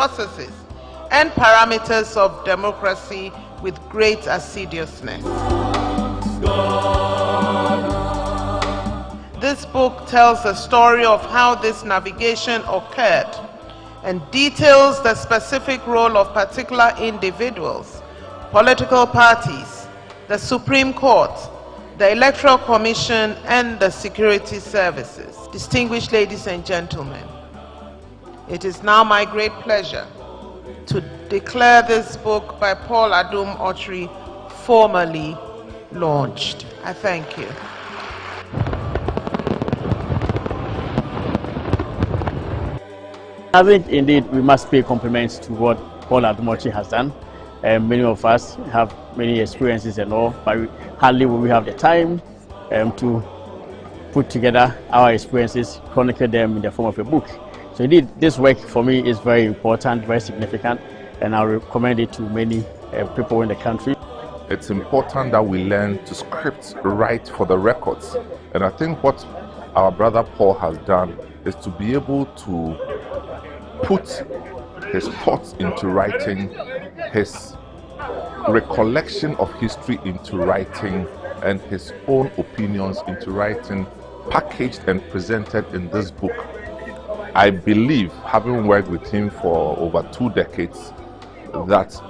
processes and parameters of democracy with great assiduousness. This book tells the story of how this navigation occurred and details the specific role of particular individuals, political parties, the Supreme Court, the Electoral Commission, and the security services. Distinguished ladies and gentlemen, it is now my great pleasure to declare this book by Paul Adum Otri formally launched. I thank you. I think indeed we must pay compliments to what Paul Adum Otri has done. Many of us have many experiences and all, but hardly will we have the time to put together our experiences, chronicle them in the form of a book. So indeed, this work for me is very important, very significant, and I recommend it to many people in the country. It's important that we learn to script right for the records. And I think what our brother Paul has done is to be able to put his thoughts into writing, his recollection of history into writing, and his own opinions into writing, packaged and presented in this book. I believe, having worked with him for over 2 decades, that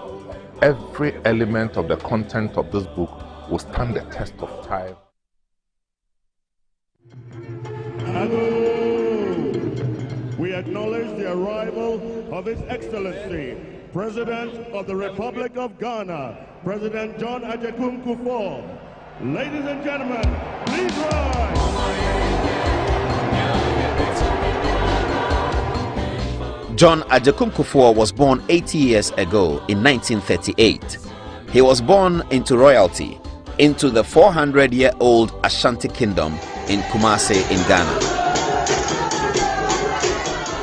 every element of the content of this book will stand the test of time. We acknowledge the arrival of His Excellency, President of the Republic of Ghana, President John Agyekum Kufour. Ladies and gentlemen, please rise. John Agyekum Kufuor was born 80 years ago in 1938. He was born into royalty, into the 400-year-old Ashanti Kingdom in Kumasi in Ghana.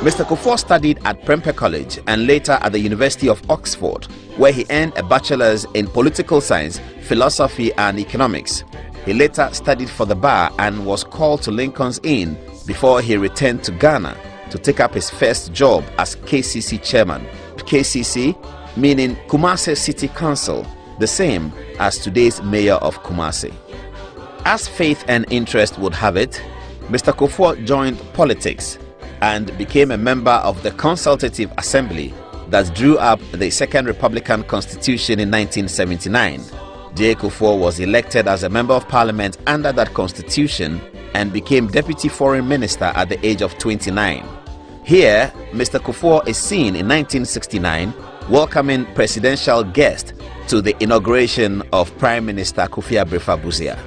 Mr. Kufuor studied at Prempeh College and later at the University of Oxford, where he earned a bachelor's in political science, philosophy and economics. He later studied for the bar and was called to Lincoln's Inn before he returned to Ghana to take up his first job as KCC chairman. KCC meaning Kumasi City Council, the same as today's mayor of Kumasi. As faith and interest would have it, Mr. Kufuor joined politics and became a member of the Consultative Assembly that drew up the Second Republican Constitution in 1979. J. Kufuor was elected as a member of parliament under that constitution and became Deputy Foreign Minister at the age of 29. Here, Mr. Kufuor is seen in 1969 welcoming presidential guests to the inauguration of Prime Minister Kofi Abrefa-Busia.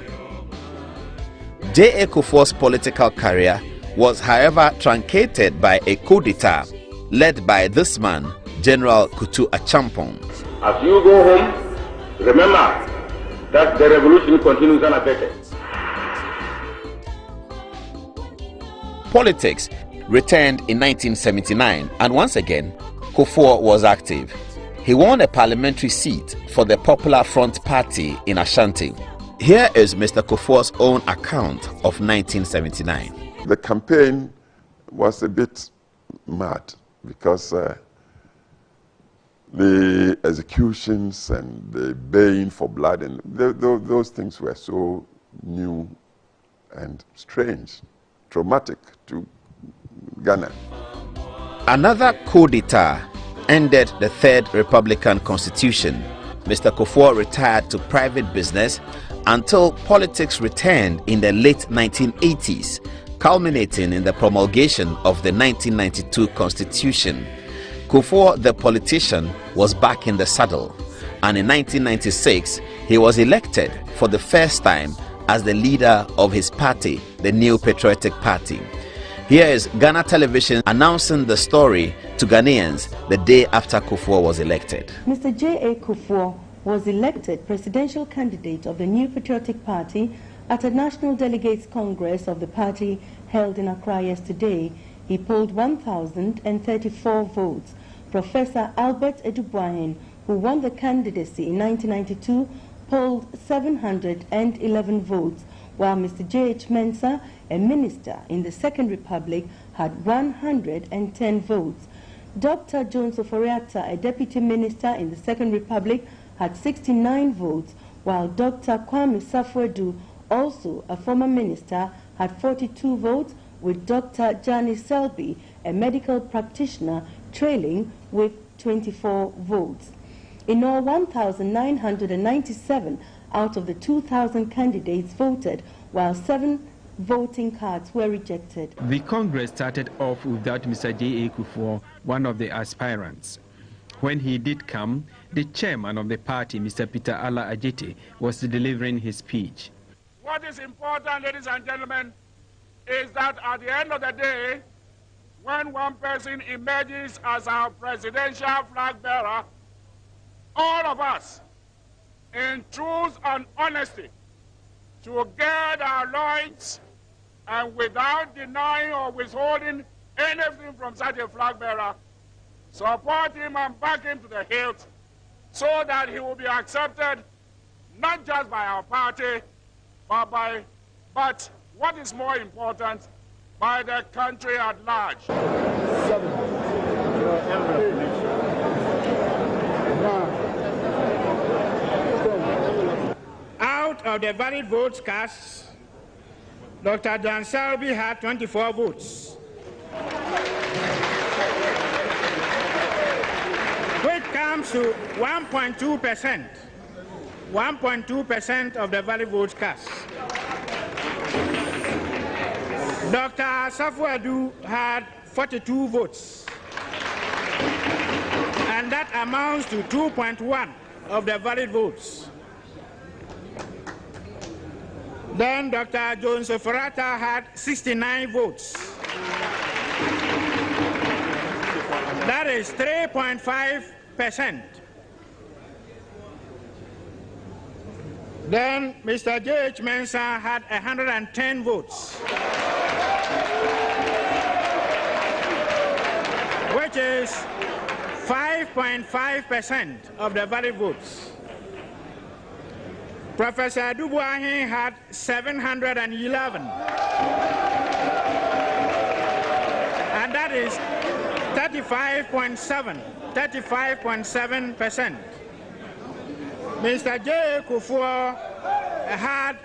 J.A. Kufuor's political career was however truncated by a coup d'etat led by this man, General Kutu Achampong. As you go home, remember that the revolution continues unabated. Politics returned in 1979 and once again, Kufuor was active. He won a parliamentary seat for the Popular Front Party in Ashanti. Here is Mr. Kufuor's own account of 1979. The campaign was a bit mad because the executions and the baying for blood and those things were so new and strange, traumatic to Ghana. Another coup d'etat ended the Third Republican Constitution. Mr. Kufuor retired to private business until politics returned in the late 1980s, culminating in the promulgation of the 1992 Constitution. Kufuor, the politician, was back in the saddle, and in 1996 he was elected for the first time as the leader of his party, the New Patriotic Party. Here is Ghana Television announcing the story to Ghanaians the day after Kufuor was elected. Mr. J.A. Kufuor was elected presidential candidate of the New Patriotic Party at a National Delegates Congress of the party held in Accra yesterday. He polled 1,034 votes. Professor Albert Edubuahin, who won the candidacy in 1992, polled 711 votes, while Mr. J.H. Mensah, a minister in the Second Republic, had 110 votes. Dr. Jones Oforiatta, a deputy minister in the Second Republic, had 69 votes, while Dr. Kwame Safuedu, also a former minister, had 42 votes, with Dr. Jani Selby, a medical practitioner, trailing with 24 votes. In all, 1,997 out of the 2,000 candidates voted, while 7 voting cards were rejected. The Congress started off without Mr. J.A. Kufuor, one of the aspirants. When he did come, the chairman of the party, Mr. Peter Alhaji, was delivering his speech. What is important, ladies and gentlemen, is that at the end of the day, when one person emerges as our presidential flag bearer, all of us, in truth and honesty, to gird our loins and without denying or withholding anything from such a flag bearer, support him and back him to the hilt so that he will be accepted not just by our party, but what is more important, by the country at large. Out of the valid votes cast, Dr. Dan Selby had 24 votes, which comes to 1.2%. 1.2% of the valid votes cast. Dr. Safuedu had 42 votes, and that amounts to 2.1 of the valid votes. Then Dr. Jones Oforiatta had 69 votes. That is 3.5%. Then Mr. J.H. Mensah had 110 votes, which is 5.5% of the valid votes. Professor Dubuahi had 711, and that is 35.7%. Mr. J. Kufour had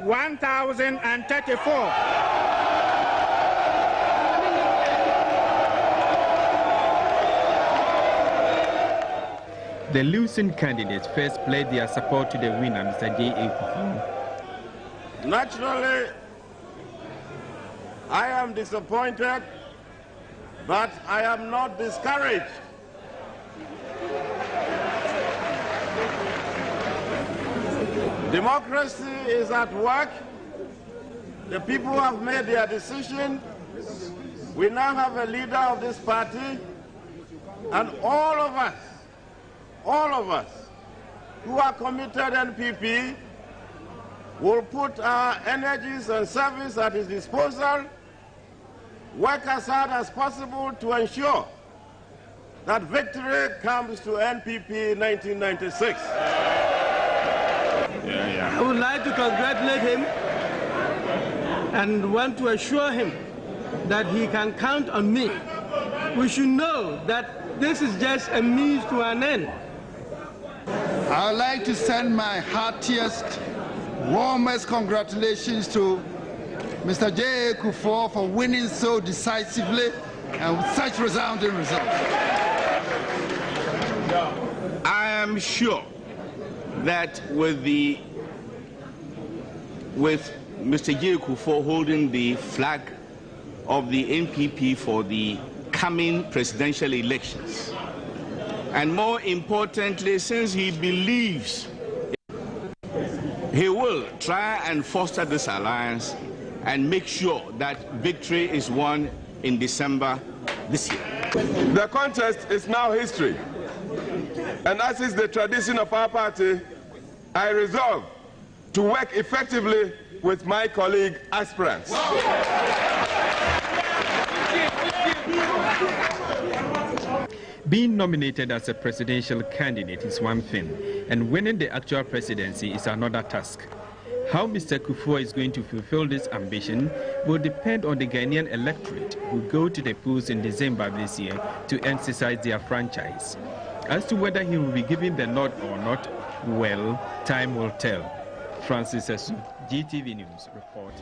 1,034. The losing candidates first pledged their support to the winner, Mr. J.A. Kufuor. Naturally, I am disappointed, but I am not discouraged. Democracy is at work. The people have made their decision. We now have a leader of this party, and all of us who are committed NPP will put our energies and service at his disposal, work as hard as possible to ensure that victory comes to NPP 1996. I would like to congratulate him and want to assure him that he can count on me. We should know that this is just a means to an end. I would like to send my heartiest, warmest congratulations to Mr. J.A. Kufuor for winning so decisively and with such resounding results. I am sure that with Mr. J. Kufuor holding the flag of the NPP for the coming presidential elections, and more importantly, since he believes he will try and foster this alliance and make sure that victory is won in December this year. The contest is now history, and as is the tradition of our party, I resolve to work effectively with my colleague aspirants. Being nominated as a presidential candidate is one thing, and winning the actual presidency is another task. How Mr. Kufuor is going to fulfill this ambition will depend on the Ghanaian electorate who go to the polls in December this year to exercise their franchise. As to whether he will be given the nod or not, well, time will tell. Francis Asuma, GTV News, report.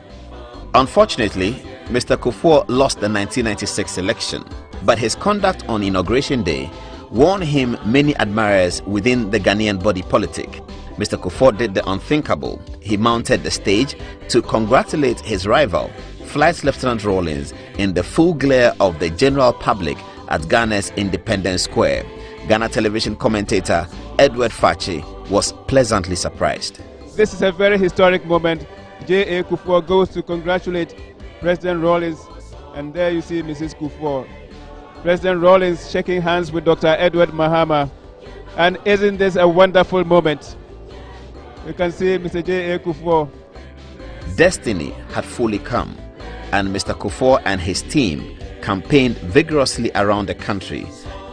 Unfortunately, Mr. Kufuor lost the 1996 election, but his conduct on Inauguration Day won him many admirers within the Ghanaian body politic. Mr. Kufuor did the unthinkable. He mounted the stage to congratulate his rival, Flight Lieutenant Rawlings, in the full glare of the general public at Ghana's Independence Square. Ghana television commentator Edward Fachi was pleasantly surprised. This is a very historic moment. J.A. Kufuor goes to congratulate President Rawlings, and there you see Mrs. Kufuor. President Rawlings shaking hands with Dr. Edward Mahama. And isn't this a wonderful moment? You can see Mr. J.A. Kufuor. Destiny had fully come, and Mr. Kufuor and his team campaigned vigorously around the country.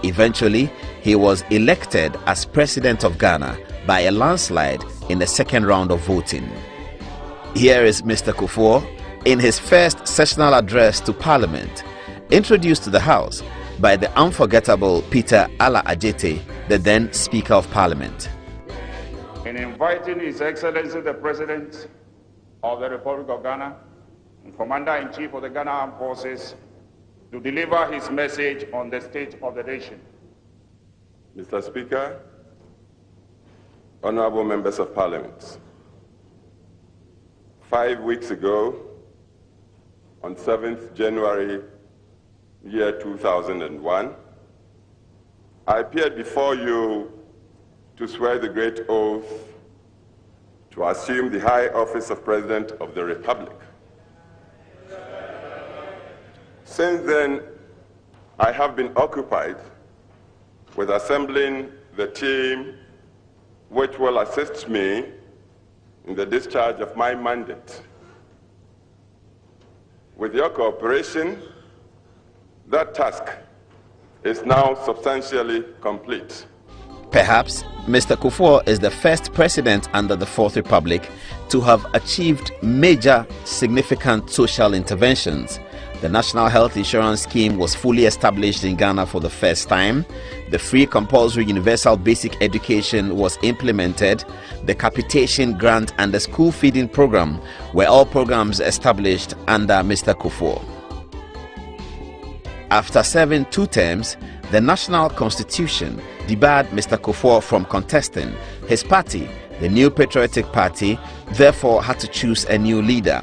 Eventually, he was elected as President of Ghana by a landslide in the second round of voting. Here is Mr. Kufuor in his first sessional address to Parliament, introduced to the House by the unforgettable Peter Alhaji, the then Speaker of Parliament. In inviting His Excellency the President of the Republic of Ghana and Commander-in-Chief of the Ghana Armed Forces to deliver his message on the state of the nation. Mr. Speaker, honorable members of Parliament, 5 weeks ago, on 7th January, year 2001, I appeared before you to swear the great oath to assume the high office of President of the Republic. Since then, I have been occupied with assembling the team which will assist me in the discharge of my mandate. With your cooperation, that task is now substantially complete. Perhaps Mr. Kufuor is the first president under the Fourth Republic to have achieved major significant social interventions. The National Health Insurance Scheme was fully established in Ghana for the first time. The free compulsory universal basic education was implemented. The capitation grant and the school feeding program were all programs established under Mr. Kufuor. After serving 2 terms, the National Constitution debarred Mr. Kufuor from contesting. His party, the New Patriotic Party, therefore had to choose a new leader.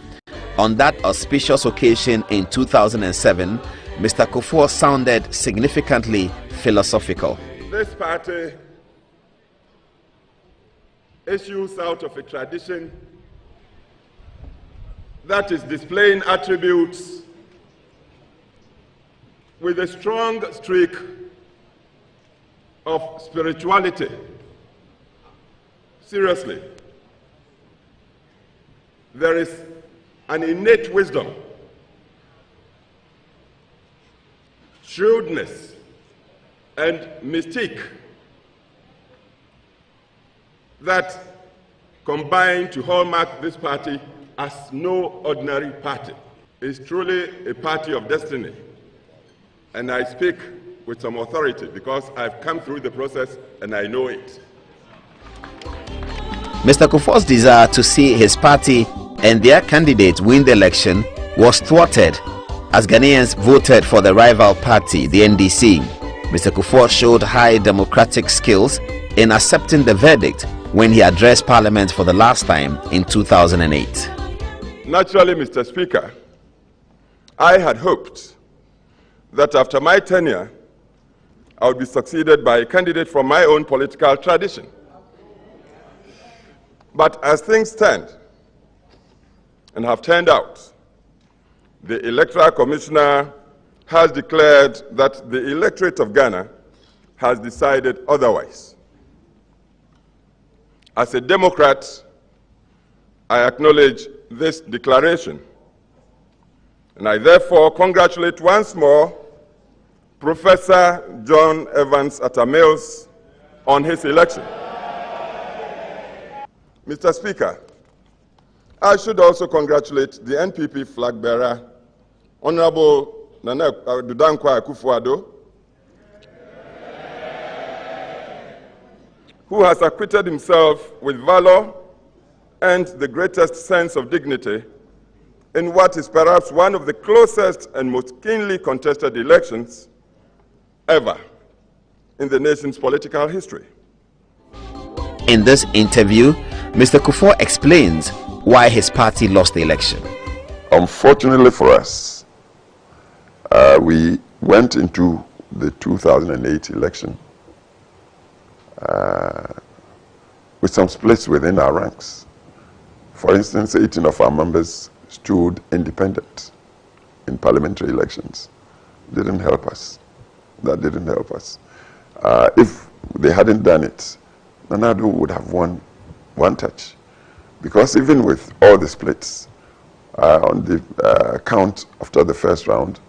On that auspicious occasion in 2007, Mr. Kufuor sounded significantly philosophical. This party issues out of a tradition that is displaying attributes with a strong streak of spirituality. Seriously, there is an innate wisdom, shrewdness, and mystique that combine to hallmark this party as no ordinary party. It's truly a party of destiny. And I speak with some authority because I've come through the process and I know it. Mr. Kufuor's desire to see his party and their candidate win the election was thwarted as Ghanaians voted for the rival party, the NDC. Mr. Kufuor showed high democratic skills in accepting the verdict when he addressed Parliament for the last time in 2008. Naturally, Mr. Speaker, I had hoped that after my tenure, I would be succeeded by a candidate from my own political tradition. But as things stand, and have turned out, the Electoral Commissioner has declared that the electorate of Ghana has decided otherwise. As a Democrat, I acknowledge this declaration, and I therefore congratulate once more Professor John Evans Atta-Mills on his election. Mr. Speaker, I should also congratulate the NPP flag bearer, Honorable Nana Dudankwa Kufuor, who has acquitted himself with valor and the greatest sense of dignity in what is perhaps one of the closest and most keenly contested elections ever in the nation's political history. In this interview, Mr. Kufuor explains why his party lost the election. Unfortunately for us, we went into the 2008 election with some splits within our ranks. For instance, 18 of our members stood independent in parliamentary elections. Didn't help us. That didn't help us. If they hadn't done it, Nanado would have won one touch. Because even with all the splits on the count after the first round,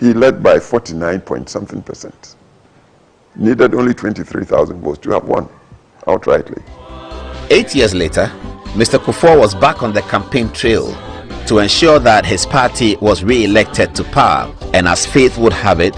he led by 49-point-something%. Needed only 23,000 votes to have won outrightly. 8 years later, Mr. Kufuor was back on the campaign trail to ensure that his party was re-elected to power, and as fate would have it,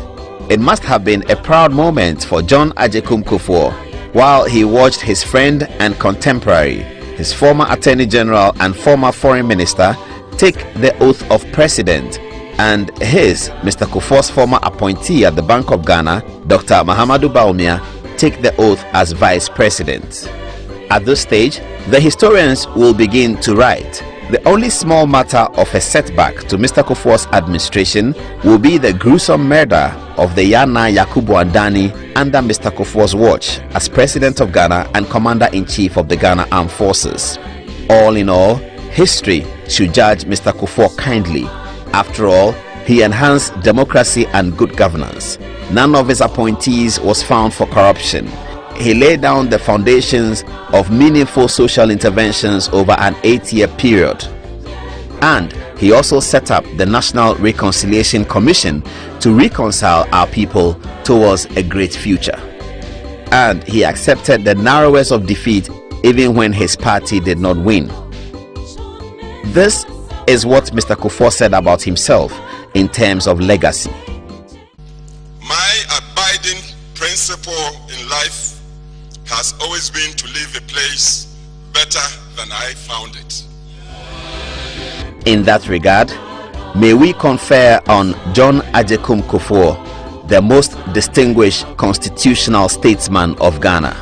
it must have been a proud moment for John Agyekum Kufuor while he watched his friend and contemporary, his former Attorney General and former Foreign Minister, take the oath of President, and his, Mr. Kufuor's former appointee at the Bank of Ghana, Dr. Mahamadou Bawumia, take the oath as Vice President. At this stage, the historians will begin to write. The only small matter of a setback to Mr. Kufuor's administration will be the gruesome murder of the Yana Yakubu Andani under Mr. Kufuor's watch as President of Ghana and Commander-in-Chief of the Ghana Armed Forces. All in all, history should judge Mr. Kufuor kindly. After all, he enhanced democracy and good governance. None of his appointees was found for corruption. He laid down the foundations of meaningful social interventions over an 8-year period. And he also set up the National Reconciliation Commission to reconcile our people towards a great future. And he accepted the narrowest of defeat even when his party did not win. This is what Mr. Kufuor said about himself in terms of legacy. My abiding principle in life has always been to leave a place better than I found it. In that regard, may we confer on John Agyekum Kufuor, the most distinguished constitutional statesman of Ghana.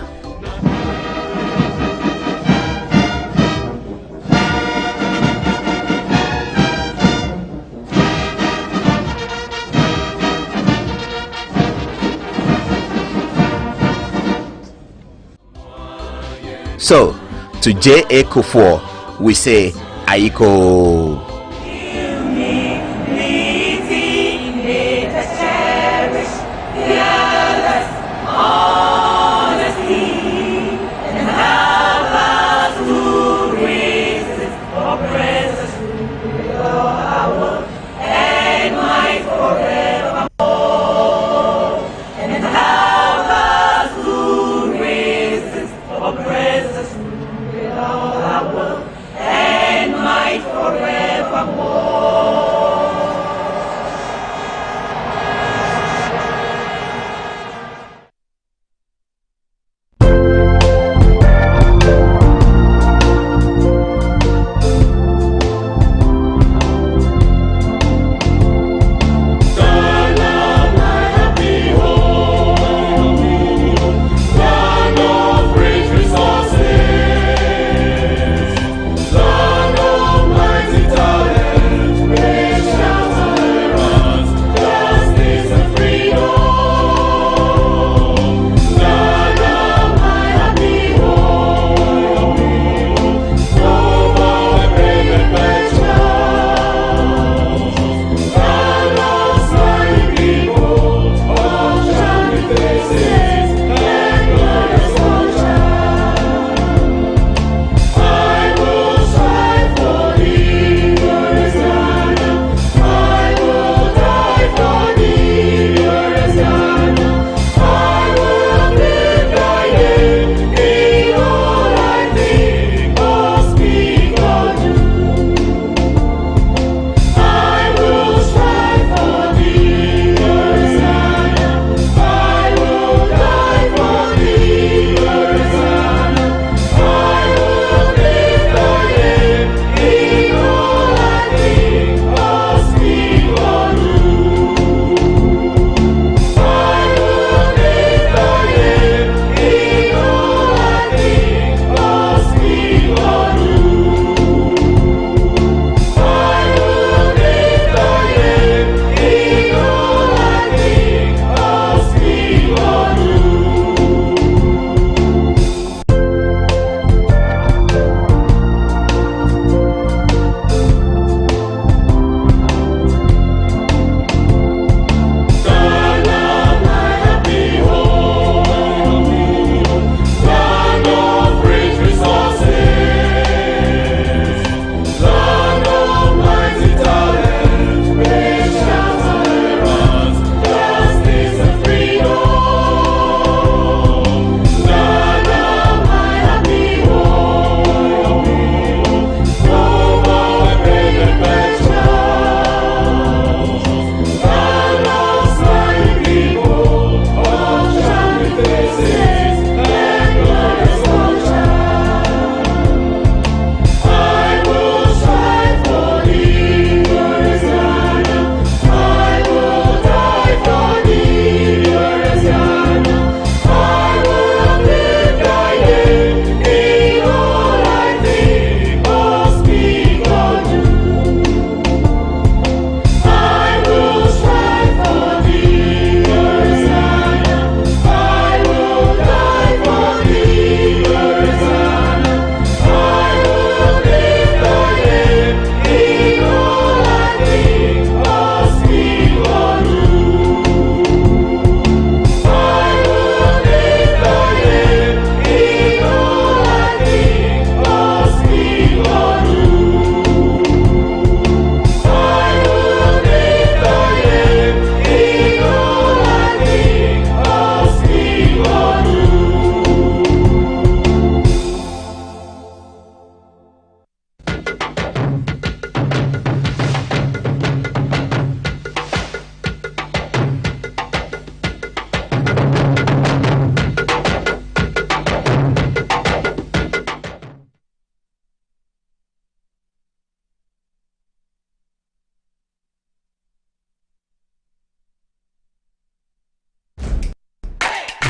So, to J.A. Kufuor, we say, Aiko. And might forever.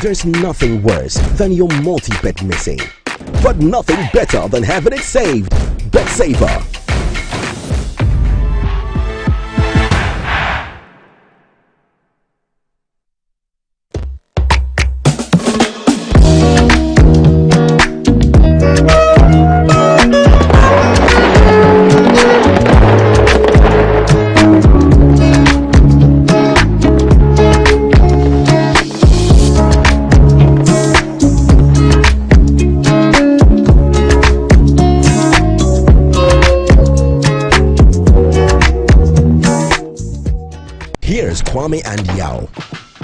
There's nothing worse than your multi-bet missing, but nothing better than having it saved. Bet Saver. Kwame and Yao.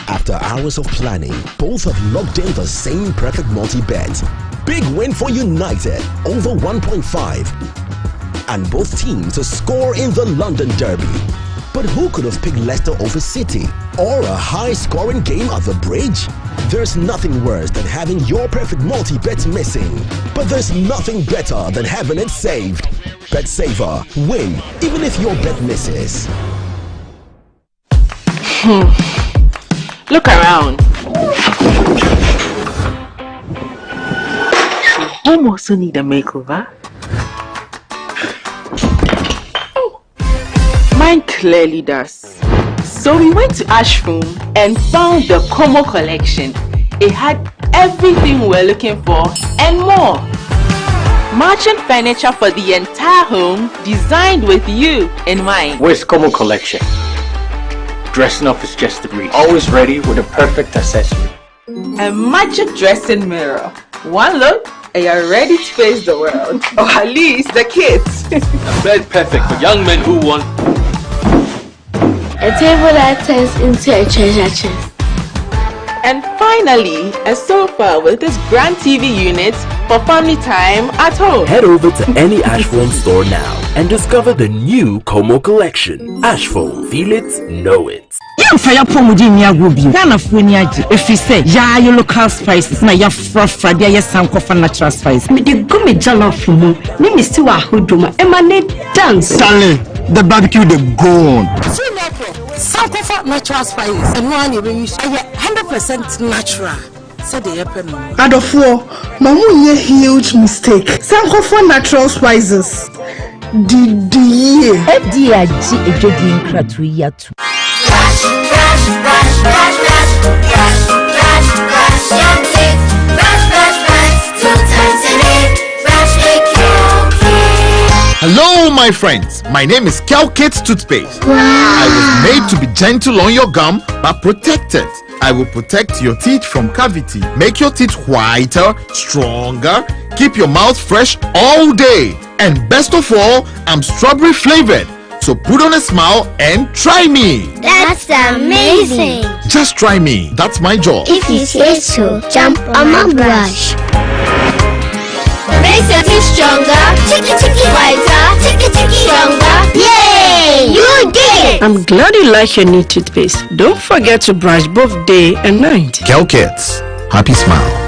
After hours of planning, both have locked in the same perfect multi-bet. Big win for United, over 1.5. And both teams to score in the London Derby. But who could have picked Leicester over City? Or a high-scoring game at the Bridge? There's nothing worse than having your perfect multi-bet missing. But there's nothing better than having it saved. Bet Saver. Win, even if your bet misses. Look around. Home also need a makeover. Mine clearly does. So we went to Ashroom and found the Como collection. It had everything we're looking for and more. Matching furniture for the entire home, designed with you in mind. Where's Como collection? Dressing up is just a breeze. Always ready with a perfect accessory. A magic dressing mirror. One look and you're ready to face the world. Or at least the kids. A bed perfect for young men who want a table that turns into a treasure chest. And finally, a sofa with this grand TV unit for family time at home. Head over to any Ashfoam store now and discover the new Como collection. Ashfoam, feel it, know it. Fire Pomudimia Ruby, Ghana Funiaji, if you say, ya, your local spices, na ya frafra, ya sanko for natural spice. Me the gummy jollof fumu, me misti wa huduma, emanate dance. Stanley, the barbecue, the go on. Sanko for natural spice, and one you use 100% natural. Said the happen. Adofo, mamu ye huge mistake. Sanko for natural spices. Didi. FDIG ejodi nkratu yatu. Hello my friends, my name is Calcate Toothpaste. Wow. I was made to be gentle on your gum but protected. I will protect your teeth from cavity, make your teeth whiter, stronger, keep your mouth fresh all day. And best of all, I'm strawberry flavored. So put on a smile and try me. That's amazing. Just try me. That's my job. If you say so, jump on my brush. Makes your teeth stronger, chicky whiter, chicky stronger. Yay! You did it! I'm glad you like your new toothpaste. Don't forget to brush both day and night. Calcates. Happy smile.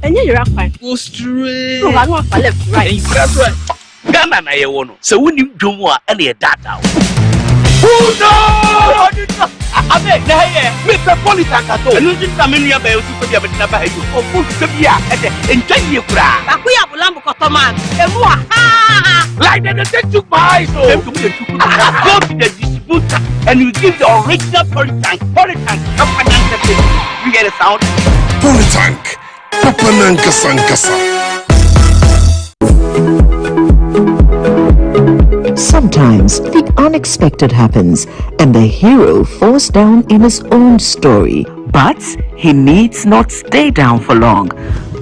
And you're fine. Go straight. No, I want to left, right. That's right. Ghana na ye wono. So when you do more, any data. Oh no! Abe, na here. Mr. Politakato. And you just come in here by you to be able to buy you. Oh, food to be here. Enjoy your craft. Akuya bulambu kotoman. Emua. Like they take to buy so. Go to the distributor and you give the original Politank. You get a sound? Politank. Papananka Sankasa. Sometimes the unexpected happens and the hero falls down in his own story. But he needs not stay down for long.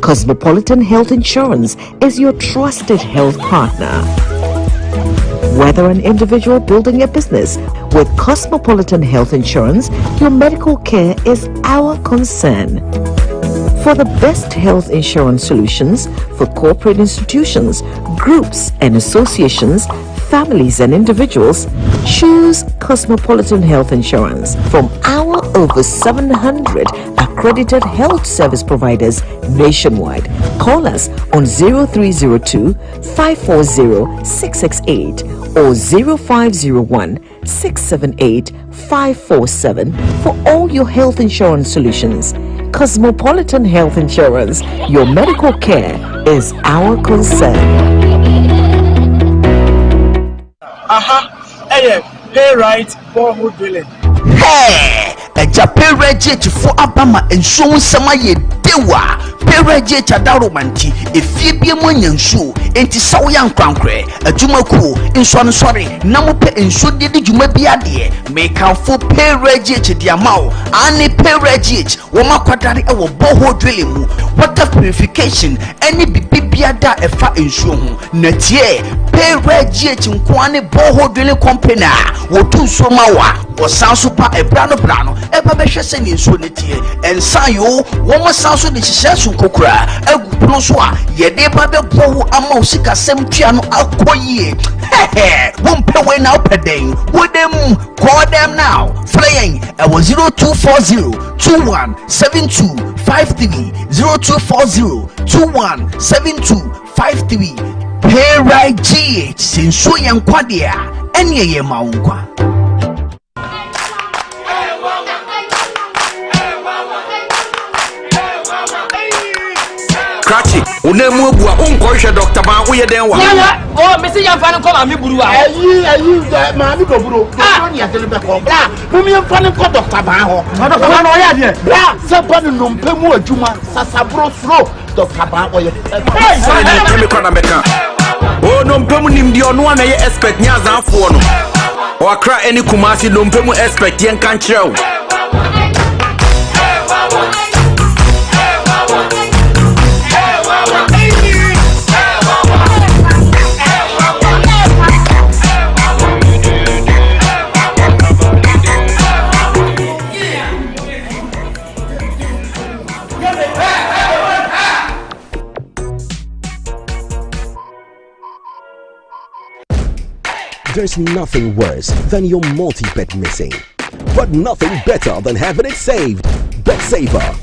Cosmopolitan Health Insurance is your trusted health partner. Whether an individual building a business, with Cosmopolitan Health Insurance, your medical care is our concern. For the best health insurance solutions for corporate institutions, groups and associations, families and individuals, choose Cosmopolitan Health Insurance from our over 700 accredited health service providers nationwide. Call us on 0302 540 668 or 0501 678-547 for all your health insurance solutions. Cosmopolitan Health Insurance, your medical care is our concern. Hey, pay right for who drilling. Hey, a Japan reject for Abama and so some dewa. Pay reject a darumanti, if you be a money shoe, and to so young crankre, a jumaku, in swan sorry, Namupe and so did you may be a dear, make out for pay reject the amount, and pay reject, Woma quadari our boho drilling, water purification, any bibiada a fat in shoe, Natie, pay reject in Kwane boho drilling company, or two somawa. Or sound super a brano, a babesha sending solity, and Sayo, one sounds with the Shishasu Kokra, a Broswa, Yede Babe Bo, a Mosika Semtiano Alcoye. Hehe, won't pay way now per day. With them, call them now. Flying, I was 0240-217253, 0240-217253. Pay right GH, since so young Quadia, and ye Maungua. Cratchy, unemu bua unkosha Dr. Ban uye denwa. Oh, Missy Yafan come and me burua. Mami go buru. Don't ya tell me ko bra. Mumi yafan ko Dr. Ban ho. Dr. Ban oya de. Bra, sabanu numpemu adwuma sasabro slow Dr. Ban oye. Hey, me kona meka. Oh, numpemu nimdi onu na ye expect nya zanfo no. O akra any Kumasi numpemu expect yen kan kire. There's nothing worse than your multi-bet missing, but nothing better than having it saved. Bet Saver.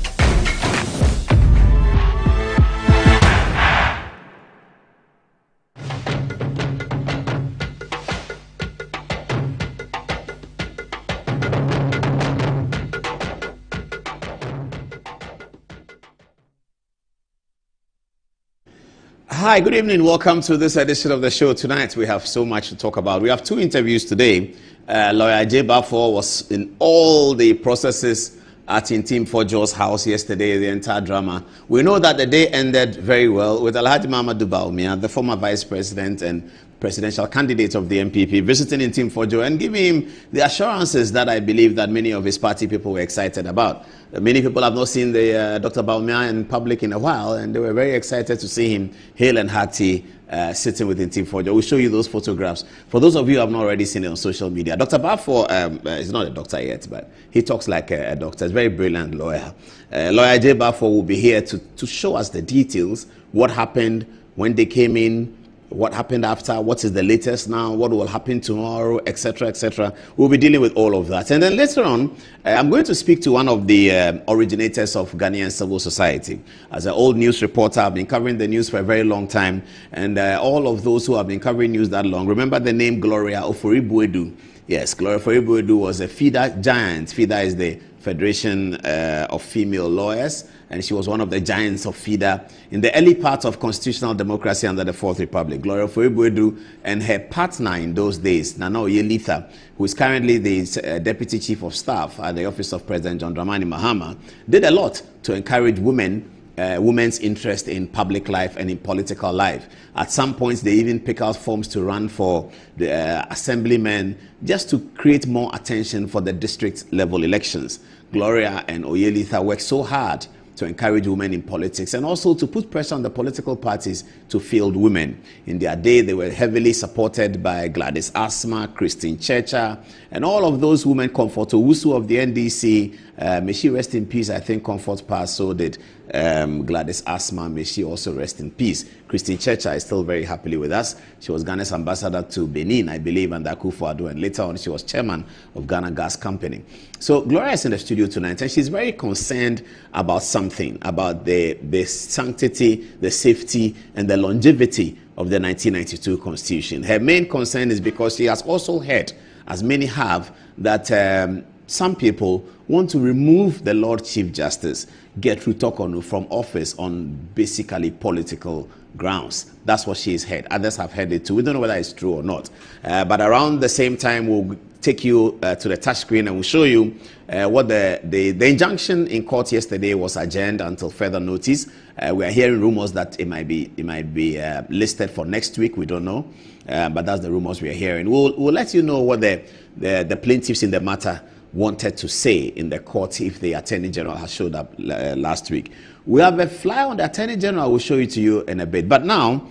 Hi, good evening. Welcome to this edition of the show. Tonight we have so much to talk about. We have two interviews today. Lawyer J. Bafor was in all the processes at Team Fojo's house yesterday, the entire drama. We know that the day ended very well with Alhaji Mamadou Bawumia, the former vice president and presidential candidate of the MPP, visiting in Team Fojo and giving him the assurances that I believe that many of his party people were excited about. Many people have not seen the Dr. Bawumia in public in a while, and they were very excited to see him hale and hearty sitting within Team Fojo. We'll show you those photographs. For those of you who have not already seen it on social media, Dr. Bafor is not a doctor yet, but he talks like a doctor. He's a very brilliant lawyer. Lawyer J. Bafor will be here to show us the details, what happened when they came in, what happened after, what is the latest now, what will happen tomorrow, etc., etc. We'll be dealing with all of that. And then later on, I'm going to speak to one of the originators of Ghanaian civil society. As an old news reporter, I've been covering the news for a very long time. And all of those who have been covering news that long, remember the name Gloria Ofori. Yes, Gloria Ofori was a FIDA giant. FIDA is the Federation of Female Lawyers, and she was one of the giants of FIDA in the early part of constitutional democracy under the Fourth Republic. Gloria Ofori and her partner in those days, Nana Oyelitha, who is currently the Deputy Chief of Staff at the Office of President John Dramani Mahama, did a lot to encourage women's interest in public life and in political life. At some points, they even pick out forms to run for the assemblymen just to create more attention for the district level elections. Gloria and Oyelitha worked so hard to encourage women in politics and also to put pressure on the political parties to field women. In their day, they were heavily supported by Gladys Asuma, Christine Checha, and all of those women. Comfort Owusu of the NDC, may she rest in peace. I think Comfort passed, so did Gladys Asuma. May she also rest in peace. Christine Checha is still very happily with us. She was Ghana's ambassador to Benin, I believe, under Kufour, and later on she was chairman of Ghana Gas Company. So Gloria is in the studio tonight, and she's very concerned about something, about the sanctity, the safety, and the longevity of the 1992 Constitution. Her main concern is because she has also heard as many have, that some people want to remove the Lord Chief Justice, Gertrude Tokonu, from office on basically political grounds. That's what she's heard. Others have heard it too. We don't know whether it's true or not. But around the same time, we'll take you to the touch screen and we'll show you what the injunction in court yesterday was adjourned until further notice. We are hearing rumors that it might be listed for next week. We don't know, but that's the rumors we are hearing. We'll let you know what the plaintiffs in the matter wanted to say in the court if the Attorney General has showed up last week. We have a flyer on the Attorney General. We'll show it to you in a bit. But now,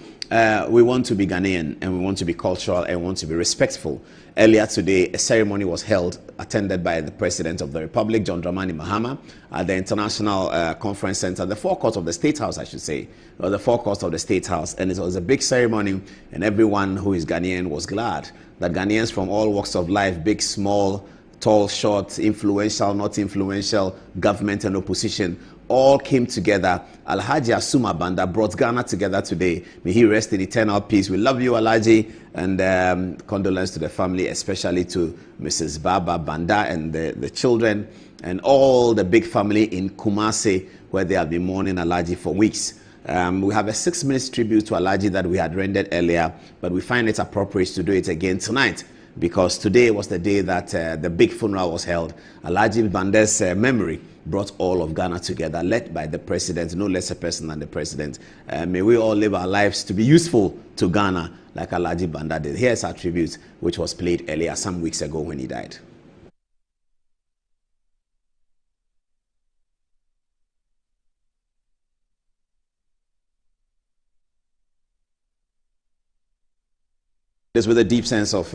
we want to be Ghanaian, and we want to be cultural, and we want to be respectful. Earlier today, a ceremony was held, attended by the President of the Republic, John Dramani Mahama, at the International Conference Center, the forecourt of the State House, I should say, or the forecourt of the State House. And it was a big ceremony, and everyone who is Ghanaian was glad that Ghanaians from all walks of life, big, small, tall, short, influential, not influential, government and opposition, all came together. Alhaji Asuma Banda brought Ghana together today. May he rest in eternal peace. We love you, Alhaji, and condolence to the family, especially to Mrs. Baba Banda and the children and all the big family in Kumasi, where they have been mourning Alhaji for weeks. We have a 6-minute tribute to Alhaji that we had rendered earlier, but we find it appropriate to do it again tonight, because today was the day that the big funeral was held. Alhaji Banda's memory brought all of Ghana together, led by the president, no less a person than the president. May we all live our lives to be useful to Ghana like Alhaji Banda did. Here's our tribute, which was played earlier some weeks ago when he died. It's with a deep sense of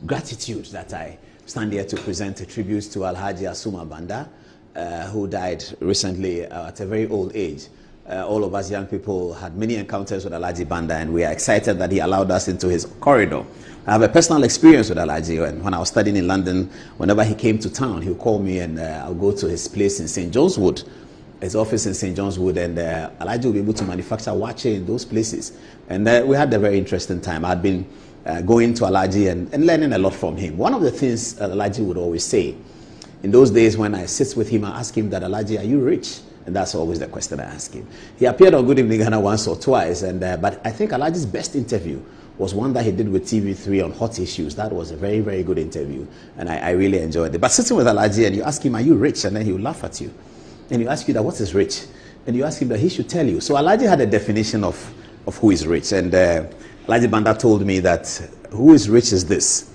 gratitude that I stand here to present a tribute to Alhaji Asuma Banda, who died recently at a very old age. All of us young people had many encounters with Alhaji Banda, and we are excited that he allowed us into his corridor. I have a personal experience with Alhaji, and when I was studying in London, whenever he came to town, he would call me, and I'll go to his place in St. John's Wood, his office in St. John's Wood, and Alhaji will be able to manufacture wache in those places. And we had a very interesting time. I had been going to Alhaji and learning a lot from him. One of the things Alhaji would always say, in those days when I sit with him, I ask him that, Alhaji, are you rich? And that's always the question I ask him. He appeared on Good Evening Ghana once or twice, but I think Alhaji's best interview was one that he did with TV3 on hot issues. That was a very, very good interview, and I really enjoyed it. But sitting with Alhaji and you ask him, are you rich? And then he will laugh at you. And you ask you that, what is rich? And you ask him that he should tell you. So Alhaji had a definition of who is rich. And Alhaji Banda told me that who is rich is this: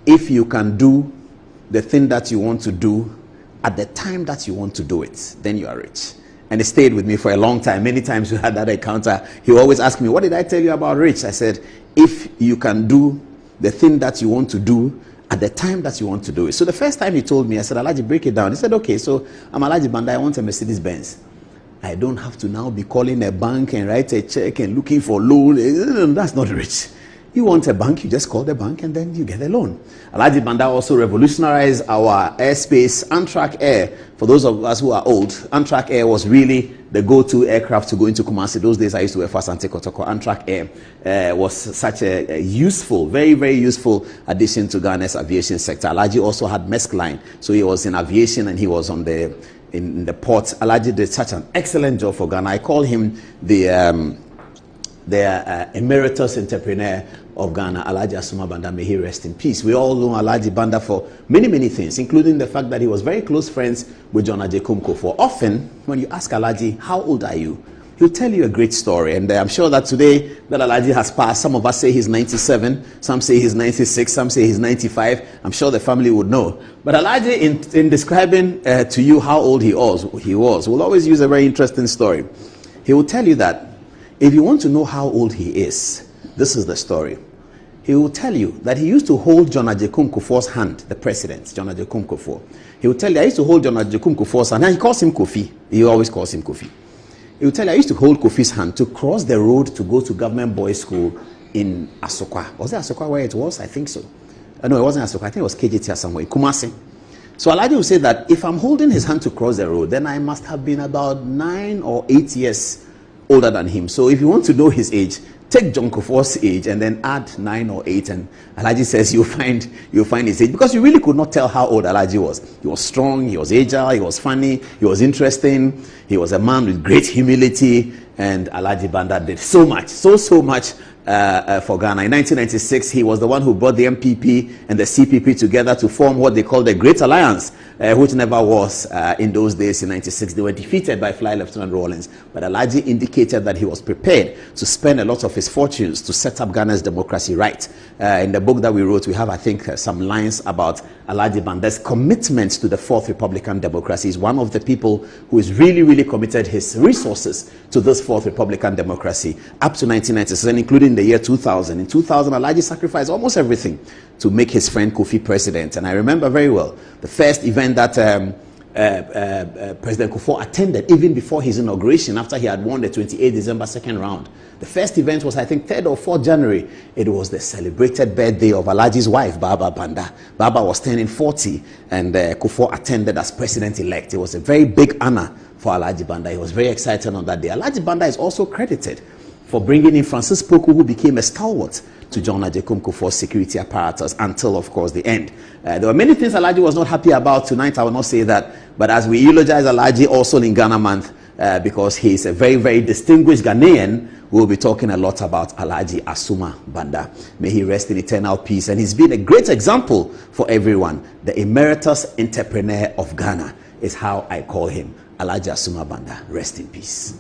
if you can do the thing that you want to do at the time that you want to do it, then you are rich. And it stayed with me for a long time. Many times we had that encounter. He always asked me, what did I tell you about rich? I said, if you can do the thing that you want to do at the time that you want to do it. So the first time he told me, I said, Alhaji, break it down. He said, okay, so I'm Alhaji Banda, I want a Mercedes Benz. I don't have to now be calling a bank and write a check and looking for loan. That's not rich. You want a bank, you just call the bank and then you get a loan. Alhaji Banda also revolutionized our airspace. Amtrak Air, for those of us who are old, Amtrak Air was really the go-to aircraft to go into Kumasi. Those days I used to wear for Asante Kotoko. Amtrak Air was such a useful, very, very useful addition to Ghana's aviation sector. Alhaji also had Maersk Line, so he was in aviation and he was on in the port. Alhaji did such an excellent job for Ghana. I call him the emeritus entrepreneur of Ghana, Alhaji Asuma Banda. May he rest in peace. We all know Alhaji Banda for many, many things, including the fact that he was very close friends with John Kufuor. Often, when you ask Alhaji, how old are you? He'll tell you a great story. And I'm sure that today that Alhaji has passed, some of us say he's 97, some say he's 96, some say he's 95. I'm sure the family would know. But Alhaji, in describing to you how old he was, will always use a very interesting story. He will tell you that if you want to know how old he is, this is the story. He will tell you that he used to hold John Kufuor's hand, the president, John Kufuor. He will tell you, I used to hold John Kufuor's hand. Now he calls him Kofi. He always calls him Kofi. He will tell you, I used to hold Kofi's hand to cross the road to go to government boys' school in Asokwa. Was it Asokwa where it was? I think so. No, it wasn't Asokwa. I think it was KJT somewhere, Kumasi. So Alhaji will say that if I'm holding his hand to cross the road, then I must have been about 9 or 8 years older than him. So if you want to know his age, Take John Kufuor's age and then add 9 or 8, and Alhaji says you'll find his age, because you really could not tell how old Alhaji was. He was strong, he was agile, he was funny, he was interesting, he was a man with great humility, and Alhaji Banda did so much, so much for Ghana. In 1996, he was the one who brought the MPP and the CPP together to form what they called the Great Alliance, which never was in those days. In 96, they were defeated by Fly Lieutenant Rawlings, but Alhaji indicated that he was prepared to spend a lot of his fortunes to set up Ghana's democracy right. In the book that we wrote, we have, I think, some lines about Alhaji Banda's commitment to the Fourth Republican democracy. He's one of the people who is really committed his resources to this Fourth Republican democracy up to 1997, including the year 2000. In 2000, Alhaji sacrificed almost everything to make his friend Kofi president. And I remember very well the first event that President Kufour attended, even before his inauguration, after he had won the 28 December second round. The first event was, I think, 3rd or 4th January. It was the celebrated birthday of Alhaji's wife, Banda. Baba was turning 40, and Kufour attended as president-elect. It was a very big honor for Alhaji Banda. He was very excited on that day. Alhaji Banda is also credited for bringing in Francis Poku, who became a stalwart to John Ajekum Kufuor's security apparatus until, of course, the end. There were many things Alhaji was not happy about. Tonight, I will not say that. But as we eulogize Alhaji also in Ghana Month, because he is a very distinguished Ghanaian, we'll be talking a lot about Alhaji Asuma Banda. May he rest in eternal peace. And he's been a great example for everyone. The emeritus entrepreneur of Ghana is how I call him. Alhaji Asuma Banda. Rest in peace.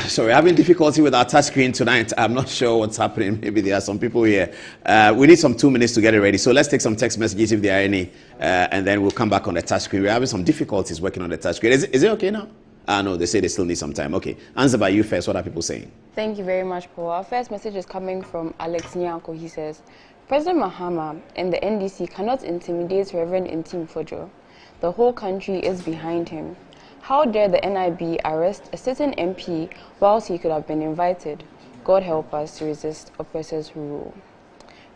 Sorry, having difficulty with our touch screen tonight. I'm not sure what's happening. Maybe there are some people here. We need some 2 minutes to get it ready. So let's take some text messages if there are any, and then we'll come back on the touch screen. We're having some difficulties working on the touch screen. Is it okay now? No, they say they still need some time. Okay, answer by you first. What are people saying? Thank you very much, Paul. Our first message is coming from Alex Nyanko. He says, President Mahama and the NDC cannot intimidate Reverend Intim Fojo. The whole country is behind him. How dare the NIB arrest a certain MP whilst he could have been invited? God help us to resist oppressors who rule.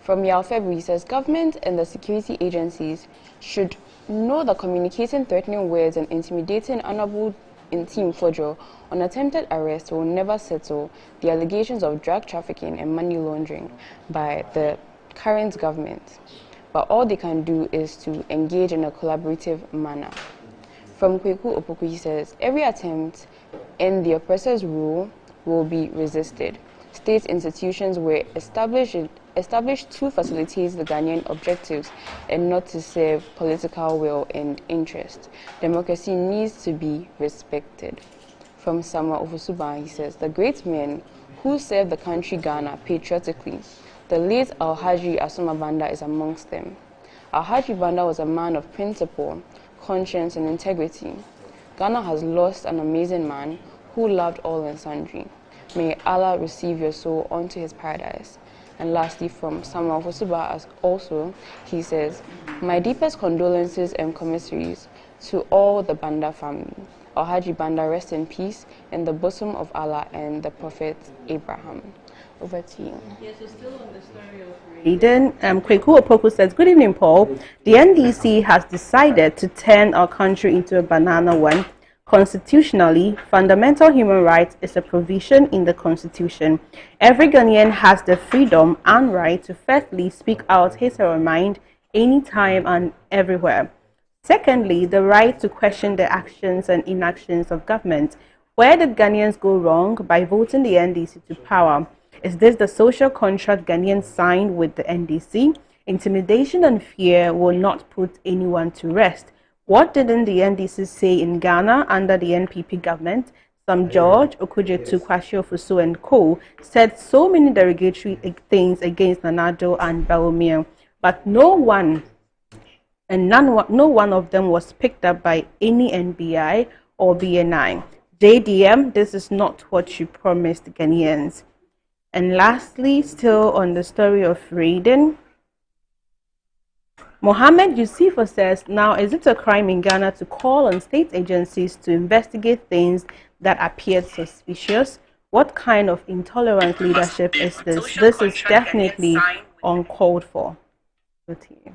From Yalfebu, he says, government and the security agencies should know that communicating threatening words and intimidating Honorable Intim Fojo on attempted arrest will never settle the allegations of drug trafficking and money laundering by the current government. But all they can do is to engage in a collaborative manner. From Kweku Opoku, he says, every attempt in the oppressor's rule will be resisted. State institutions were established to facilitate the Ghanaian objectives and not to serve political will and interest. Democracy needs to be respected. From Samuel Ofosuba, he says, the great men who served the country Ghana patriotically, the late Alhaji Asuma Banda is amongst them. Alhaji Banda was a man of principle, conscience and integrity. Ghana has lost an amazing man who loved all and sundry. May Allah receive your soul onto his paradise. And lastly, from Samuel Fosuba also, he says, my deepest condolences and commissaries to all the Banda family. Alhaji Banda, rest in peace in the bosom of Allah and the Prophet Abraham. Over to you. Yes, so still on the story of Raiden, Kweku Opoku says, good evening, Paul. The NDC has decided to turn our country into a banana one. Constitutionally, fundamental human rights is a provision in the Constitution. Every Ghanaian has the freedom and right to firstly speak out his or her mind anytime and everywhere. Secondly, the right to question the actions and inactions of government. Where did Ghanaians go wrong by voting the NDC to power? Is this the social contract Ghanaians signed with the NDC? Intimidation and fear will not put anyone to rest. What didn't the NDC say in Ghana under the NPP government? Some George, Okujetu, Kwasi Ofusu and co. said so many derogatory things against Nanado and Baumia, but no one of them was picked up by any NBI or BNI. JDM, this is not what you promised Ghanaians. And lastly, still on the story of Raiden, Mohammed Yusufa says, now is it a crime in Ghana to call on state agencies to investigate things that appeared suspicious? What kind of intolerant leadership is this? This is definitely uncalled for. Good to you.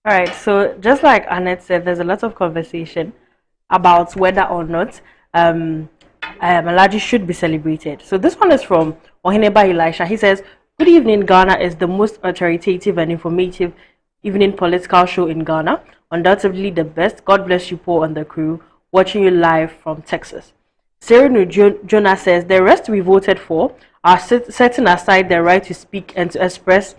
All right, so just like Annette said, there's a lot of conversation about whether or not Alhaji should be celebrated. So this one is from Oheneba Elisha. He says, good evening, Ghana is the most authoritative and informative evening political show in Ghana. Undoubtedly the best. God bless you, Paul, and the crew. Watching you live from Texas. Serenu Jonah says, the rest we voted for are setting aside their right to speak and to express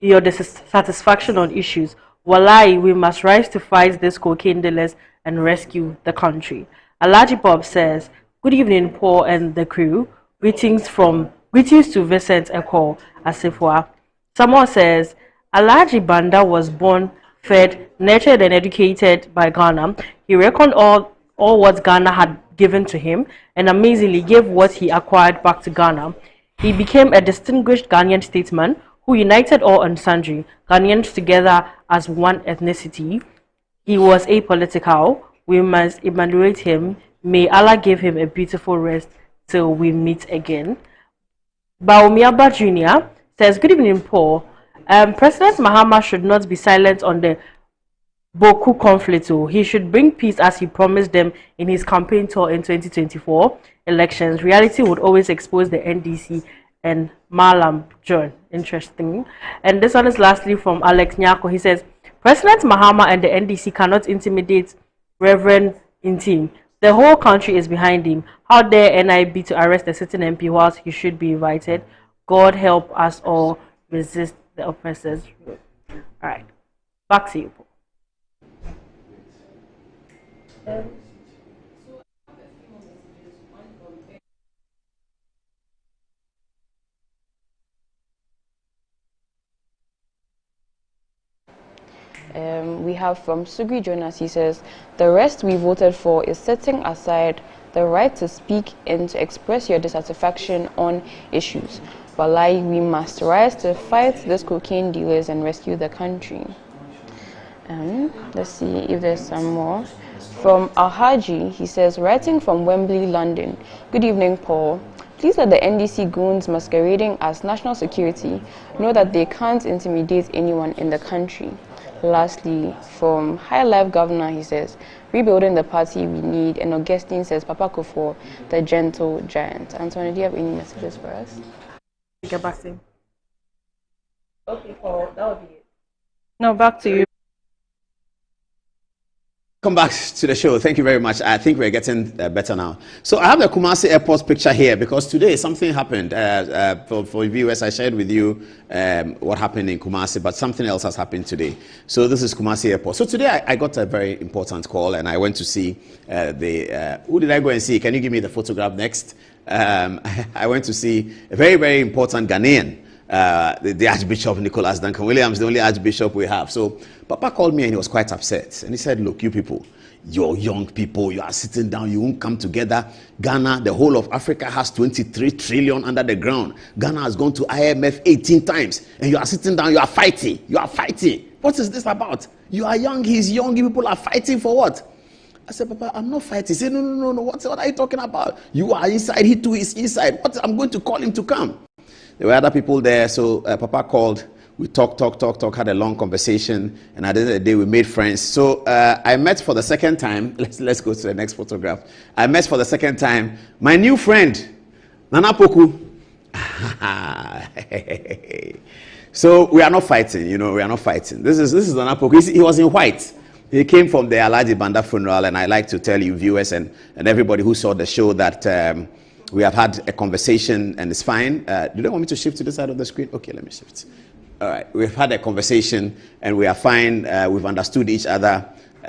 your dissatisfaction on issues. Wallahi, we must rise to fight these cocaine dealers and rescue the country. Alhaji Bob says, good evening, Paul and the crew. Greetings to Vincent Eko Asifwa. Someone says, Alhaji Banda was born, fed, nurtured and educated by Ghana. He reckoned all what Ghana had given to him and amazingly gave what he acquired back to Ghana. He became a distinguished Ghanaian statesman who united all and sundry Ghanaians together as one ethnicity. He was apolitical. We must emulate him. May Allah give him a beautiful rest till we meet again. Baumiaba Jr. says, good evening, Paul. President Mahama should not be silent on the Boku conflict. He should bring peace as he promised them in his campaign tour in 2024 elections. Reality would always expose the NDC and Malam John. Interesting. And this one is lastly from Alex Nyako. He says, President Mahama and the NDC cannot intimidate Reverend Intim. The whole country is behind him. How dare NIB to arrest a sitting MP whilst he should be invited? God help us all resist the oppressors. All right, back to you, Paul. We have from Sugri Jonas. He says, the rest we voted for is setting aside the right to speak and to express your dissatisfaction on issues. Wallahi, we must rise to fight these cocaine dealers and rescue the country. Let's see if there's some more. From Alhaji, he says, writing from Wembley, London. Good evening, Paul. Please let the NDC goons masquerading as national security know that they can't intimidate anyone in the country. Lastly, from High Life Governor, he says, rebuilding the party we need. And Augustine says, Papa Kufour, the gentle giant. Antonio, do you have any messages for us? Get back to him. Okay, Paul, that would be it. No, back to you. Come back to the show. Thank you very much. I think we're getting better now. So I have the Kumasi Airport picture here because today something happened. For viewers, I shared with you what happened in Kumasi, but something else has happened today. So this is Kumasi Airport. So today I got a very important call and I went to see who did I go and see? Can you give me the photograph next? I went to see a very, very important Ghanaian. The Archbishop Nicholas Duncan Williams, the only Archbishop we have. So Papa called me and he was quite upset. And he said, look, you people, you're young people, you are sitting down, you won't come together. Ghana, the whole of Africa has 23 trillion under the ground. Ghana has gone to IMF 18 times. And you are sitting down, you are fighting. You are fighting. What is this about? You are young, he's young, you people are fighting for what? I said, Papa, I'm not fighting. He said, no, what are you talking about? You are inside, he too is inside. What? I'm going to call him to come. There were other people there, so Papa called. We talked, had a long conversation, and at the end of the day, we made friends. So I met for the second time. Let's go to the next photograph. I met for the second time my new friend, Nana Poku. So we are not fighting, we are not fighting. This is Nana Poku. He was in white. He came from the Alhaji Banda funeral, and I like to tell you, viewers and everybody who saw the show, that we have had a conversation and it's fine. Do they want me to shift to this side of the screen? Okay, let me shift. All right, we've had a conversation and we are fine. We've understood each other.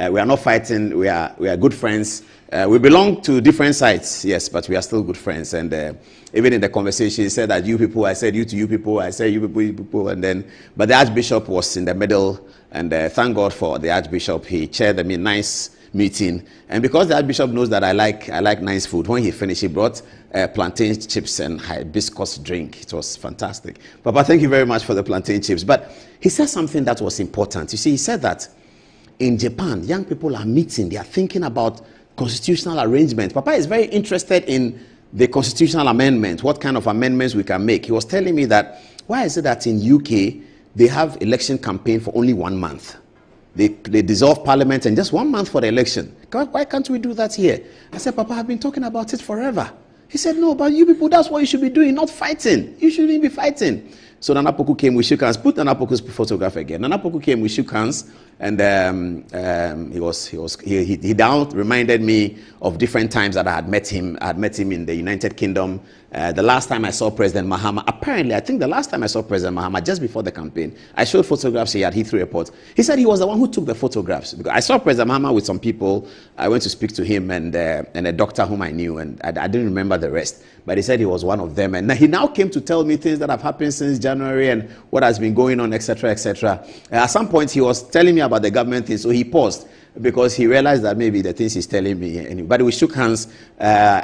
We are not fighting. We are good friends. We belong to different sides, yes, but we are still good friends. And even in the conversation, he said that you people, I said you to you people, I said you people, and then, but the Archbishop was in the middle, and thank God for the Archbishop. He chaired a nice meeting, and because the Archbishop knows that I like nice food, when he finished, he brought plantain chips and hibiscus drink. It was fantastic. Papa, thank you very much for the plantain chips. But he said something that was important. You see, he said that in Japan, young people are meeting, they are thinking about constitutional arrangement. Papa is very interested in the constitutional amendment, what kind of amendments we can make. He was telling me that, why is it that in UK, they have election campaign for only 1 month? They dissolve parliament and just 1 month for the election. Why can't we do that here? I said, Papa, I've been talking about it forever. He said, no, but you people, that's what you should be doing, not fighting. You shouldn't be fighting. So Nana Poku came, we shook hands. Put Nana Poku's photograph again. Nana Poku came, we shook hands, and he now reminded me of different times that I had met him. I had met him in the United Kingdom. The last time I saw President Mahama, apparently, I think the last time I saw President Mahama, just before the campaign, I showed photographs he had Heathrow Airport. He said he was the one who took the photographs. Because I saw President Mahama with some people. I went to speak to him and a doctor whom I knew, and I didn't remember the rest. But he said he was one of them. And he now came to tell me things that have happened since January and what has been going on, etc., etc. At some point, he was telling me about the government thing, so he paused because he realized that maybe the things he's telling me. But we shook hands.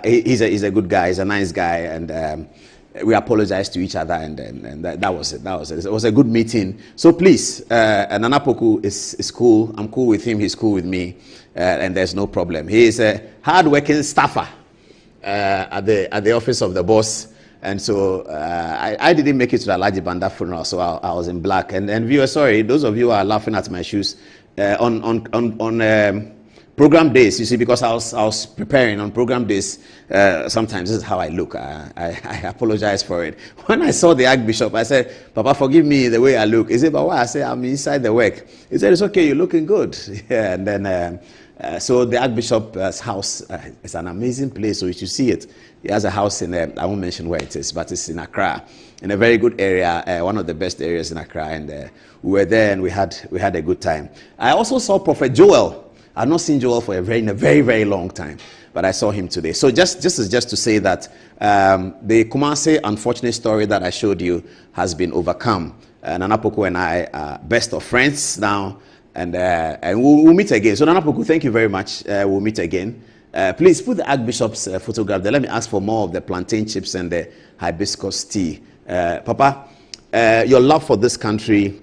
He's a good guy. He's a nice guy. And we apologized to each other. And that was it. It was a good meeting. So please, Nana Poku is cool. I'm cool with him. He's cool with me. And there's no problem. He is a hard-working staffer at the office of the boss. And so I didn't make it to the Alhaji Banda funeral, so I was in black. And viewers, sorry, those of you who are laughing at my shoes, on program days, you see, because I was preparing on program days, sometimes this is how I look. I apologize for it. When I saw the Archbishop, I said, Papa, forgive me the way I look. He said, but why? I said, I'm inside the work. He said, it's okay, you're looking good. Yeah, and then, so the Archbishop's house is an amazing place, so you should see it. He has a house in, I won't mention where it is, but it's in Accra, in a very good area, one of the best areas in Accra, and we were there and we had a good time. I also saw Prophet Joel. I've not seen Joel for a very, very long time, but I saw him today. So just to say that the Kumasi unfortunate story that I showed you has been overcome. Nana Poku and I are best of friends now, and we'll meet again. So Nana Poku, thank you very much. We'll meet again. Please put the Archbishop's photograph there. Let me ask for more of the plantain chips and the hibiscus tea. Papa, your love for this country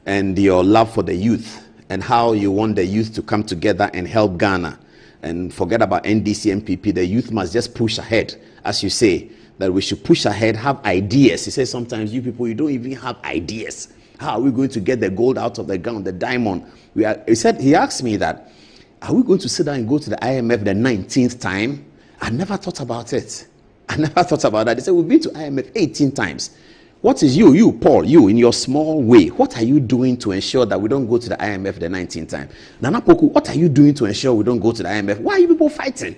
and your love for the youth and how you want the youth to come together and help Ghana and forget about NDC, MPP. The youth must just push ahead, as you say. that we should push ahead, have ideas. He says sometimes you people, you don't even have ideas. How are we going to get the gold out of the ground, the diamond? He asked me that, are we going to sit down and go to the IMF the 19th time? I never thought about it. I never thought about that. He said, we've been to IMF 18 times. What is you, Paul, you, in your small way, what are you doing to ensure that we don't go to the IMF the 19th time? Nana Poku, what are you doing to ensure we don't go to the IMF? Why are you people fighting?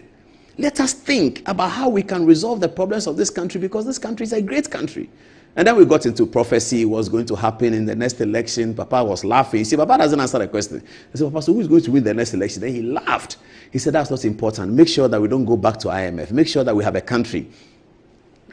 Let us think about how we can resolve the problems of this country, because this country is a great country. And then we got into prophecy, what's going to happen in the next election. Papa was laughing. You see, Papa doesn't answer the question. I said, Papa, so who's going to win the next election? Then he laughed. He said, that's not important. Make sure that we don't go back to IMF. Make sure that we have a country.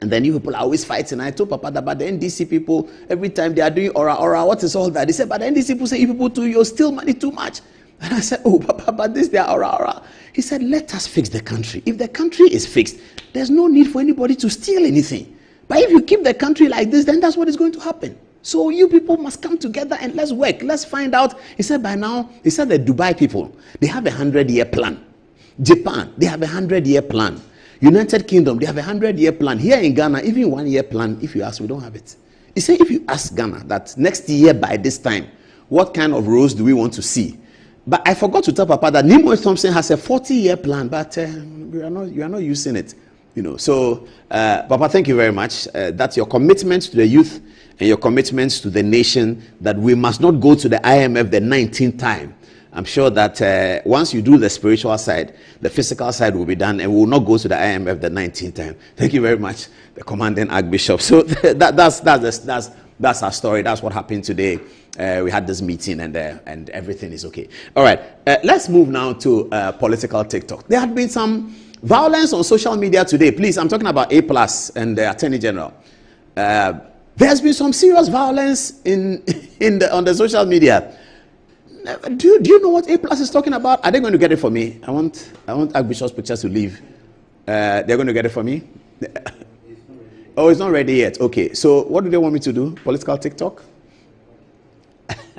And then you people are always fighting. I told Papa that, but the NDC people, every time they are doing aura, what is all that? He said, but the NDC people say, you people too, you steal money too much. And I said, oh, Papa, but this, they are aura. He said, let us fix the country. If the country is fixed, there's no need for anybody to steal anything. But if you keep the country like this, then that's what is going to happen. So you people must come together and let's work. Let's find out. He said by now, he said the Dubai people, they have a 100-year plan. Japan, they have a 100-year plan. United Kingdom, they have a 100-year plan. Here in Ghana, even 1-year plan, if you ask, we don't have it. He said if you ask Ghana that next year by this time, what kind of roads do we want to see? But I forgot to tell Papa that Nimoy Thompson has a 40-year plan, but you are not using it. You know, so Papa, thank you very much. That's your commitment to the youth and your commitment to the nation, that we must not go to the IMF the 19th time. I'm sure that once you do the spiritual side, the physical side will be done, and we will not go to the IMF the 19th time. Thank you very much, the commanding Archbishop. So that's our story. That's what happened today. We had this meeting, and everything is okay. All right, let's move now to political TikTok. There had been some violence on social media today. Please, I'm talking about A+ and the Attorney General. There's been some serious violence on the social media. Do you know what A+ is talking about? Are they going to get it for me? I want Archbishop's pictures to leave. They're going to get it for me? Oh, it's not ready yet. Okay, so what do they want me to do? Political TikTok?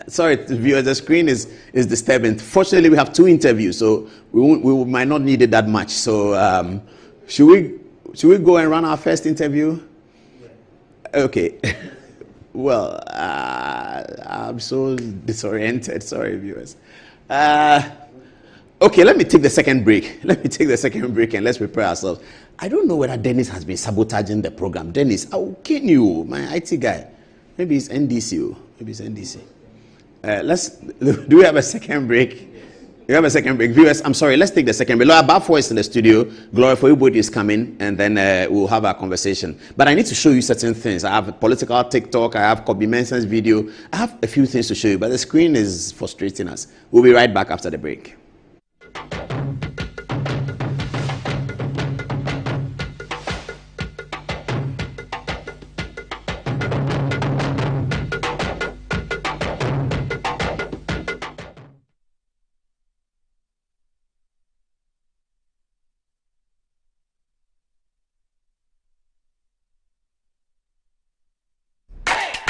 Sorry, viewers, the screen is disturbing. Fortunately, we have 2 interviews, so we might not need it that much. So should we go and run our first interview? Okay. Well, I'm so disoriented. Sorry, viewers. Okay, let me take the second break. And let's prepare ourselves. I don't know whether Dennis has been sabotaging the program. Dennis, how can you, my IT guy? Maybe it's NDC. Do we have a second break? We have a second break. Viewers, I'm sorry, let's take the second break. About 4 is in the studio. Gloria Ofori is coming, and then we'll have our conversation. But I need to show you certain things. I have a political TikTok, I have Kobe Mensah's video. I have a few things to show you, but the screen is frustrating us. We'll be right back after the break.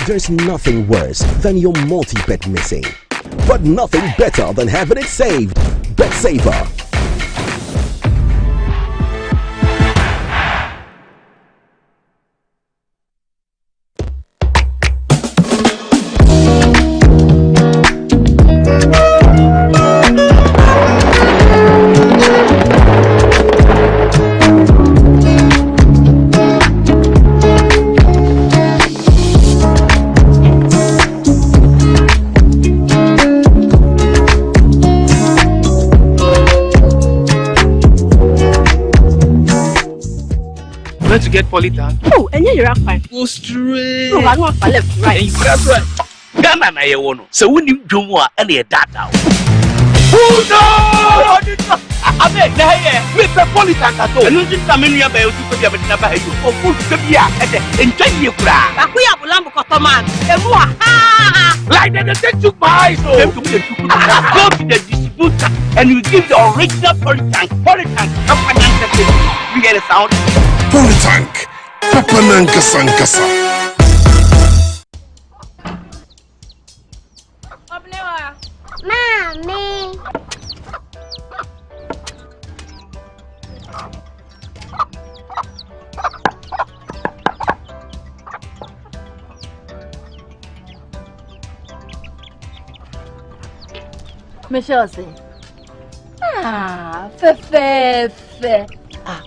There's nothing worse than your multi-bet missing, but nothing better than having it saved. BetSaver. To get polytank. Oh, and you're fine. Go straight. No, I want left, right. That's right. Ghana na ye wono. So when you do more, any data. Oh no! I beg, na here. Me pe polytank at all. And you just come in here by you to be able to buy you. Oh, food to be and enjoy you kura. Akuya bulambo kotoman. Emua. Like they take you buy so. Them to be go to the distributor and you give the original polytank. Company we get a sound. Polytank, Papananka Sankasa. Mommy. Michelle say. Fe. Ah.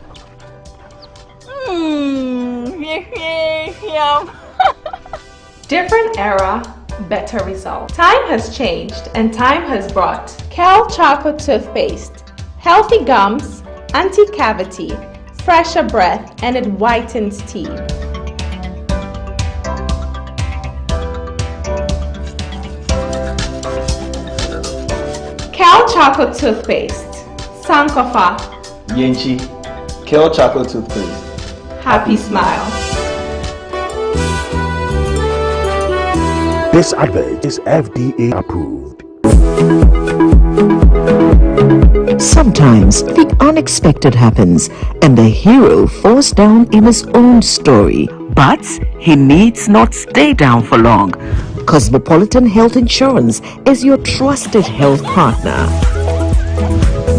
Different era, better result. Time has changed and time has brought Kel Choco Toothpaste. Healthy gums, anti-cavity, fresher breath, and it whitens teeth. Kel Choco Toothpaste. Sankofa. Yenchi. Kel Choco Toothpaste. Happy smile. This advert is FDA approved. Sometimes the unexpected happens and the hero falls down in his own story. But he needs not stay down for long. Cosmopolitan Health Insurance is your trusted health partner.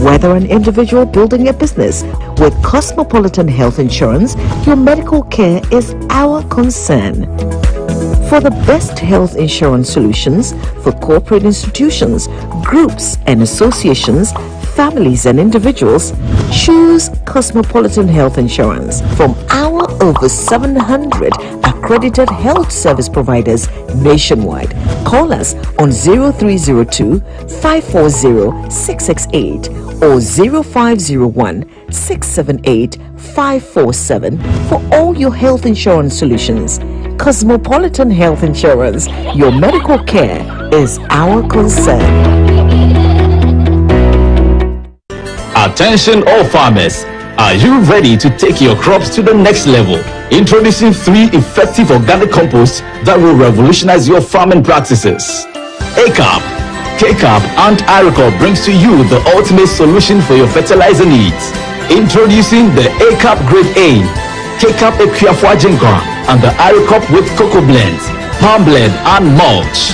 Whether an individual building a business, with Cosmopolitan Health Insurance, your medical care is our concern. For the best health insurance solutions for corporate institutions, groups and associations, families and individuals, choose Cosmopolitan Health Insurance from our over 700 accredited health service providers nationwide. Call us on 0302 540 668 or 0501 678 547 for all your health insurance solutions. Cosmopolitan Health Insurance, your medical care is our concern. Attention all farmers, are you ready to take your crops to the next level? Introducing 3 effective organic composts that will revolutionize your farming practices. ACAP, KCAP and Aricop brings to you the ultimate solution for your fertilizer needs. Introducing the ACAP Grade A, KCAP Equiafua Jinkwa, and the Aricop with cocoa blends, palm blend and mulch.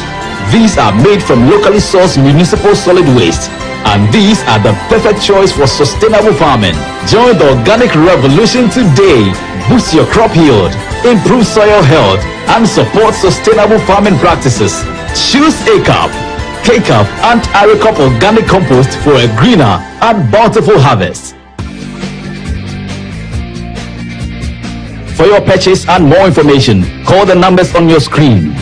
These are made from locally sourced municipal solid waste, and these are the perfect choice for sustainable farming. Join the organic revolution today. Boost your crop yield, improve soil health, and support sustainable farming practices. Choose ACAP, KCAP, and Aricop organic compost for a greener and bountiful harvest. For your purchase and more information, call the numbers on your screen.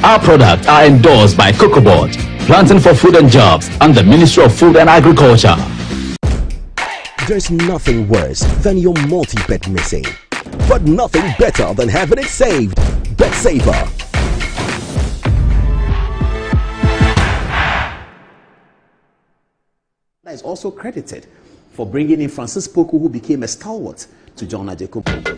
Our products are endorsed by COCOBOD, Planting for Food and Jobs, and the Ministry of Food and Agriculture. There's nothing worse than your multi-bet missing, but nothing better than having it saved. Bet Saver. Is also credited for bringing in Francis Poku, who became a stalwart to John Ajekupo.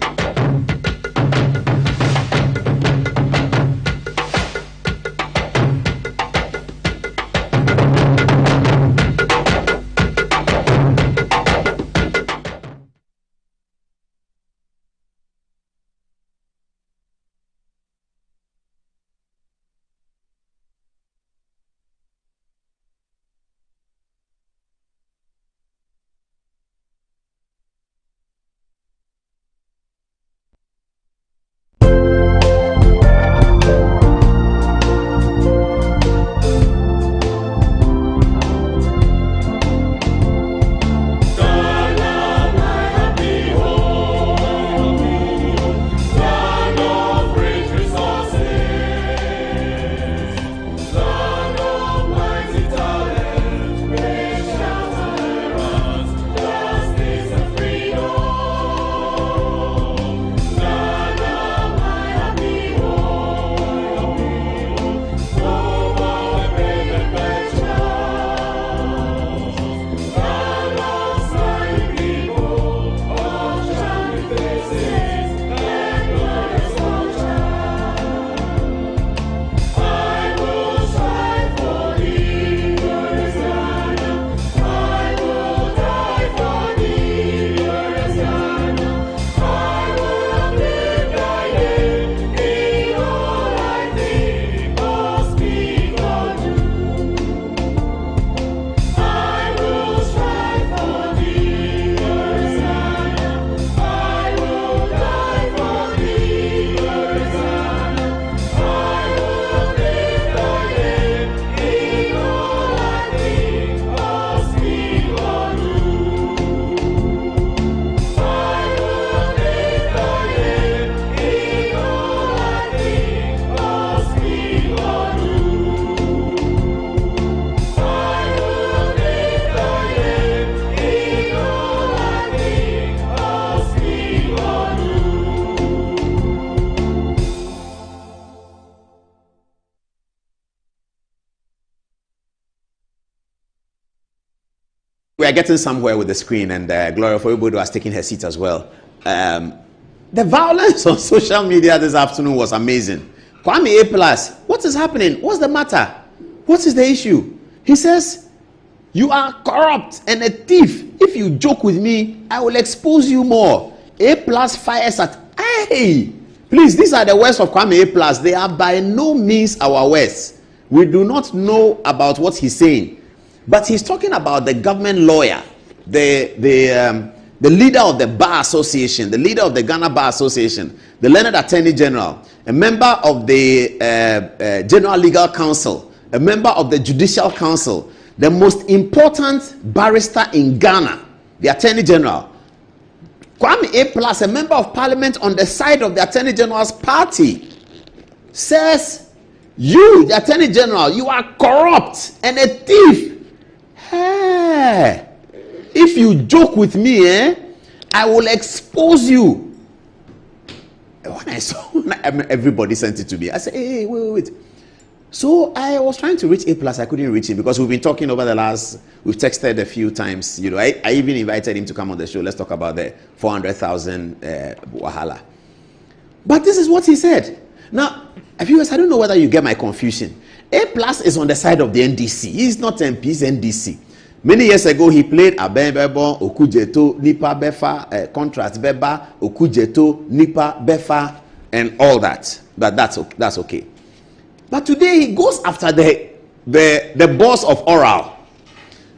are getting somewhere with the screen, and Gloria Ofori was taking her seat as well. The violence on social media this afternoon was amazing. Kwame A+, what is happening? What's the matter? What is the issue? He says, you are corrupt and a thief. If you joke with me, I will expose you more. A+ fires at, hey, please, these are the words of Kwame A+. They are by no means our words. We do not know about what he's saying. But he's talking about the government lawyer, the leader of the Bar Association, the leader of the Ghana Bar Association, the learned Attorney General, a member of the General Legal Council, a member of the Judicial Council, the most important barrister in Ghana, the Attorney General. Kwame A+, a member of parliament on the side of the Attorney General's party, says, you, the Attorney General, you are corrupt and a thief. Hey, if you joke with me, I will expose you. When I saw, everybody sent it to me. I said, hey, wait. So I was trying to reach A+. I couldn't reach him because we've been talking over the last, we've texted a few times. You know, I even invited him to come on the show. Let's talk about the 400,000 wahala. But this is what he said. Now, viewers, I don't know whether you get my confusion. A+ is on the side of the NDC. He's not MP, he's NDC. Many years ago, he played Abembebo, Okujeto, Nipa Befa, Contrast Beba, Okujeto, Nipa Befa, and all that. But that's okay. But today he goes after the boss of Oral,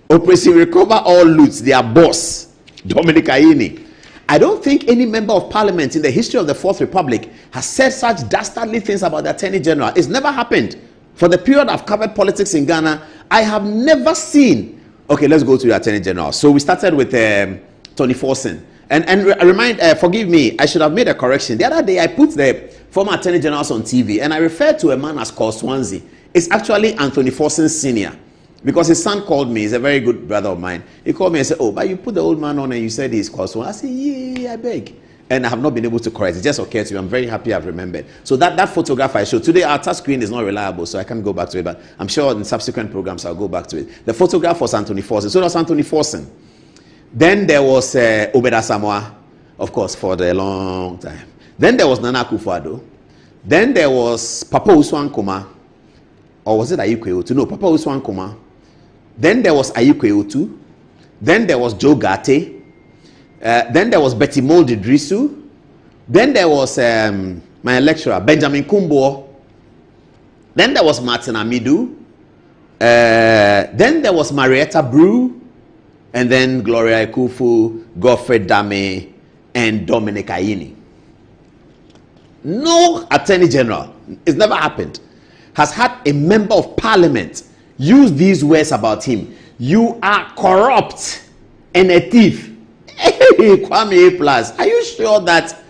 Operation Recover All Loots, their boss, Dominic Ayini. I don't think any member of parliament in the history of the Fourth Republic has said such dastardly things about the Attorney General. It's never happened. For the period I've covered politics in Ghana, I have never seen. Okay, let's go to the Attorney General. So we started with Tony Forson. And forgive me, I should have made a correction. The other day I put the former Attorney Generals on TV and I referred to a man as called Swansea. It's actually Anthony Forson Sr. Because his son called me. He's a very good brother of mine. He called me and said, oh, but you put the old man on and you said he's called Swansea. I said, yeah, I beg. And I have not been able to correct it. It just occurred to me. I'm very happy I've remembered. So that photograph I showed today, our touch screen is not reliable, so I can't go back to it. But I'm sure in subsequent programs I'll go back to it. The photograph was Anthony Forson. So that was Anthony Forson. Then there was Obeda Samoa, of course, for the long time. Then there was Nana Kufuor. Then there was Papa Uswan Kuma. Or was it Ayikwe Otu? No, Papa Uswan Kuma. Then there was Ayikwe Otu. Then there was Joe Gate. Then there was Betty Mold Idrisu. Then there was my lecturer, Benjamin Kumbo. Then there was Martin Amidu. Then there was Marietta Brew. And then Gloria Kufour, Godfrey Dame, and Dominic Ayini. No Attorney General, it's never happened, has had a member of parliament use these words about him. You are corrupt and a thief. Hey, Kwame A+, are you sure that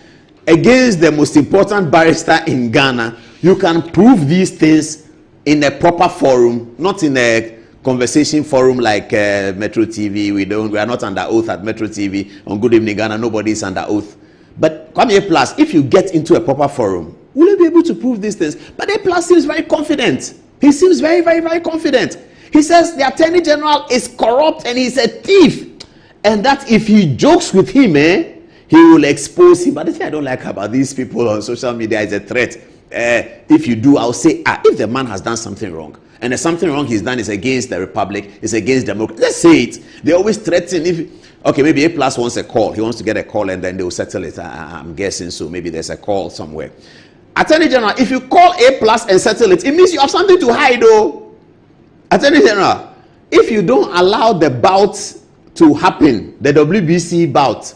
against the most important barrister in Ghana, you can prove these things in a proper forum, not in a conversation forum like Metro TV? We are not under oath at Metro TV. On Good Evening Ghana, nobody is under oath. But Kwame A+, if you get into a proper forum, will you be able to prove these things? But A+ seems very confident. He seems very, very, very confident. He says the Attorney General is corrupt and he's a thief. And that if he jokes with him, he will expose him. But the thing I don't like about these people on social media is a threat. If you do, I'll say, if the man has done something wrong, and something wrong he's done is against the republic, is against democracy, let's say it. They always threaten. Okay, maybe A+ wants a call. He wants to get a call and then they will settle it. I'm guessing so. Maybe there's a call somewhere. Attorney General, if you call A+ and settle it, it means you have something to hide, though. Attorney General, if you don't allow the bout to happen, the WBC bout,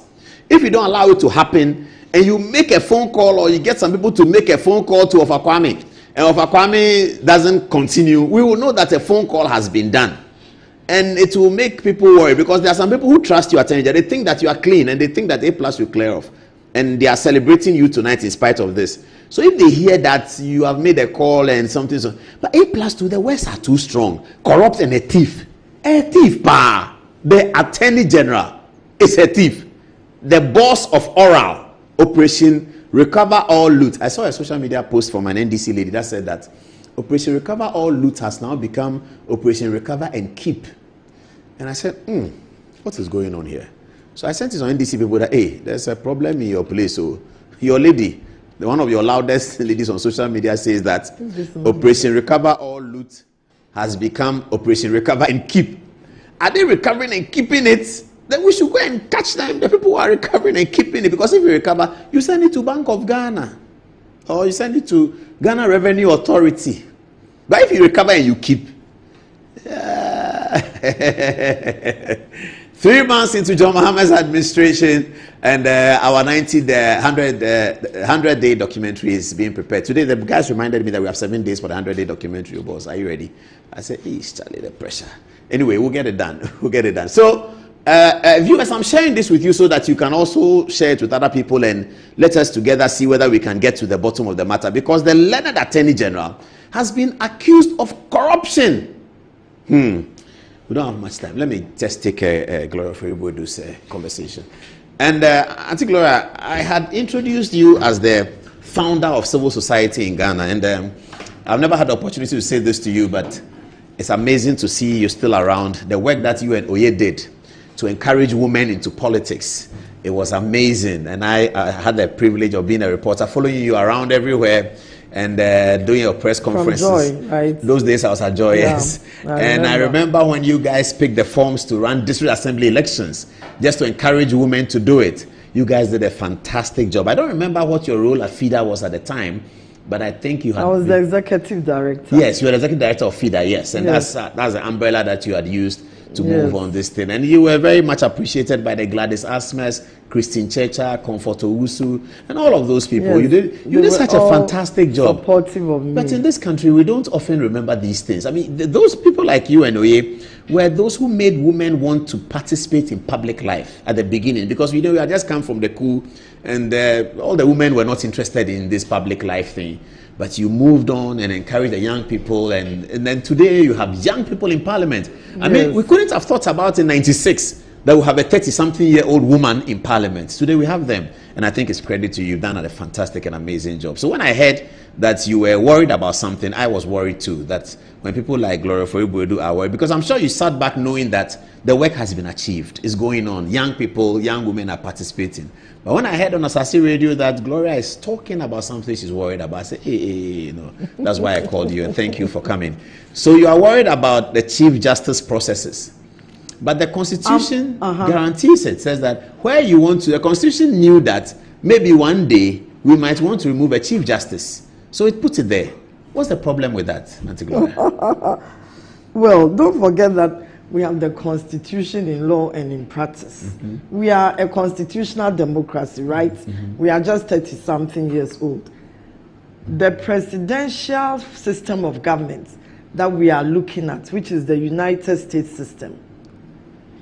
if you don't allow it to happen, and you make a phone call or you get some people to make a phone call to Ofakwame, and Ofakwame doesn't continue, we will know that a phone call has been done. And it will make people worry because there are some people who trust you, Attorney General. They think that you are clean and they think that A+ will clear off. And they are celebrating you tonight in spite of this. So if they hear that you have made a call and something, so, but A+ too, the words are too strong. Corrupt and a thief. A thief, pa. The Attorney General is a thief. The boss of Oral, Operation Recover All Loot. I saw a social media post from an NDC lady that said that Operation Recover All Loot has now become Operation Recover and Keep. And I said, what is going on here? So I sent it on NDC people that, hey, there's a problem in your place. So your lady, one of your loudest ladies on social media says that Operation Recover All Loot has become Operation Recover and Keep. Are they recovering and keeping it? Then we should go and catch them, the people who are recovering and keeping it. Because if you recover, you send it to Bank of Ghana. Or you send it to Ghana Revenue Authority. But if you recover and you keep, 3 months into John Mohammed's administration, and our 100-day documentary is being prepared. Today, the guys reminded me that we have 7 days for the 100-day documentary. Boss, are you ready? I said, Charlie, the pressure. Anyway, we'll get it done. We'll get it done. So, viewers, I'm sharing this with you so that you can also share it with other people and let us together see whether we can get to the bottom of the matter. Because the learned Attorney General has been accused of corruption. We don't have much time. Let me just take Gloria Ofori's conversation. And Auntie Gloria, I had introduced you as the founder of civil society in Ghana. And I've never had the opportunity to say this to you, but it's amazing to see you still around. The work that you and Oye did to encourage women into politics, it was amazing. And I had the privilege of being a reporter, following you around everywhere and doing your press conferences. From Joy, right? Those days I was at Joy, yes. I remember when you guys picked the forms to run district assembly elections, just to encourage women to do it. You guys did a fantastic job. I don't remember what your role at FIDA was at the time, but I think you had... I was the executive director. Yes, you were the executive director of FIDA, yes. And yes, that's the umbrella that you had used to move on this thing. And you were very much appreciated by the Gladys Asmas, Christine Checha, Comfort Owusu, and all of those people. Yes, you did such a fantastic job. Supportive of me. But in this country, we don't often remember these things. I mean, those people like you and Oye were those who made women want to participate in public life at the beginning, because we had just come from the coup, and all the women were not interested in this public life thing. But you moved on and encouraged the young people, and then today you have young people in parliament. I mean, we couldn't have thought about in '96 that we have a 30-something-year-old woman in parliament. Today we have them, and I think it's credit to you. You've done a fantastic and amazing job. So when I heard that you were worried about something, I was worried too, that when people like Gloria Ofori are worried, because I'm sure you sat back knowing that the work has been achieved, it's going on. Young people, young women are participating. But when I heard on Asasi Radio that Gloria is talking about something she's worried about, I said, hey, that's why I called you, and thank you for coming. So you are worried about the Chief Justice processes. But the Constitution guarantees it, says that where you want to, the Constitution knew that maybe one day we might want to remove a Chief Justice. So it puts it there. What's the problem with that, Auntie Gloria? Well, don't forget that we have the Constitution in law and in practice. We are a constitutional democracy, right? We are just 30-something years old. The presidential system of government that we are looking at, which is the United States system,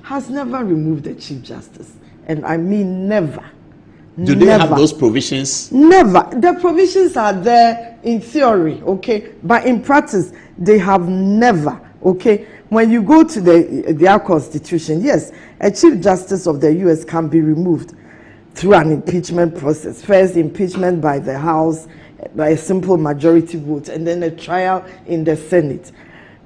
has never removed the Chief Justice. And I mean never. Do they have those provisions? Never. The provisions are there in theory, okay? But in practice, they have never, okay? When you go to their constitution, yes, a Chief Justice of the U.S. can be removed through an impeachment process. First, impeachment by the House, by a simple majority vote, and then a trial in the Senate.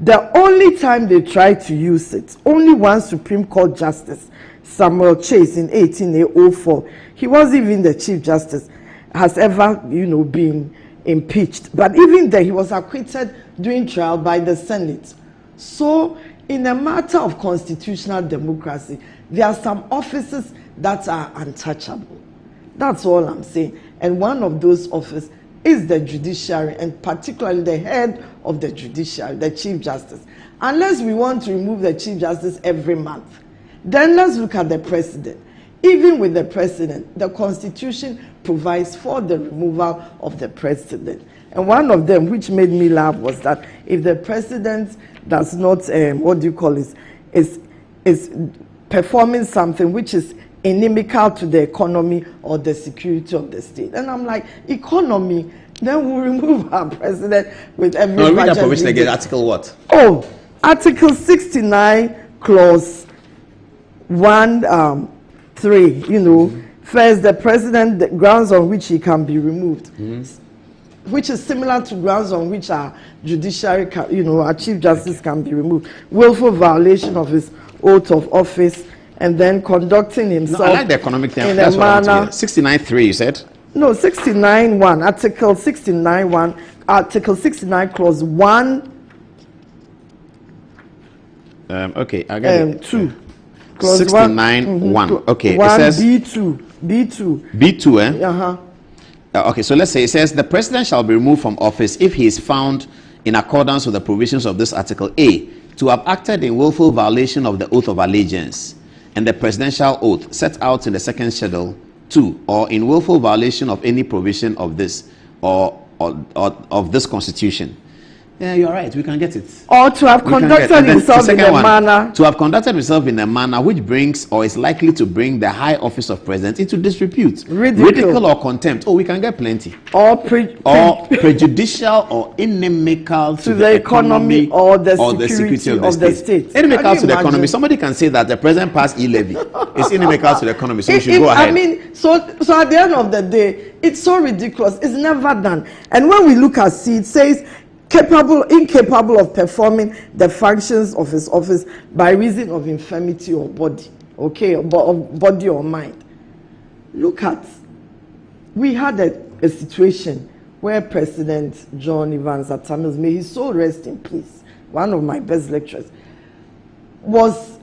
The only time they tried to use it, only one Supreme Court Justice, Samuel Chase, in 1804, he was even the Chief Justice, has ever, been impeached. But even then, he was acquitted during trial by the Senate. So, in a matter of constitutional democracy, there are some offices that are untouchable. That's all I'm saying. And one of those offices is the judiciary, and particularly the head of the judiciary, the Chief Justice. Unless we want to remove the Chief Justice every month, then let's look at the president. Even with the president, the Constitution provides for the removal of the president. And one of them, which made me laugh, was that if the president does not, is performing something which is inimical to the economy or the security of the state. And I'm like, economy, then we'll remove our president with every budget. Read that provision again, Article what? Oh, Article 69, Clause 1, 3, first, the president, the grounds on which he can be removed, which is similar to grounds on which our judiciary, our Chief Justice can be removed. Willful violation of his oath of office, and then conducting himself. No, I like the economic thing. In That's a what I want to manner. hear. 69.3, you said? No, 69.1, Article 69.1, Article 69, Clause 1. Okay, I got it. 2. Clause 69.1. Okay, 1 it says B2. B2. B2, eh? Uh-huh. Okay, so let's say it says the president shall be removed from office if he is found in accordance with the provisions of this article A to have acted in willful violation of the oath of allegiance and the presidential oath set out in the second schedule 2, or in willful violation of any provision of this or of this constitution. Yeah, you're right. We can get it. Or to have conducted himself in a manner. To have conducted himself in a manner which brings or is likely to bring the high office of president into disrepute, ridicule or contempt. Oh, we can get plenty. Or prejudicial or inimical to the economy or the security of the state. Inimical to the economy. Somebody can say that the president passed e-levy. It's inimical to the economy, so we should go ahead. I mean, so at the end of the day, it's so ridiculous. It's never done. And when we look at C, it says incapable of performing the functions of his office by reason of infirmity or body, okay, or body or mind. Look at, we had a situation where President John Evans Atta-Mills, may his soul rest in peace, one of my best lecturers, was,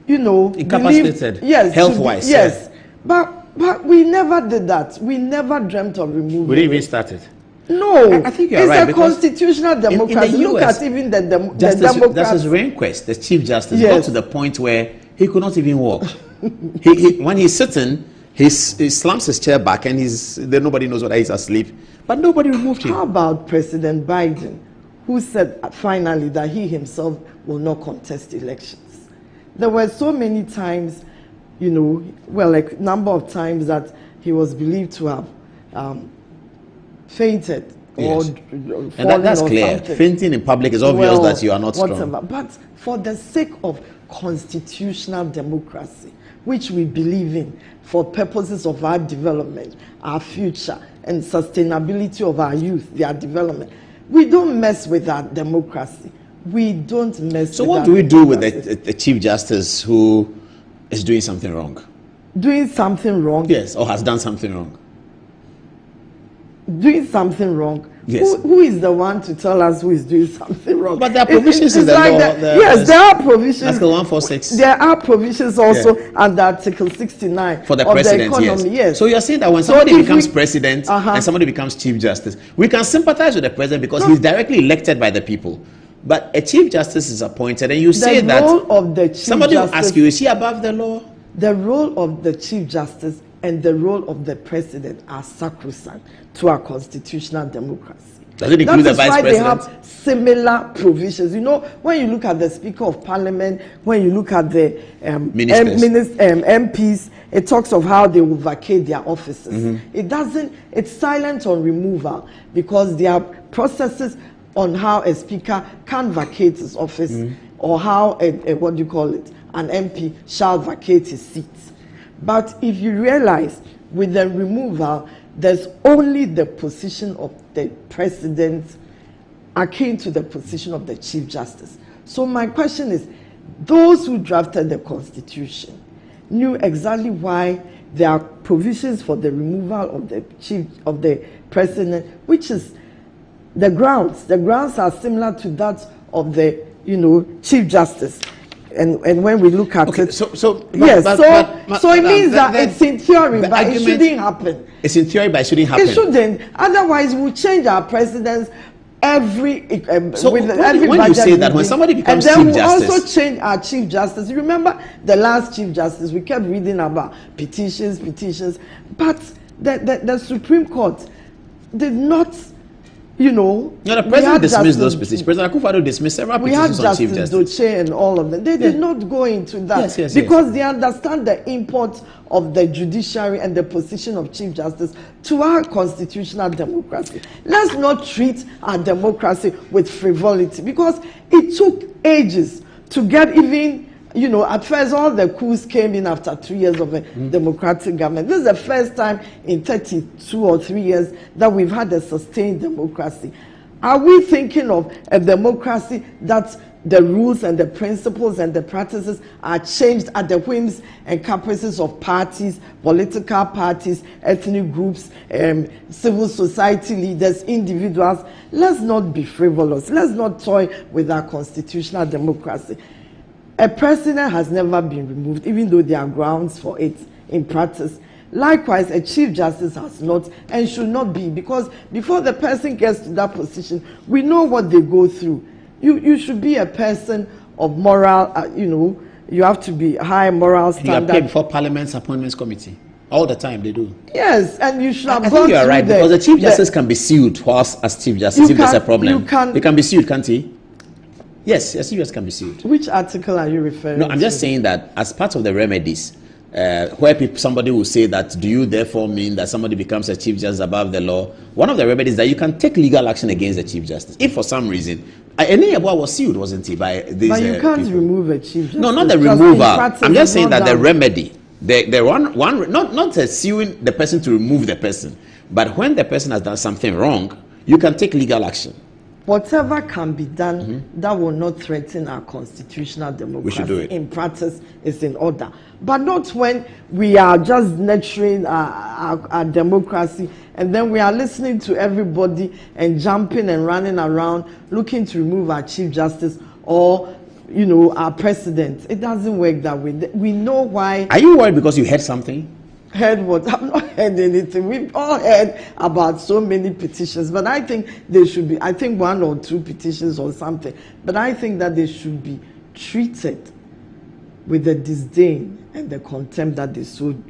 incapacitated, yes, health-wise. Yes, but we never did that. We never dreamt of removing. We didn't even start it. No, I think you're it's right, a constitutional democracy. In the Look US, at even the Justice Rehnquist, the Chief Justice, got to the point where he could not even walk. When he's sitting, he slumps his chair back and then nobody knows whether he's asleep. But nobody removed him. How about President Biden, who said finally that he himself will not contest elections? There were so many times, like number of times that he was believed to have fainted or and that's clear. Something. Fainting in public is obvious that you are not strong. But for the sake of constitutional democracy, which we believe in for purposes of our development, our future, and sustainability of our youth, their development, we don't mess with our democracy. We don't mess so with what do we do with the Chief Justice who is doing something wrong? Doing something wrong? Yes, or has done something wrong. Doing something wrong? Yes. Who is the one to tell us who is doing something wrong? But there are provisions in the law. Yes, there are provisions. Article 146. There are provisions also under Article 69 for the of president. The economy. Yes. So you're saying that when somebody becomes president and somebody becomes Chief Justice, we can sympathize with the president because he's directly elected by the people. But a Chief Justice is appointed, and you say that of the Chief somebody Justice, will ask you, is he above the law? The role of the Chief Justice and the role of the president are sacrosanct to our constitutional democracy. Does it include the vice president? They have similar provisions. When you look at the Speaker of Parliament, when you look at the MPs, it talks of how they will vacate their offices. It's silent on removal because there are processes on how a speaker can vacate his office or how an MP shall vacate his seat. But if you realize with the removal, there's only the position of the president akin to the position of the Chief Justice. So my question is, those who drafted the Constitution knew exactly why there are provisions for the removal of the president, which is the grounds. The grounds are similar to that of the Chief Justice. And when we look at it, so it means that it's in theory, but it shouldn't happen. It's in theory, but it shouldn't happen. It shouldn't. Otherwise, we'll change our presidents every when you say that, when somebody becomes Chief Justice, and then we'll also change our Chief Justice. You remember the last Chief Justice? We kept reading about petitions, but the Supreme Court did not. The president dismissed those petitions. President Kufour dismissed several petitions on Chief Justice. We had Justice Doche and all of them. They did not go into that because they understand the import of the judiciary and the position of Chief Justice to our constitutional democracy. Let's not treat our democracy with frivolity because it took ages to get even. At first all the coups came in after 2 years of a democratic government. This is the first time in 32 or 3 years that we've had a sustained democracy. Are we thinking of a democracy that the rules and the principles and the practices are changed at the whims and caprices of parties, political parties, ethnic groups, civil society leaders, individuals. Let's not be frivolous. Let's not toy with our constitutional democracy. A president has never been removed, even though there are grounds for it in practice. Likewise, a chief justice has not and should not be, because before the person gets to that position, we know what they go through. You should be a person of moral, you have to be high moral standard. You appear before Parliament's Appointments Committee. All the time they do. Yes, and you should have I think you are right, because the Chief Justice can be sued whilst as Chief Justice if there's a problem. He can be sued, can't he? Yes, a Chief Justice can be sued. Which article are you referring to? No, I'm just saying that as part of the remedies, where somebody will say that, do you therefore mean that somebody becomes a Chief Justice above the law? One of the remedies is that you can take legal action against the Chief Justice. If for some reason, Eniyabwa was sued, wasn't he, by these But you can't people. remove a Chief Justice. No, not the removal. I'm just saying that the remedy, not suing the person to remove the person, but when the person has done something wrong, you can take legal action. Whatever can be done that will not threaten our constitutional democracy, we should do it. In practice is in order. But not when we are just nurturing our democracy and then we are listening to everybody and jumping and running around looking to remove our Chief Justice or our president. It doesn't work that way. We know why. Are you worried because you heard something? Heard what? I've not heard anything. We've all heard about so many petitions, but I think there should be, 1 or 2 petitions or something, but I think that they should be treated with the disdain and the contempt that they should,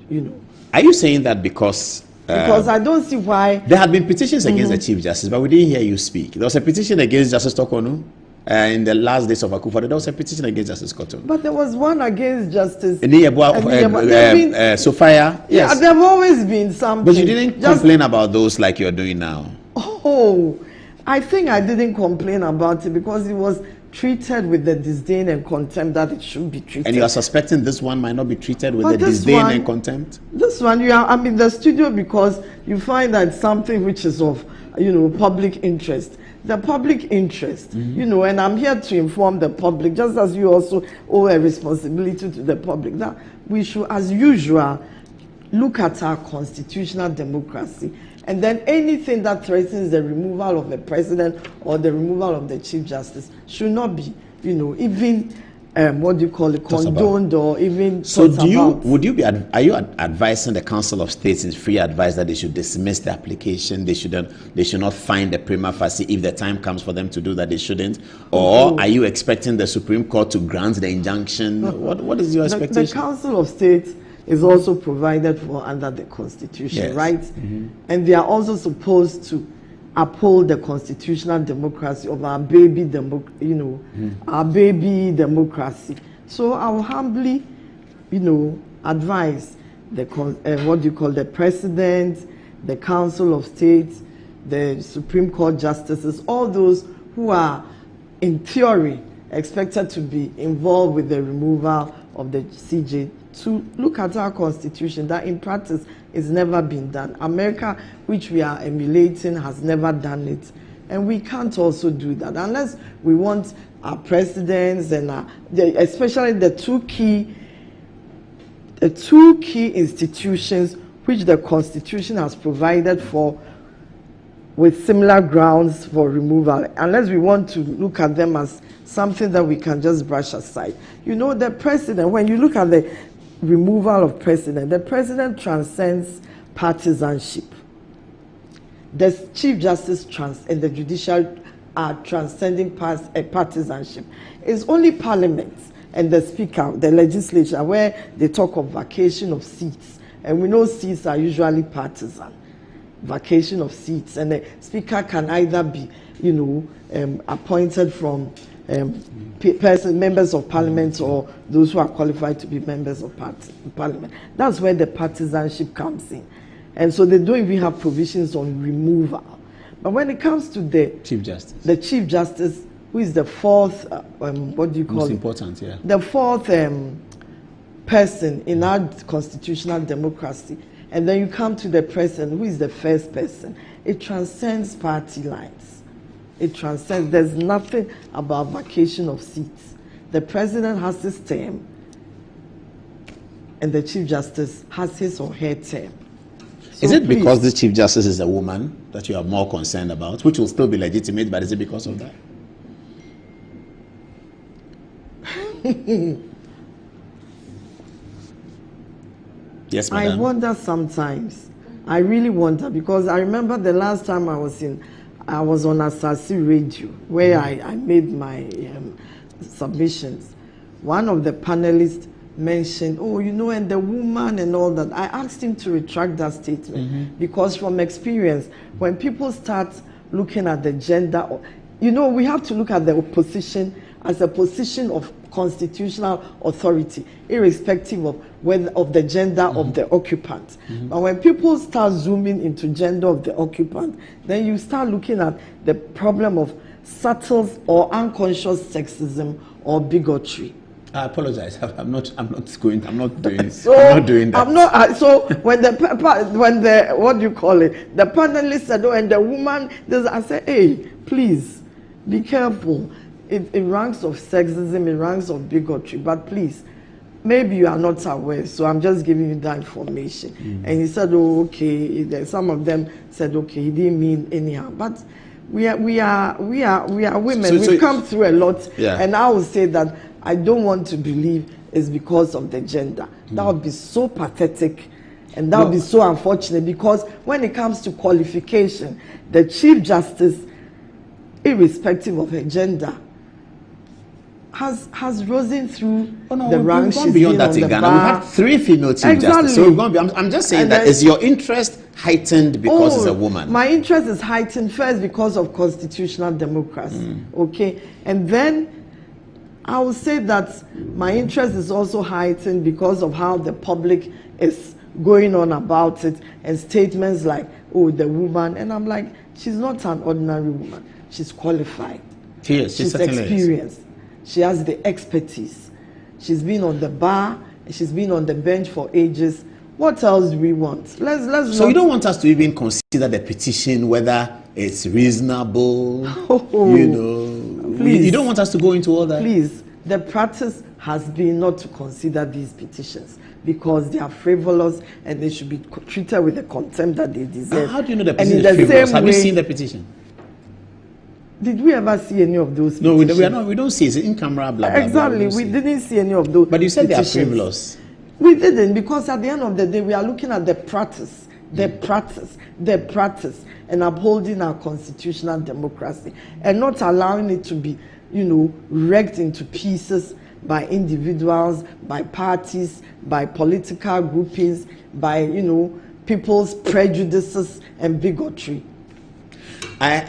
Are you saying that because I don't see why. There had been petitions against the Chief Justice, but we didn't hear you speak. There was a petition against Justice Tokonu. In the last days of Kufour, there was a petition against Justice Cotton. But there was one against Justice Sophia. Yes. Yeah, there have always been something. But you didn't complain about those like you're doing now. Oh, I think I didn't complain about it because it was treated with the disdain and contempt that it should be treated. And you are suspecting this one might not be treated with the disdain and contempt? This one, I'm in the studio because you find that something which is of, public interest. The public interest, and I'm here to inform the public, just as you also owe a responsibility to the public, that we should, as usual, look at our constitutional democracy, and then anything that threatens the removal of the president or the removal of the Chief Justice should not be, even condoned or even. So are you advising the Council of States in free advice that they should dismiss the application? They should not find the prima facie if the time comes for them to do that. They shouldn't. Or are you expecting the Supreme Court to grant the injunction? What is your expectation? The Council of States is also provided for under the Constitution, yes. Right? And they are also supposed to uphold the constitutional democracy of our baby, our baby democracy. So I will humbly, advise the president, the Council of States, the Supreme Court justices, all those who are, in theory, expected to be involved with the removal of the CJ, to look at our constitution that in practice is never been done. America, which we are emulating, has never done it. And we can't also do that unless we want our presidents and especially the two key institutions which the Constitution has provided for with similar grounds for removal, unless we want to look at them as something that we can just brush aside. The president, when you look at the removal of president, the president transcends partisanship. The Chief Justice and the judiciary are transcending partisanship. It's only Parliament and the Speaker, the legislature, where they talk of vacation of seats. And we know seats are usually partisan. Vacation of seats. And the Speaker can either be, appointed from members of Parliament or those who are qualified to be members of Parliament. That's where the partisanship comes in. And so they don't even have provisions on removal. But when it comes to the Chief Justice, who is the fourth, most important, yeah. The fourth person in our constitutional democracy, and then you come to the president, who is the first person. It transcends party lines. It transcends. There's nothing about vacation of seats. The president has his term, and the Chief Justice has his or her term. So is it because the Chief Justice is a woman that you are more concerned about, which will still be legitimate, but is it because of that? Yes, madam. I wonder sometimes. I really wonder, because I remember the last time I was on Asasi Radio, where I made my submissions. One of the panelists mentioned, oh, you know, and the woman and all that. I asked him to retract that statement because from experience, when people start looking at the gender, you know, we have to look at the opposition as a position of constitutional authority, irrespective of whether of the gender of the occupant. But when people start zooming into gender of the occupant, then you start looking at the problem of subtle or unconscious sexism or bigotry. I apologize. I'm not doing that. So when the what do you call it? The panelist said, oh, and the woman, I said, hey, please be careful. It ranks of sexism, it ranks of bigotry, but please, maybe you are not aware, so I'm just giving you that information. And he said, oh, okay. Some of them said, okay, he didn't mean anyhow, but we are women. We've come through a lot, and I would say that I don't want to believe it's because of the gender. That would be so pathetic, and that would be so unfortunate, because when it comes to qualification, the Chief Justice, irrespective of her gender, has risen through the ranks. She's beyond that in Ghana. We've had 3 female Chief Justices. So I'm just saying that is your interest heightened because it's a woman? My interest is heightened first because of constitutional democracy. Okay, and then I will say that my interest is also heightened because of how the public is going on about it, and statements like, oh, the woman, and I'm like, she's not an ordinary woman. She's qualified. She's experienced. She has the expertise. She's been on the bar. She's been on the bench for ages. What else do we want? Let's. So you don't want us to even consider the petition, whether it's reasonable. You know, please, you don't want us to go into all that. Please, the practice has been not to consider these petitions because they are frivolous and they should be treated with the contempt that they deserve. How do you know the petition is frivolous? Have you seen the petition? Did we ever see any of those? No, we don't see it. It's in camera, blah, blah, exactly. Blah, we didn't see any of those. But you said petitions. They are frivolous. We didn't, because at the end of the day, we are looking at the practice, and upholding our constitutional democracy, and not allowing it to be, you know, wrecked into pieces by individuals, by parties, by political groupings, by, you know, people's prejudices and bigotry.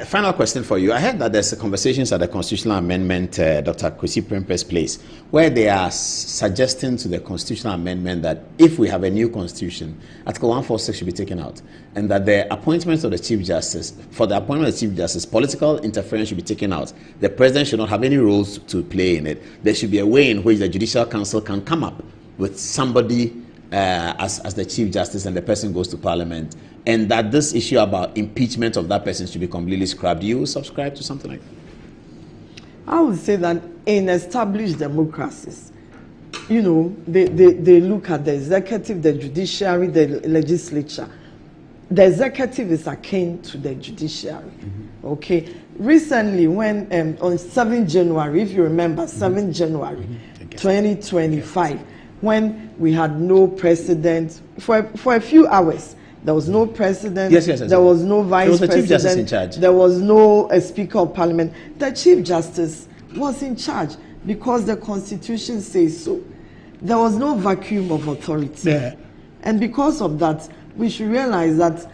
Final question for you. I heard that there's conversations at the constitutional amendment, Dr. Kwesi Prempe's place, where they are suggesting to the constitutional amendment that if we have a new constitution, Article 146 should be taken out, and that the appointment of the Chief Justice, for the appointment of the Chief Justice, political interference should be taken out. The president should not have any roles to play in it. There should be a way in which the Judicial Council can come up with somebody as the Chief Justice, and the person goes to Parliament, and that this issue about impeachment of that person should be completely scrapped. Do you subscribe to something like that? I would say that in established democracies, you know, they look at the executive, the judiciary, the legislature. The executive is akin to the judiciary. Okay. Recently, when on 7 January, if you remember, 7 January 2025, when we had no president for a few hours. There was no president. Yes. There was no vice president. There was the Chief Justice in charge. There was no Speaker of Parliament. The Chief Justice was in charge because the Constitution says so. There was no vacuum of authority. Yeah. And because of that, we should realize that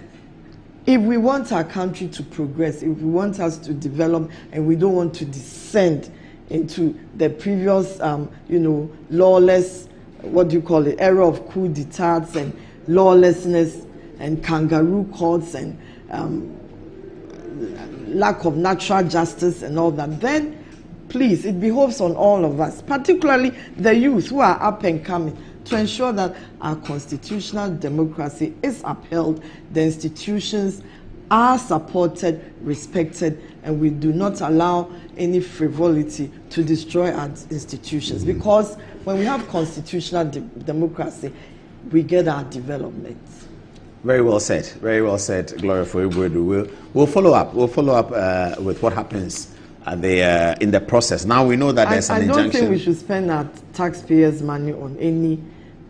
if we want our country to progress, if we want us to develop, and we don't want to descend into the previous, you know, lawless, what do you call it, era of coup d'etats and lawlessness and kangaroo courts and lack of natural justice and all that, then please, it behoves on all of us, particularly the youth who are up and coming, to ensure that our constitutional democracy is upheld, the institutions are supported, respected, and we do not allow any frivolity to destroy our institutions. Because when we have constitutional democracy, we get our development. Very well said. Very well said, Gloria Ofori. We'll follow up. We'll follow up with what happens at the in the process. Now we know that there's an injunction. I don't think we should spend our taxpayers' money on any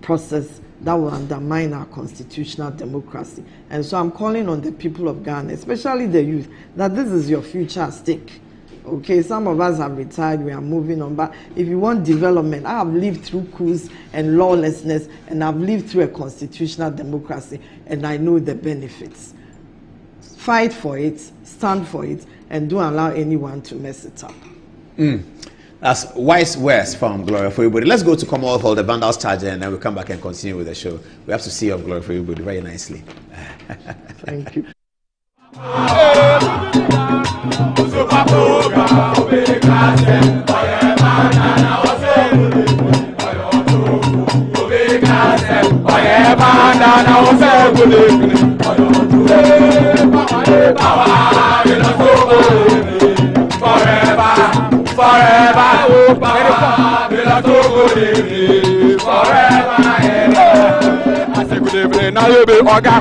process that will undermine our constitutional democracy. And so I'm calling on the people of Ghana, especially the youth, that this is your future at stake. Okay, some of us have retired, we are moving on, but if you want development, I have lived through coups and lawlessness, and I've lived through a constitutional democracy, and I know the benefits. Fight for it, stand for it, and don't allow anyone to mess it up. That's wise words from Gloria Ofori. Let's go to Commonwealth Hall, the Banda's charger, and then we'll come back and continue with the show. We have to see of Gloria Ofori very nicely. Thank you. Now you be oga.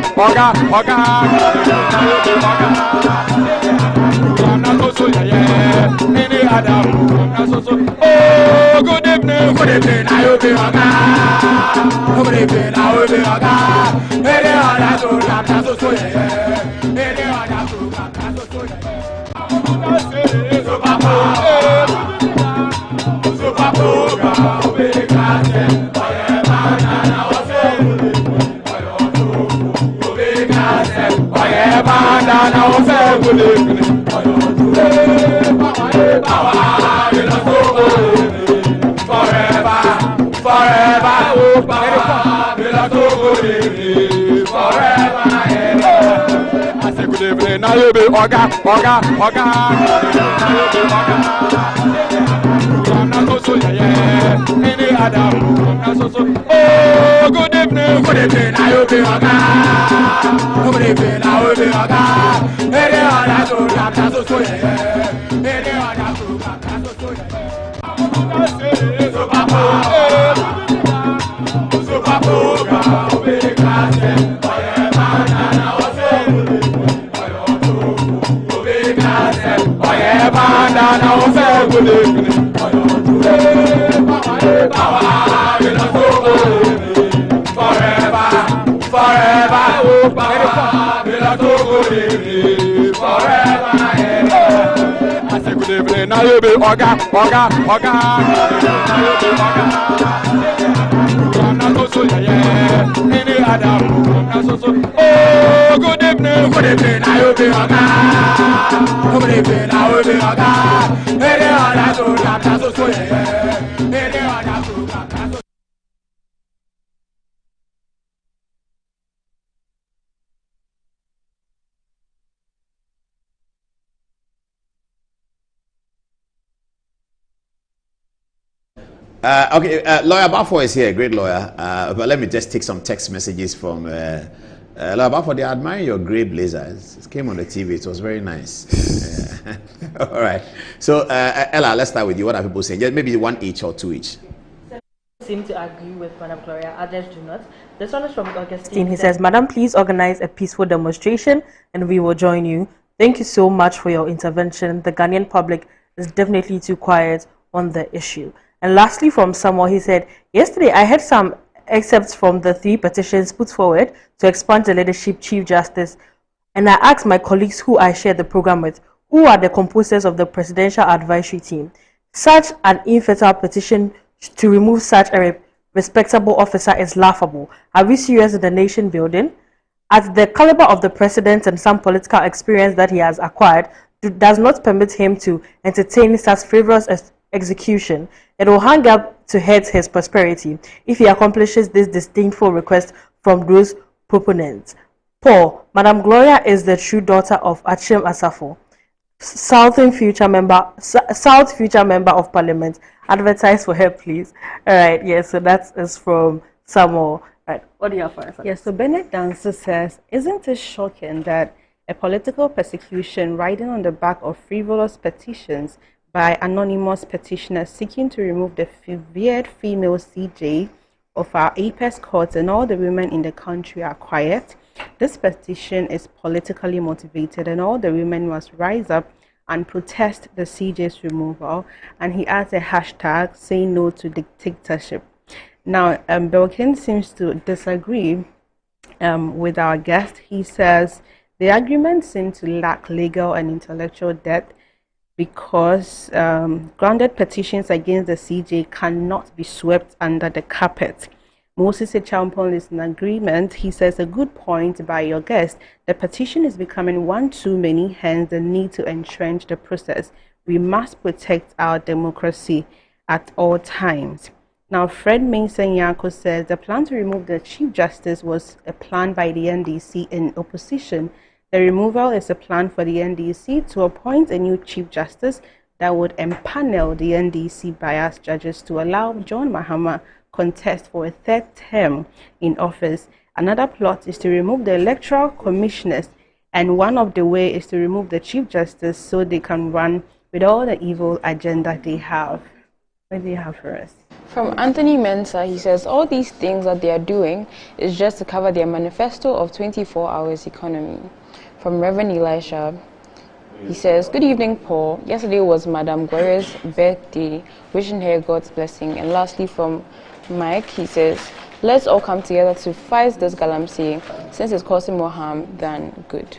Oh, good evening. Now you be oga. Good evening. Now you be oga. Any other program, that's so any other program, that's so Super program, big Banda now say good evening. Forever, forever, forever. I say good evening. Now you be oga. Any other oh, good evening. Now you be oga. Good evening. Now you be oga. Any other program that's so any other program that's so super program, big class, Banda now say good evening. Forever, forever, forever. I say good evening. Now you be oga. Any other oh, good evening. Now you be oga. Good evening. Now you be oga. Any other program, that's so any other program, that's Lawyer Bafo is here, great lawyer. But let me just take some text messages from Lawyer Bafo. They admire your grey blazer. It came on the TV. It was very nice. All right. So, Ella, let's start with you. What are people saying? Just maybe one each or two each. Seem to agree with Madam Gloria. Others do not. This one is from Augustine. He says, Madam, please organize a peaceful demonstration and we will join you. Thank you so much for your intervention. The Ghanaian public is definitely too quiet on the issue. And lastly, from Samuel, he said, yesterday I had some excerpts from the 3 petitions put forward to expand the leadership Chief Justice. And I asked my colleagues who I shared the program with, who are the composers of the Presidential Advisory Team. Such an infertile petition to remove such a respectable officer is laughable. Are we serious in the nation building? At the caliber of the president and some political experience that he has acquired, does not permit him to entertain such frivolous execution. It will hang up to hurt his prosperity if he accomplishes this disdainful request from those proponents. Paul, Madam Gloria is the true daughter of Achim Asafo, South future member of Parliament. Advertise for her, please. All right, yes, so that is from Samuel. Right, what do you have for us? Yes, so Bennett Dancer says, isn't it shocking that a political persecution riding on the back of frivolous petitions by anonymous petitioners seeking to remove the feared female CJ of our apex courts, and all the women in the country are quiet. This petition is politically motivated, and all the women must rise up and protest the CJ's removal. And he adds a hashtag saying no to dictatorship. Now, Belkin seems to disagree with our guest. He says the arguments seem to lack legal and intellectual depth because grounded petitions against the CJ cannot be swept under the carpet. Moses Echampon is in agreement. He says a good point by your guest. The petition is becoming one too many, hence the need to entrench the process. We must protect our democracy at all times. Now, Fred Mason Yako says the plan to remove the Chief Justice was a plan by the NDC in opposition. The removal is a plan for the NDC to appoint a new Chief Justice that would empanel the NDC biased judges to allow John Mahama contest for a third term in office. Another plot is to remove the electoral commissioners, and one of the way is to remove the Chief Justice so they can run with all the evil agenda they have. What do you have for us? From Anthony Mensah, he says all these things that they are doing is just to cover their manifesto of 24 hours economy. From Reverend Elisha, he says, good evening, Paul. Yesterday was Madame Gloria's birthday, wishing her God's blessing. And lastly, from Mike, he says, let's all come together to fight this galamsey since it's causing more harm than good.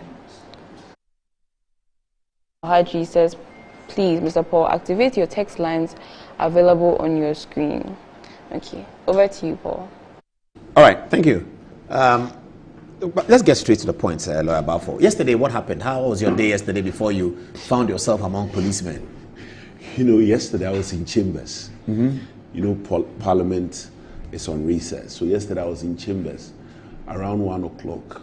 Alhaji says, please, Mr. Paul, activate your text lines available on your screen. Okay, over to you, Paul. All right, thank you. But let's get straight to the point, Lawyer Balfour. Yesterday, what happened? How was your day yesterday before you found yourself among policemen? You know, yesterday I was in chambers. You know, Parliament is on recess. So yesterday I was in chambers around 1 o'clock,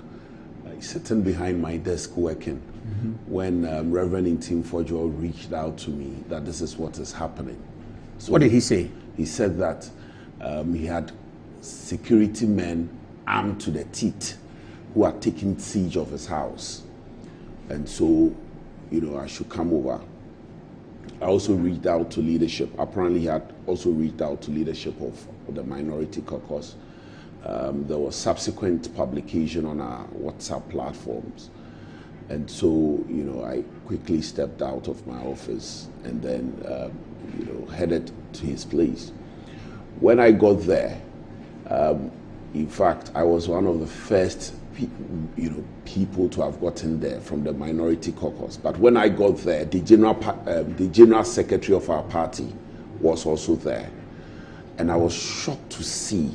sitting behind my desk working, when Reverend Intim Fojo reached out to me that this is what is happening. So what did he say? He said that he had security men armed to the teeth who are taking siege of his house. And so, you know, I should come over. I also reached out to leadership. Apparently, he had also reached out to leadership of the Minority Caucus. There was subsequent publication on our WhatsApp platforms. And so, you know, I quickly stepped out of my office and then, you know, headed to his place. When I got there, in fact, I was one of the first people to have gotten there from the Minority Caucus. But when I got there, the general secretary of our party was also there. And I was shocked to see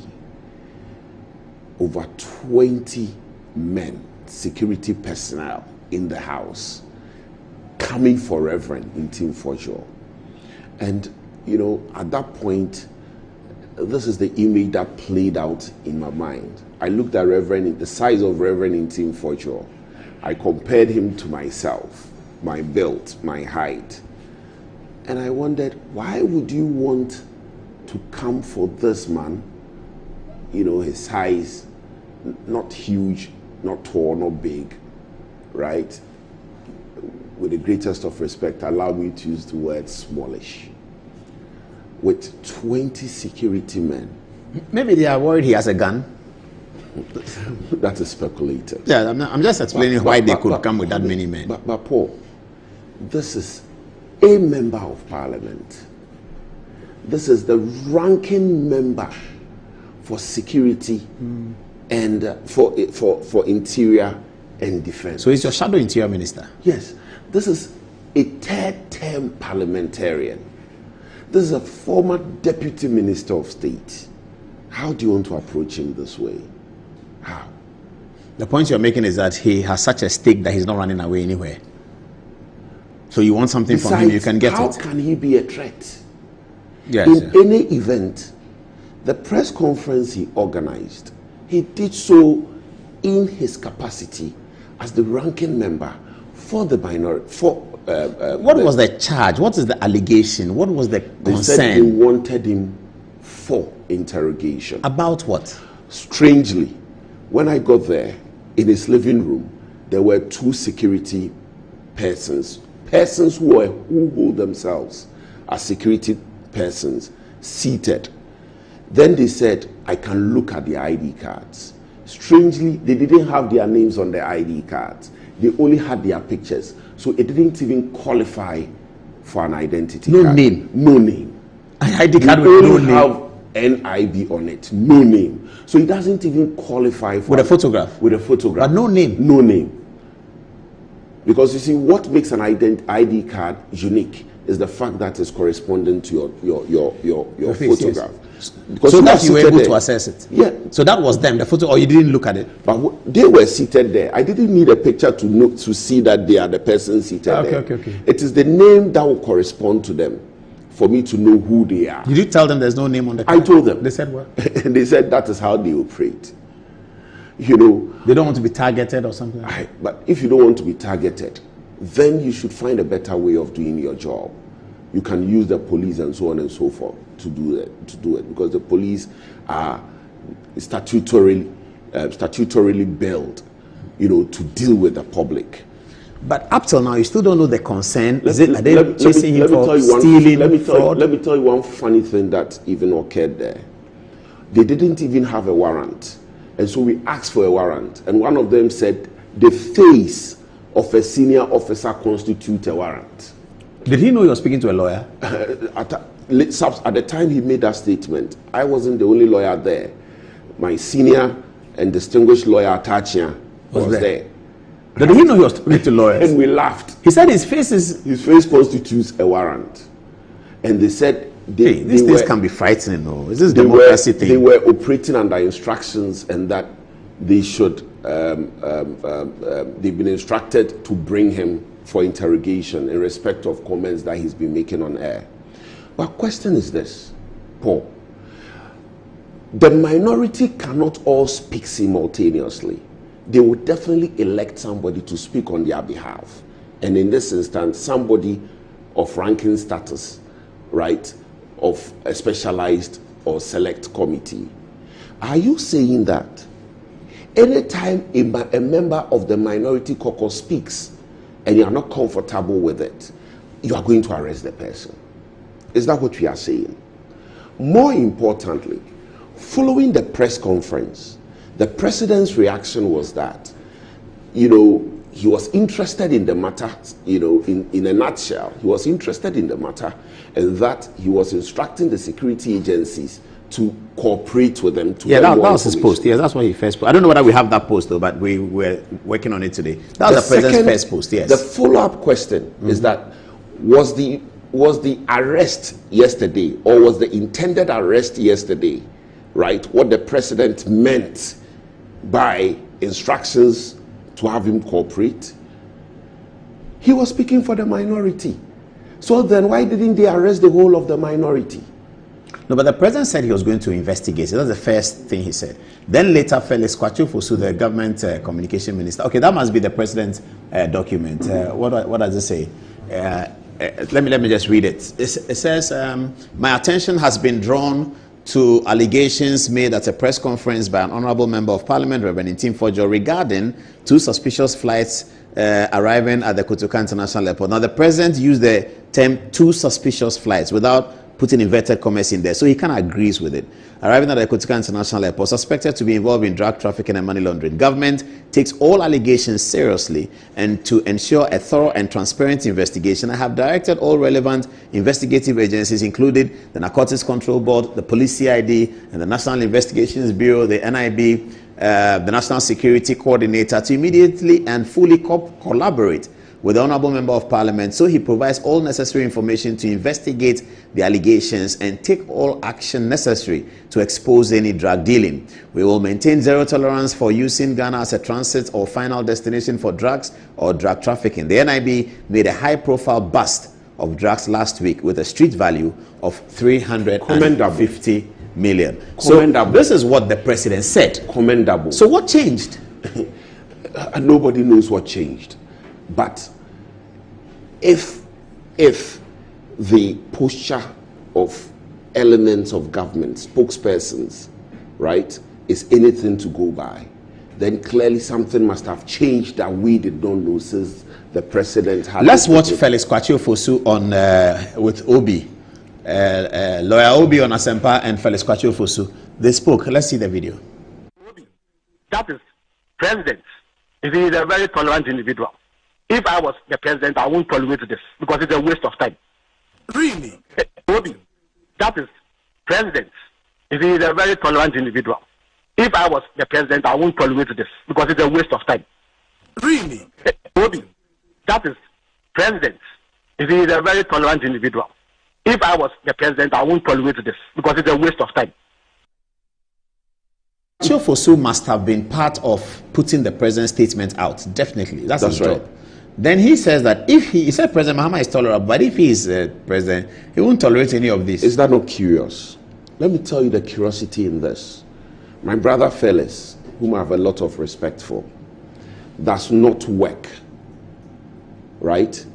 over 20 men, security personnel in the house, coming for Reverend Intim Fojo. And, you know, at that point, this is the image that played out in my mind. I looked at the size of Reverend Intim Fojo. I compared him to myself, my build, my height. And I wondered, why would you want to come for this man? You know, his size, not huge, not tall, not big, right? With the greatest of respect, allow me to use the word smallish. With 20 security men. Maybe they are worried he has a gun. That is speculated. Yeah, I'm just explaining why they could come with that many men. But Paul, this is a member of parliament. This is the ranking member for security and for interior and defense. So he's your shadow interior minister? Yes. This is a third-term parliamentarian. This is a former deputy minister of state. How do you want to approach him this way? How? The point you're making is that he has such a stake that he's not running away anywhere. So you want something from him, you can get it. How can he be a threat? Yes, in any event, the press conference he organized, he did so in his capacity as the ranking member for the minority. What was the charge? What is the allegation? What was the concern? They said they wanted him for interrogation. About what? Strangely, when I got there, in his living room, there were 2 security persons who hold themselves as security persons seated. Then they said, I can look at the ID cards. Strangely, they didn't have their names on the ID cards. They only had their pictures. So it didn't even qualify for an identity card. Name. No name. An ID card We with no only name. have NIB on it. No name. So it doesn't even qualify for With a photograph. With a photograph. But no name. No name. Because you see, what makes an ID card unique is the fact that it's corresponding to your face, photograph. Yes. Because So that you were able there. to access it. Yeah. So that was them, the photo, or you didn't look at it? But they were seated there. I didn't need a picture to see that they are the person seated there. Okay. It is the name that will correspond to them for me to know who they are. Did you tell them there's no name on the card? I told them. They said what? They said that is how they operate. You know, they don't want to be targeted or something. But if you don't want to be targeted, then you should find a better way of doing your job. You can use the police and so on and so forth to do it, because the police are statutorily built, to deal with the public. But up till now, you still don't know the concern. Are Let they me chasing him for stealing? Let me tell you one funny thing that even occurred there. They didn't even have a warrant, and so we asked for a warrant, and one of them said the face of a senior officer constitutes a warrant. Did he know you were speaking to a lawyer? At the time he made that statement, I wasn't the only lawyer there. My senior and distinguished lawyer Atachia was there. Did he know he was speaking to lawyers? And we laughed. He said his face constitutes a warrant. And they said these things can be frightening, though. Is this democracy thing? They were operating under instructions, and that they should they've been instructed to bring him for interrogation in respect of comments that he's been making on air. My question is this, Paul. The minority cannot all speak simultaneously. They will definitely elect somebody to speak on their behalf. And in this instance, somebody of ranking status, right, of a specialized or select committee. Are you saying that anytime a member of the minority caucus speaks and you are not comfortable with it, you are going to arrest the person? Is that what we are saying? More importantly, following the press conference, the president's reaction was that, he was interested in the matter, in a nutshell, he was interested in the matter, and that he was instructing the security agencies to cooperate with them. That was his post. Yes, that's why he first post. I don't know whether we have that post though, but we were working on it today. That was the president's first post. Yes. The follow-up question is that was the arrest yesterday, or was the intended arrest yesterday, right, what the president meant by instructions to have him cooperate? He was speaking for the minority. So then why didn't they arrest the whole of the minority? No, but the president said he was going to investigate. That's the first thing he said. Then later, Felix Kwachu, the government communication minister. Okay, that must be the president's document. What does it say? Let me just read it. It says, my attention has been drawn to allegations made at a press conference by an honorable member of parliament, Reverend Tim Fojo, regarding 2 suspicious flights arriving at the Kotoka International Airport. Now, the president used the term 2 suspicious flights without putting inverted commas in there, so he kind of agrees with it. Arriving at the Kotoka International Airport, suspected to be involved in drug trafficking and money laundering. Government takes all allegations seriously, and to ensure a thorough and transparent investigation, I have directed all relevant investigative agencies, including the Narcotics Control Board, the Police CID, and the National Investigations Bureau, the NIB, the National Security Coordinator, to immediately and fully collaborate with the Honorable Member of Parliament, so he provides all necessary information to investigate the allegations and take all action necessary to expose any drug dealing. We will maintain zero tolerance for using Ghana as a transit or final destination for drugs or drug trafficking. The NIB made a high-profile bust of drugs last week with a street value of 350 million. So this is what the president said. Commendable. So what changed? Nobody knows what changed. But if the posture of elements of government, spokespersons, right, is anything to go by, then clearly something must have changed that we did not know since the president had. Let's watch Felix Kwachio-Fosu on with Obi, lawyer Obi on Asempa and Felix Kwachio-Fosu. They spoke. Let's see the video. That is president. He is a very tolerant individual. If I was the president, I won't tolerate this because it's a waste of time. Really? Obi, that is president. He is a very tolerant individual. If I was the president, I won't tolerate this because it's a waste of time. Really? Obi, that is president. He is a very tolerant individual. If I was the president, I won't tolerate this because it's a waste of time. Kwachio-Fosu must have been part of putting the president's statement out. Definitely. That's his right. job. Then he says that if he said President Mahama is tolerable, but if he is president, he won't tolerate any of this. Is that not curious? Let me tell you the curiosity in this. My brother Felix, whom I have a lot of respect for, does not work, right,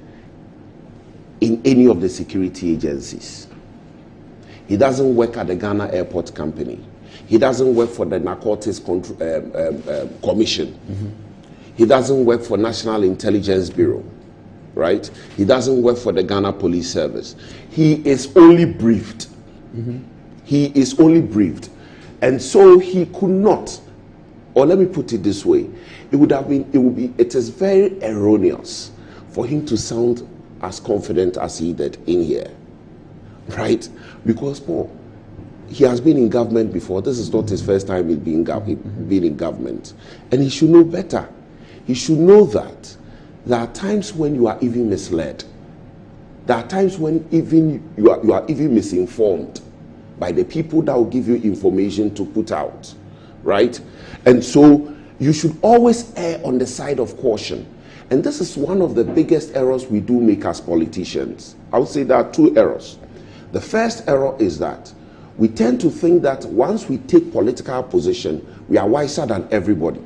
in any of the security agencies. He doesn't work at the Ghana Airport Company. He doesn't work for the Narcotics Commission. Mm-hmm. He doesn't work for National Intelligence Bureau, right? He doesn't work for the Ghana Police Service. He is only briefed. Mm-hmm. He is only briefed. And so he could not, or let me put it this way, it is very erroneous for him to sound as confident as he did in here, right? Because, Paul, he has been in government before. This is not his first time being in government. And he should know better. He should know that there are times when you are even misled. There are times when even you are even misinformed by the people that will give you information to put out, right? And so you should always err on the side of caution. And this is one of the biggest errors we do make as politicians. I would say there are two errors. The first error is that we tend to think that once we take political position, we are wiser than everybody.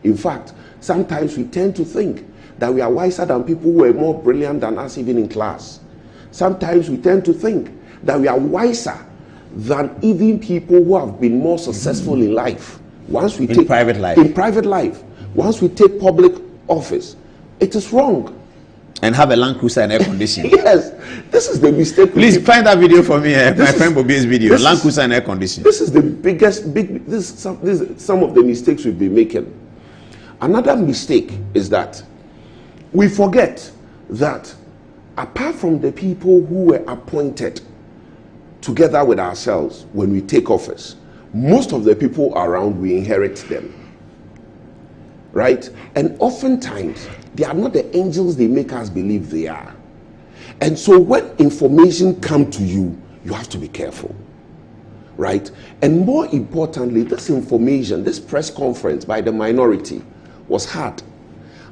In fact, sometimes we tend to think that we are wiser than people who are more brilliant than us even in class. Sometimes we tend to think that we are wiser than even people who have been more successful in life. Once we take private life. In private life. Once we take public office, it is wrong. And have a Land Cruiser and air conditioning. Yes, this is the mistake. Please find that video for me, my friend Bobby's video. Land Cruiser and air conditioning. This is the biggest, this is some of the mistakes we've been making. Another mistake is that we forget that apart from the people who were appointed together with ourselves when we take office, most of the people around, we inherit them. Right? And oftentimes, they are not the angels they make us believe they are. And so when information comes to you, you have to be careful. Right? And more importantly, this information, this press conference by the minority was had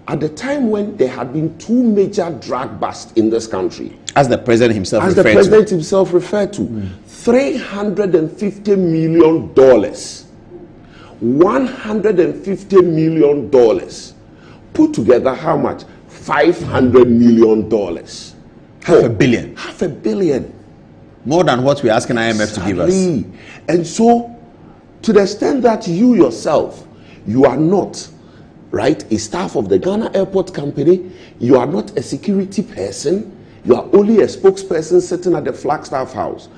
at the time when there had been two major drug busts in this country. As the president himself referred to. $350 million. $150 million. Put together how much? $500 million. Half a billion. Half a billion. More than what we're asking IMF to give us. And so, to the extent that you yourself, you are not, right, a staff of the Ghana Airport Company, you are not a security person, you are only a spokesperson sitting at the Flagstaff House.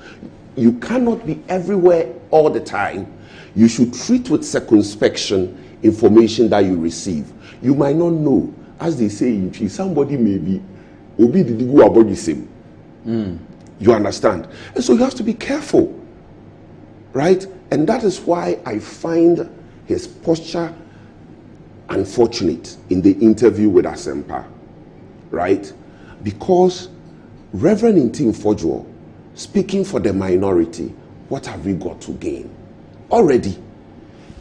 You cannot be everywhere all the time. You should treat with circumspection information that you receive. You might not know, as they say in Chi, somebody may be Obi did go about the same. You understand? And so you have to be careful, right? And that is why I find his posture unfortunate in the interview with Asempa, right? Because Reverend Intim Fojo, speaking for the minority, what have we got to gain? Already,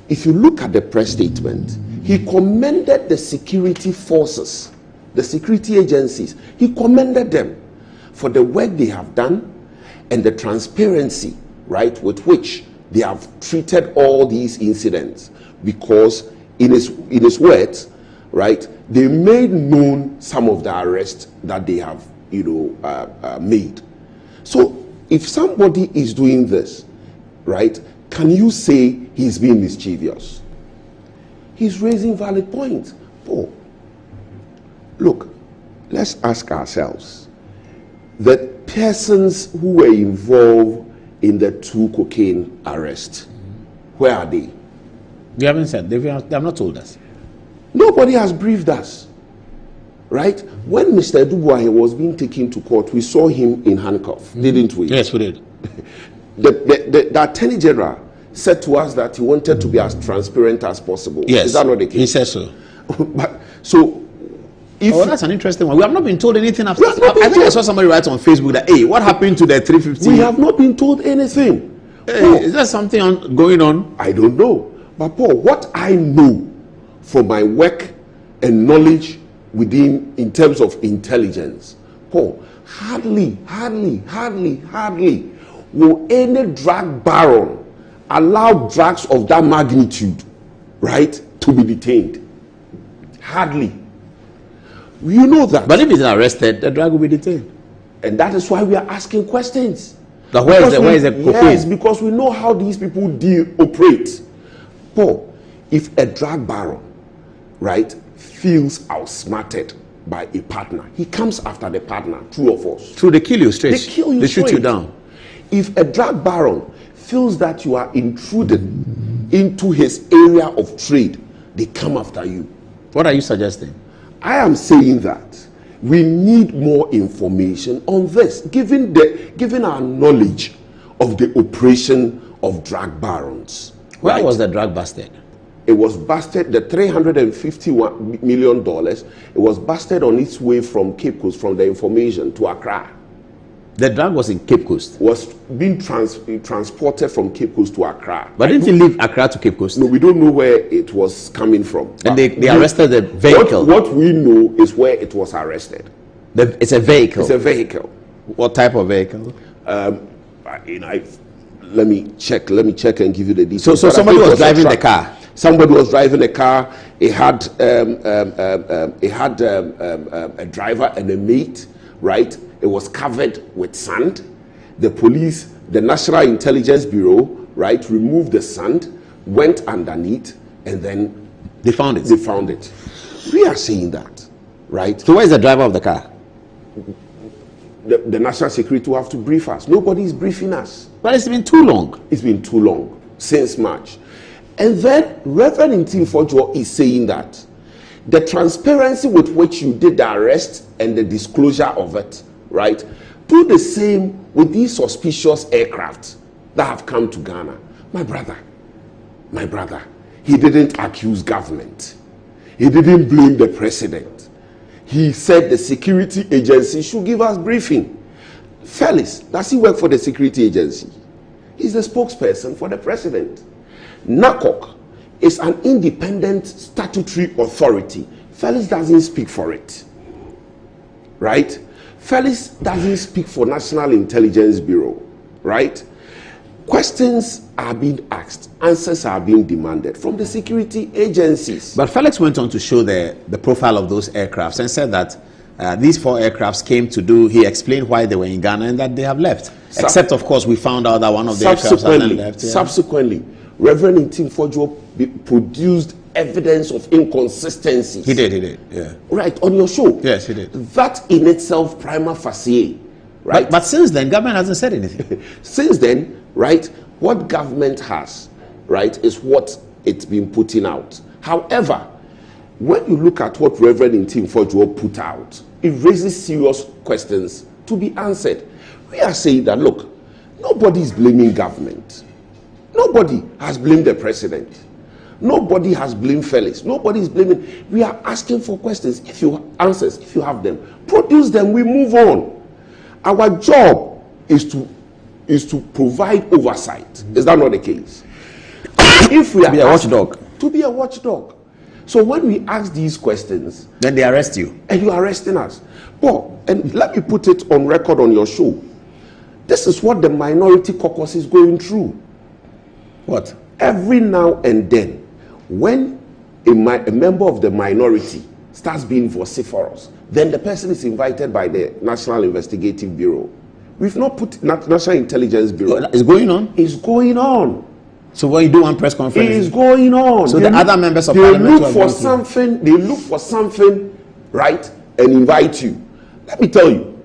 if you look at the press statement, he commended the security forces, the security agencies. He commended them for the work they have done and the transparency, right, with which they have treated all these incidents. Because in his words, right, they made known some of the arrests that they have, made. So if somebody is doing this, right, can you say he's being mischievous? He's raising valid points. Paul, look, let's ask ourselves, the persons who were involved in the 2 cocaine arrests, where are they? They haven't said. They have not told us. Nobody has briefed us, right? When Mr. Dubois was being taken to court, we saw him in handcuffs, didn't we? Yes, we did. The Attorney General said to us that he wanted to be as transparent as possible. Yes. Is that not the case? He said so. But so, if that's an interesting one. We have not been told anything after. I think I saw somebody write on Facebook that, hey, what happened to the 350? We have not been told anything. Hey, Paul, is there something going on? I don't know. But Paul, what I know from my work and knowledge within, in terms of intelligence, Paul, hardly will any drug baron allow drugs of that magnitude, right, to be detained. Hardly. You know that. But if he's arrested, the drug will be detained. And that is why we are asking questions. But where is the cocaine? Yes, because we know how these people operate. Paul, if a drug baron, right, feels outsmarted by a partner, he comes after the partner, true or false? True, they kill you straight. They kill you They shoot straight. you down. If a drug baron feels that you are intruding into his area of trade, they come after you. What are you suggesting? I am saying that we need more information on this, given our knowledge of the operation of drug barons. Where was the drug busted? It was busted, the $351 million, it was busted on its way from Cape Coast, from the information, to Accra. The drug was in Cape Coast? Was being transported from Cape Coast to Accra. But didn't he leave Accra to Cape Coast? No, we don't know where it was coming from. And they arrested the vehicle? What we know is where it was arrested. It's a vehicle? It's a vehicle. What type of vehicle? Let me check and give you the details. So somebody was driving the car? Somebody was driving a car. It had a driver and a mate, right? It was covered with sand. The police, the National Intelligence Bureau, right, removed the sand, went underneath, and then they found it. They found it. We are saying that, right? So where is the driver of the car? The national security will have to brief us. Nobody is briefing us. But it's been too long. It's been too long, since March. And then Reverend Ntimfojwo is saying that the transparency with which you did the arrest and the disclosure of it, right, do the same with these suspicious aircraft that have come to Ghana. My brother, he didn't accuse government. He didn't blame the president. He said the security agency should give us briefing. Felix, does he work for the security agency? He's the spokesperson for the president. NACOC is an independent statutory authority. Felix doesn't speak for it. Right? Felix doesn't speak for National Intelligence Bureau. Right? Questions are being asked, answers are being demanded from the security agencies. But Felix went on to show the profile of those aircrafts and said that these 4 aircrafts came to do, he explained why they were in Ghana and that they have left. Except, of course, we found out that one of the aircrafts had left. Yeah. Subsequently, Reverend Ntimfojwo produced evidence of inconsistency. He did, yeah. Right, on your show. Yes, he did. That in itself, prima facie, right? But since then, government hasn't said anything. Since then, right, what government has, right, is what it's been putting out. However, when you look at what Reverend Ntimfojwo put out, it raises serious questions to be answered. We are saying that, look, nobody is blaming government. Nobody has blamed the president. Nobody has blamed Felix. Nobody is blaming. We are asking for questions. If you answers, if you have them, produce them. We move on. Our job is to provide oversight. Is that not the case? If we are to be a watchdog. To be a watchdog. So when we ask these questions, then they arrest you. And you are arresting us. Paul, and let me put it on record on your show. This is what the minority caucus is going through. What? Every now and then, when a member of the minority starts being vociferous, then the person is invited by the National Investigative Bureau. We've not put National Intelligence Bureau. It's going on? It's going on. So when you do one press conference, it is going on. So they the other members of they parliament look for something. They look for something, right, and invite you. Let me tell you,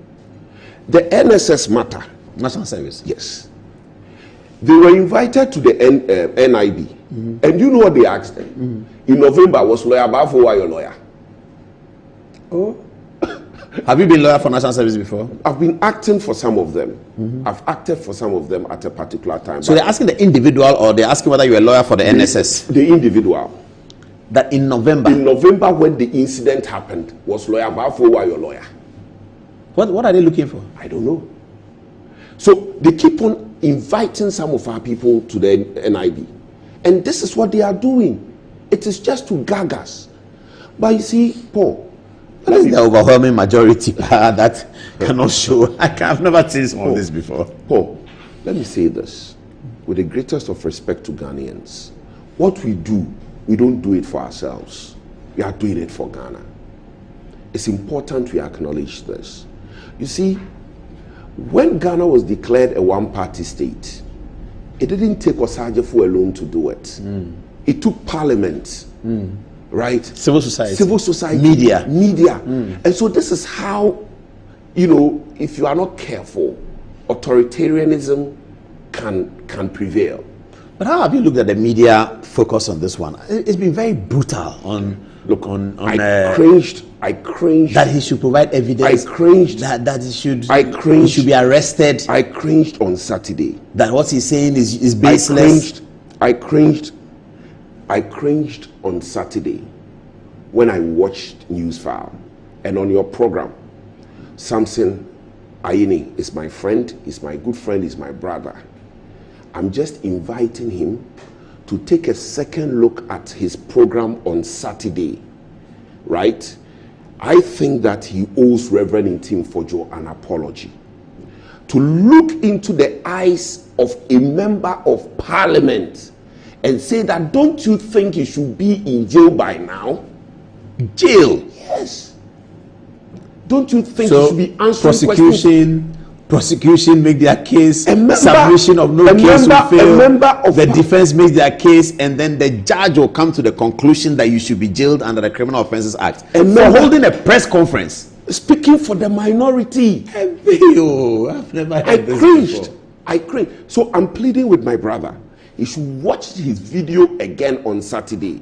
the NSS matter, National Service. Yes, they were invited to the NIB, and you know what they asked them? In November, was lawyer Bafo your lawyer? Oh. Have you been lawyer for National Service before? I've been acting for some of them. I've acted for some of them at a particular time. So they're asking the individual, or they're asking whether you're a lawyer for the NSS? The individual. That in November? In November, when the incident happened, was lawyer Bafo your lawyer? What are they looking for? I don't know. So they keep on inviting some of our people to the NIB. And this is what they are doing. It is just to gag us. But you see, Paul, that's the overwhelming majority that cannot show. I've never seen some of this before. Paul, let me say this with the greatest of respect to Ghanaians. What we do, we don't do it for ourselves. We are doing it for Ghana. It's important we acknowledge this. You see, when Ghana was declared a one-party state, it didn't take Osajefo alone to do it. It took parliament. Right? Civil society. Civil society. Media. And so this is how, you know, if you are not careful, authoritarianism can prevail. But how have you looked at the media focus on this one? It's been very brutal on... Look, I cringed. That he should provide evidence. I cringed. That he should... He should be arrested. I cringed on Saturday. That what he's saying is baseless. I cringed on Saturday when I watched Newsfile, and on your program, Samson Ayini is my friend, is my good friend, is my brother. I'm just inviting him to take a second look at his program on Saturday, right? I think that he owes Reverend Ntim Fojo an apology. To look into the eyes of a member of parliament and say that, don't you think he should be in jail by now? Jail? Yes. Don't you think he should be answering questions? Prosecution make their case, submission of no case will fail, the defense makes their case, and then the judge will come to the conclusion that you should be jailed under the Criminal Offences Act. And for holding a press conference. Speaking for the minority. I've never heard this before. I cringed. So I'm pleading with my brother. He should watch his video again on Saturday.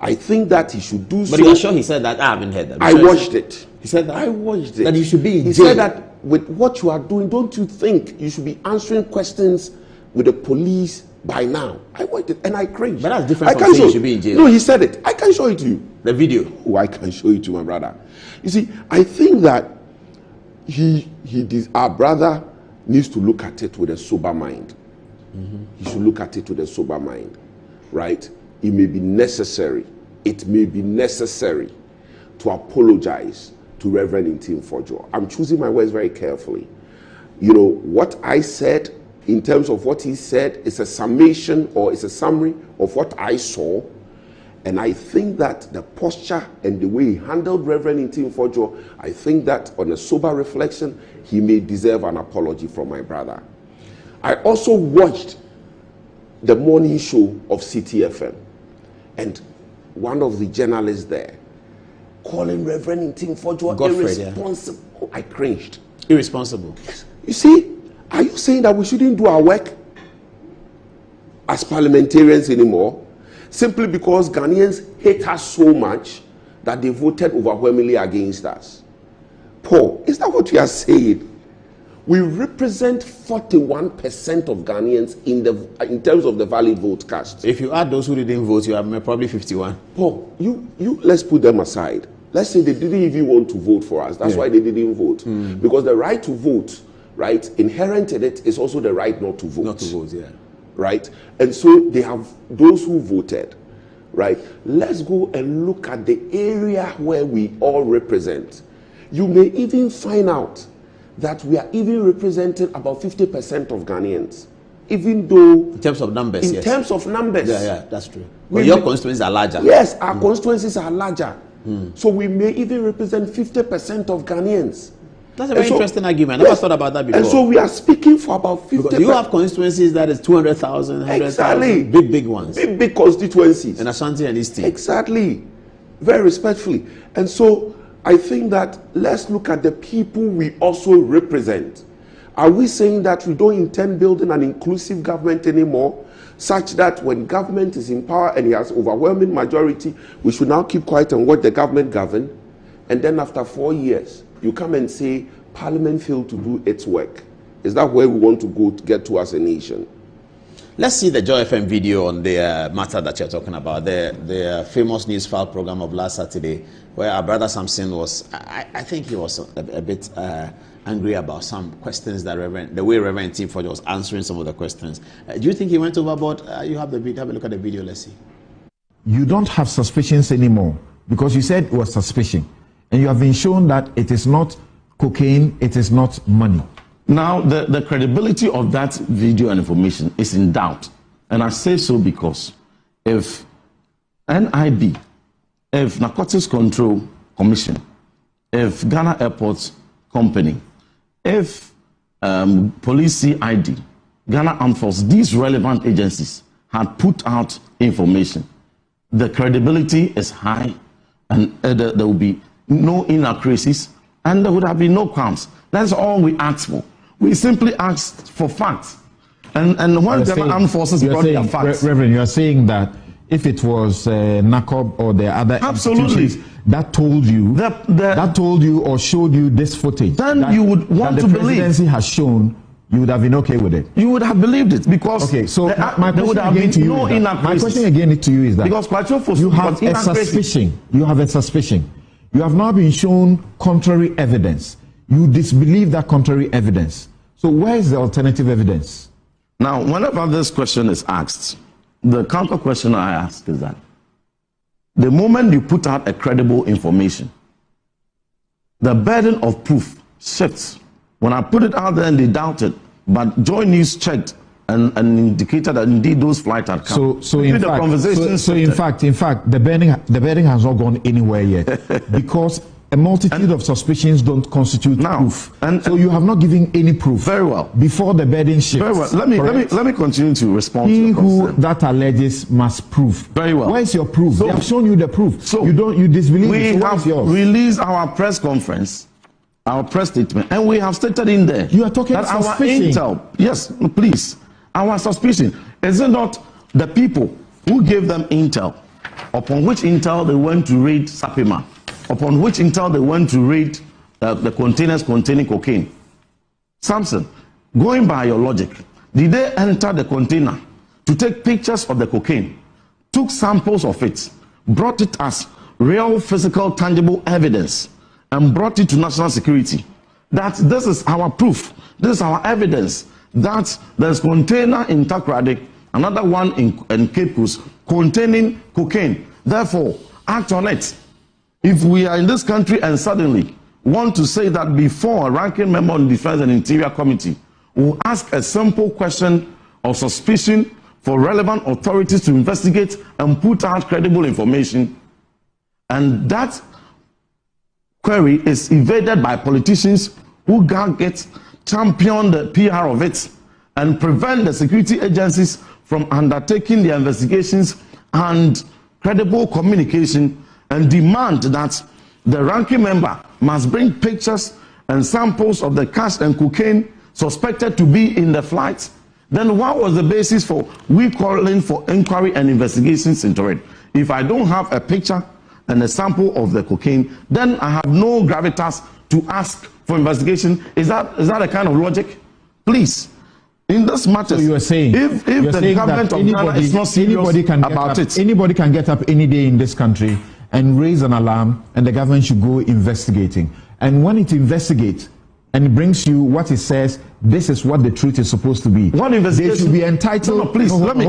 I think that he should do so. But you're sure he said that? I haven't heard that. I watched it. He said that? I watched it. That you should be in jail. He said that with what you are doing, don't you think you should be answering questions with the police by now? I watched it and I cringed. But that's different from saying you should be in jail. No, he said it. I can show it to you. The video? Oh, I can show it to my brother. You see, I think that our brother needs to look at it with a sober mind. He should look at it with a sober mind, right? It may be necessary. It may be necessary to apologize to Reverend Ntim Fojo. I'm choosing my words very carefully. You know, what I said in terms of what he said is a summation or is a summary of what I saw. And I think that the posture and the way he handled Reverend Ntim Fojo, I think that on a sober reflection, he may deserve an apology from my brother. I also watched the morning show of CTFM, and one of the journalists there calling Reverend Ntim Fojo irresponsible. Yeah. I cringed. Irresponsible. You see, are you saying that we shouldn't do our work as parliamentarians anymore, simply because Ghanaians hate us so much that they voted overwhelmingly against us? Paul, is that what you are saying? We represent 41% of Ghanaians in terms of the valid vote cast. If you add those who didn't vote, you are probably 51. Paul, you let's put them aside. Let's say they didn't even want to vote for us. That's why they didn't vote. Because the right to vote, right, inherent in it is also the right not to vote. Not to vote, yeah. Right? And so they have those who voted, right? Let's go and look at the area where we all represent. You may even find out that we are even representing about 50% of Ghanaians, even though... In terms of numbers, in terms of numbers. Yeah, that's true. But your constituencies are larger. Yes, our constituencies are larger. So we may even represent 50% of Ghanaians. That's a very interesting argument. I never thought about that before. And so we are speaking for about 50. Because you have constituencies that is 200,000, 100,000. Exactly. Big ones. Big constituencies. And Ashanti and Eastern. Exactly. Very respectfully. And so I think that let's look at the people we also represent. Are we saying that we don't intend building an inclusive government anymore, such that when government is in power and it has overwhelming majority, we should now keep quiet and watch the government govern? And then after 4 years, you come and say Parliament failed to do its work. Is that where we want to go to get to as a nation? Let's see the Joy FM video on the matter that you're talking about, the famous news file program of last Saturday, where our brother Samson was, I think he was a bit angry about some questions that the way Reverend Tim Ford was answering some of the questions. Do you think he went overboard? You have the video. Have a look at the video. Let's see. You don't have suspicions anymore because you said it was suspicion, and you have been shown that it is not cocaine, it is not money. Now, the credibility of that video and information is in doubt. And I say so because if NIB, if Narcotics Control Commission, if Ghana Airports Company, if Police CID, Ghana Armed Forces, these relevant agencies had put out information, the credibility is high and there will be no inaccuracies and there would have been no crimes. That's all we asked for. We simply asked for facts. And when the armed forces brought their facts. Reverend, you are saying that if it was NACOB or the other institutions that told you that told you or showed you this footage, then you would want to believe. The presidency has shown, you would have been okay with it. You would have believed it because okay. So my question again to you is that, my question again to you is that because you have a suspicion. You have a suspicion. You have now been shown contrary evidence. You disbelieve that contrary evidence. So where is the alternative evidence? Now, whenever this question is asked, the counter question I ask is that the moment you put out a credible information, the burden of proof shifts. When I put it out there and they doubted, but Joy News checked and indicated that indeed those flights had come. So in fact, the burden has not gone anywhere yet because a multitude of suspicions don't constitute proof. And so you have not given any proof. Very well. Before the burden shifts. Very well. Let me continue to respond. He who that alleges must prove. Very well. Where is your proof? So, they have shown you the proof. So you disbelieve. We have released our press conference, our press statement, and we have stated in there. You are talking about our intel. Yes, please. Our suspicion is it not the people who gave them intel, upon which intel they went to raid Sapima, upon which intel they went to raid the containers containing cocaine. Samson, going by your logic, did they enter the container to take pictures of the cocaine, took samples of it, brought it as real physical tangible evidence, and brought it to national security? That this is our proof, this is our evidence that there's container in Takoradi, another one in Cape Coast containing cocaine. Therefore, act on it. If we are in this country and suddenly want to say that before a ranking member on the Defense and Interior Committee will ask a simple question of suspicion for relevant authorities to investigate and put out credible information, and that query is evaded by politicians who get champion the PR of it and prevent the security agencies from undertaking their investigations and credible communication, and demand that the ranking member must bring pictures and samples of the cash and cocaine suspected to be in the flight, then what was the basis for we calling for inquiry and investigations into it? If I don't have a picture and a sample of the cocaine, then I have no gravitas to ask for investigation. Is that a kind of logic? Please, in this matter, so you are saying if the government of Ghana is not serious about it, anybody can get up any day in this country and raise an alarm, and the government should go investigating. And when it investigates and it brings you what it says, this is what the truth is supposed to be. One investigation. They should be entitled. No, please, let me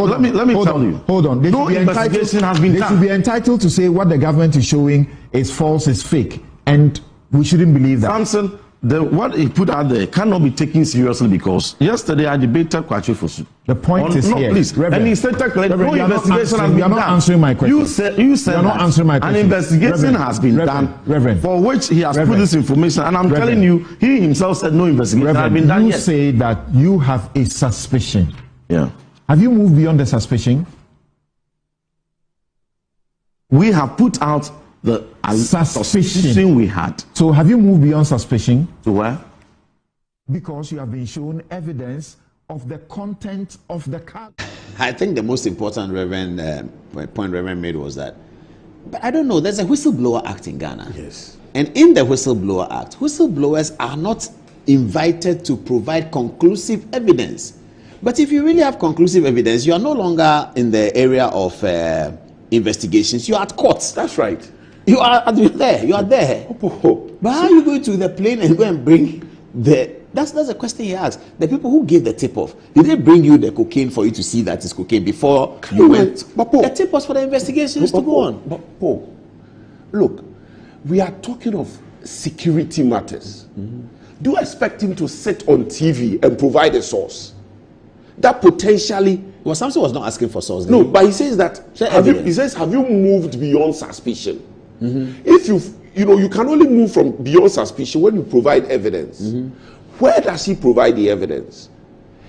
tell you. Hold on. No investigation has been done. They should be entitled to say what the government is showing is false, is fake, and we shouldn't believe that. Samson, what he put out there cannot be taken seriously because yesterday I debated Kwachi Fosu. The point is no, here. Please. Reverend, and he said no investigation has been you are not done. answering my question. You said you are not answering my question. An investigation Reverend, has been done Reverend, for which he has Reverend, put this information. And I'm Reverend, telling you, he himself said no investigation has been done you yet. say that you have a suspicion. Yeah. Have you moved beyond the suspicion? We have put out the suspicion we had. So have you moved beyond suspicion? To where? Because you have been shown evidence of the content of the car. I think the most important point Reverend made was that, but I don't know, there's a Whistleblower Act in Ghana. Yes. And in the Whistleblower Act, whistleblowers are not invited to provide conclusive evidence. But if you really have conclusive evidence, you are no longer in the area of investigations, you are at court. That's right. You are there. You are there. But how are you going to the plane and go and bring the... That's a question he asked. The people who gave the tip-off, did they bring you the cocaine for you to see that it's cocaine before you went? The tip was for the investigations to go on. But Paul, look, we are talking of security matters. Do you expect him to sit on TV and provide a source? That potentially... Well, Samson was not asking for source. No, but he says that... have you moved beyond suspicion? If you can only move from beyond suspicion when you provide evidence. Where does he provide the evidence?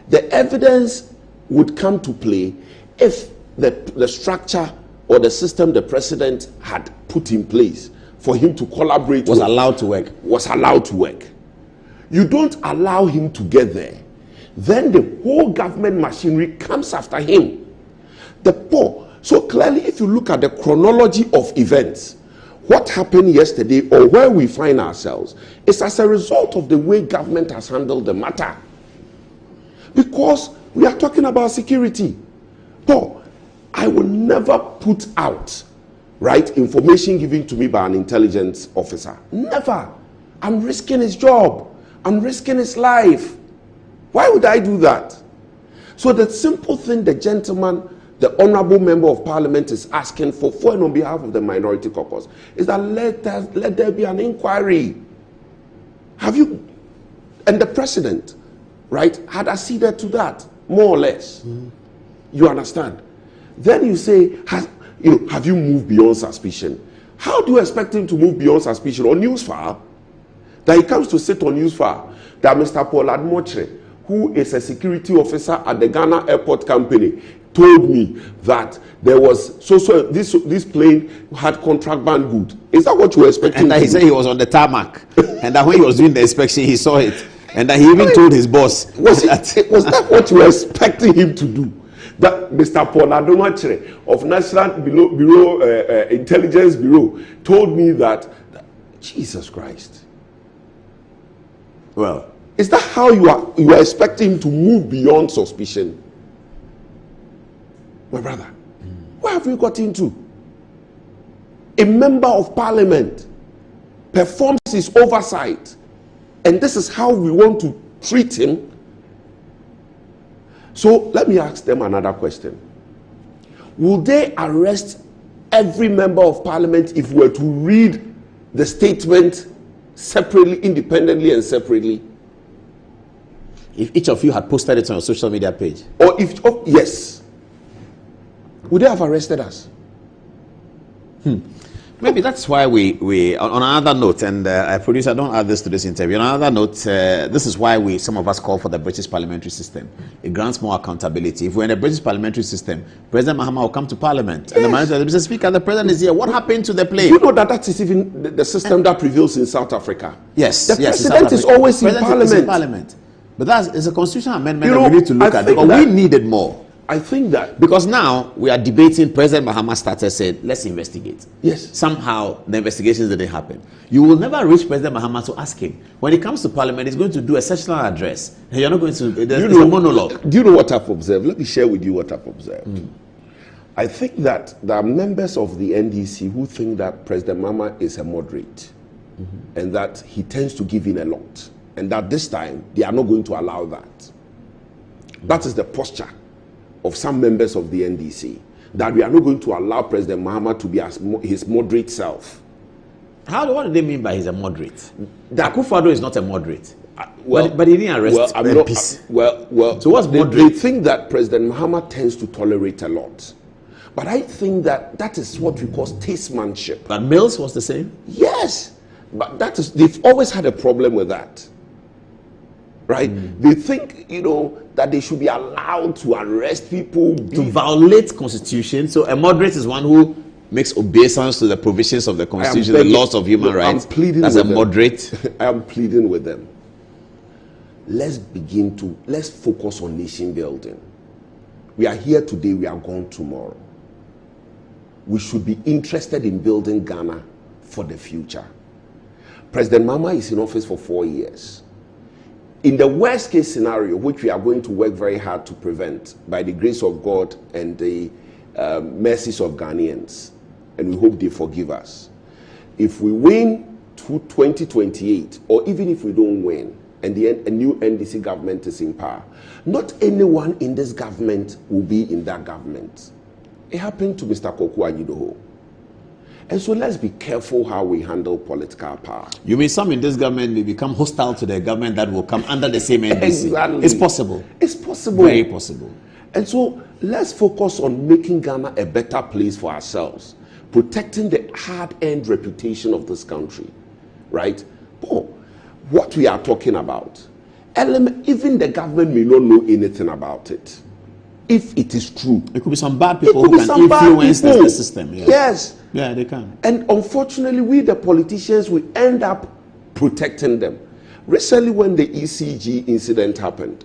The evidence would come to play if the structure or the system the president had put in place for him to collaborate was allowed to work. Was allowed to work. You don't allow him to get there, then the whole government machinery comes after him. So clearly, if you look at the chronology of events, what happened yesterday or where we find ourselves is as a result of the way government has handled the matter. Because we are talking about security. Paul, I will never put out, information given to me by an intelligence officer. Never. I'm risking his job. I'm risking his life. Why would I do that? So the simple thing the gentleman, the honorable member of parliament is asking for and on behalf of the minority caucus is that let there be an inquiry. And the president, had acceded to that, more or less. You understand? Then you say, have you moved beyond suspicion? How do you expect him to move beyond suspicion? On Newsfile, that he comes to sit on Newsfile, that Mr. Paul Admotre, who is a security officer at the Ghana Airport Company, told me that there was this plane had contraband good. Is that what you were expecting? And that he said he was on the tarmac, and that when he was doing the inspection, he saw it, and that he even told his boss. Was that what you were expecting him to do? That Mr. Paul Adomachere of National Bureau Intelligence Bureau told me that Jesus Christ. Well, is that how you are expecting him to move beyond suspicion? My brother, where have you got into? A member of parliament performs his oversight, and this is how we want to treat him. So let me ask them another question. Will they arrest every member of parliament if we were to read the statement separately, independently and separately? If each of you had posted it on your social media page? Or yes. Would they have arrested us? Maybe that's why we on another note, and producer, don't add this to this interview. On another note, this is why some of us call for the British parliamentary system. It grants more accountability. If we're in the British parliamentary system, President Mahama will come to Parliament, and the Mr. Speaker, the President is here. What happened to the plane? You know that is even the system that prevails in South Africa. Yes, the president is always in Parliament. But that is a constitutional amendment that we need to look at, because we needed more. I think that because now we are debating. President Mahama started said, let's investigate. Yes. Somehow the investigations didn't happen. You will never reach President Mahama to ask him. When he comes to Parliament, he's going to do a sessional address. And you're not going to. It's a monologue. Do you know what I've observed? Let me share with you what I've observed. I think that there are members of the NDC who think that President Mahama is a moderate, and that he tends to give in a lot, and that this time they are not going to allow that. That is the posture of some members of the NDC, that we are not going to allow President Mahama to be his moderate self. What do they mean by he's a moderate? Kufour is not a moderate. But he didn't arrest Well, so what's moderate? They think that President Mahama tends to tolerate a lot. But I think that is what we call statesmanship. But Mills was the same? Yes. But they've always had a problem with that. Right? They think, that they should be allowed to arrest people. To violate constitution. So a moderate is one who makes obeisance to the provisions of the constitution, the laws of human rights. That's a moderate. I am pleading with them. Let's focus on nation building. We are here today, we are gone tomorrow. We should be interested in building Ghana for the future. President Mahama is in office for 4 years. In the worst case scenario, which we are going to work very hard to prevent by the grace of God and the mercies of Ghanaians, and we hope they forgive us. If we win to 2028, or even if we don't win, and a new NDC government is in power, not anyone in this government will be in that government. It happened to Mr. Koku Ayidoho. And so let's be careful how we handle political power. You mean some in this government may become hostile to the government that will come under the same NDC? Exactly. It's possible. It's possible. Very possible. And so let's focus on making Ghana a better place for ourselves, protecting the hard-earned reputation of this country, right? What we are talking about, even the government may not know anything about it. If it is true, it could be some bad people who can influence the system. Yeah. Yes. Yeah, they can. And unfortunately, we the politicians, we end up protecting them. Recently, when the ECG incident happened,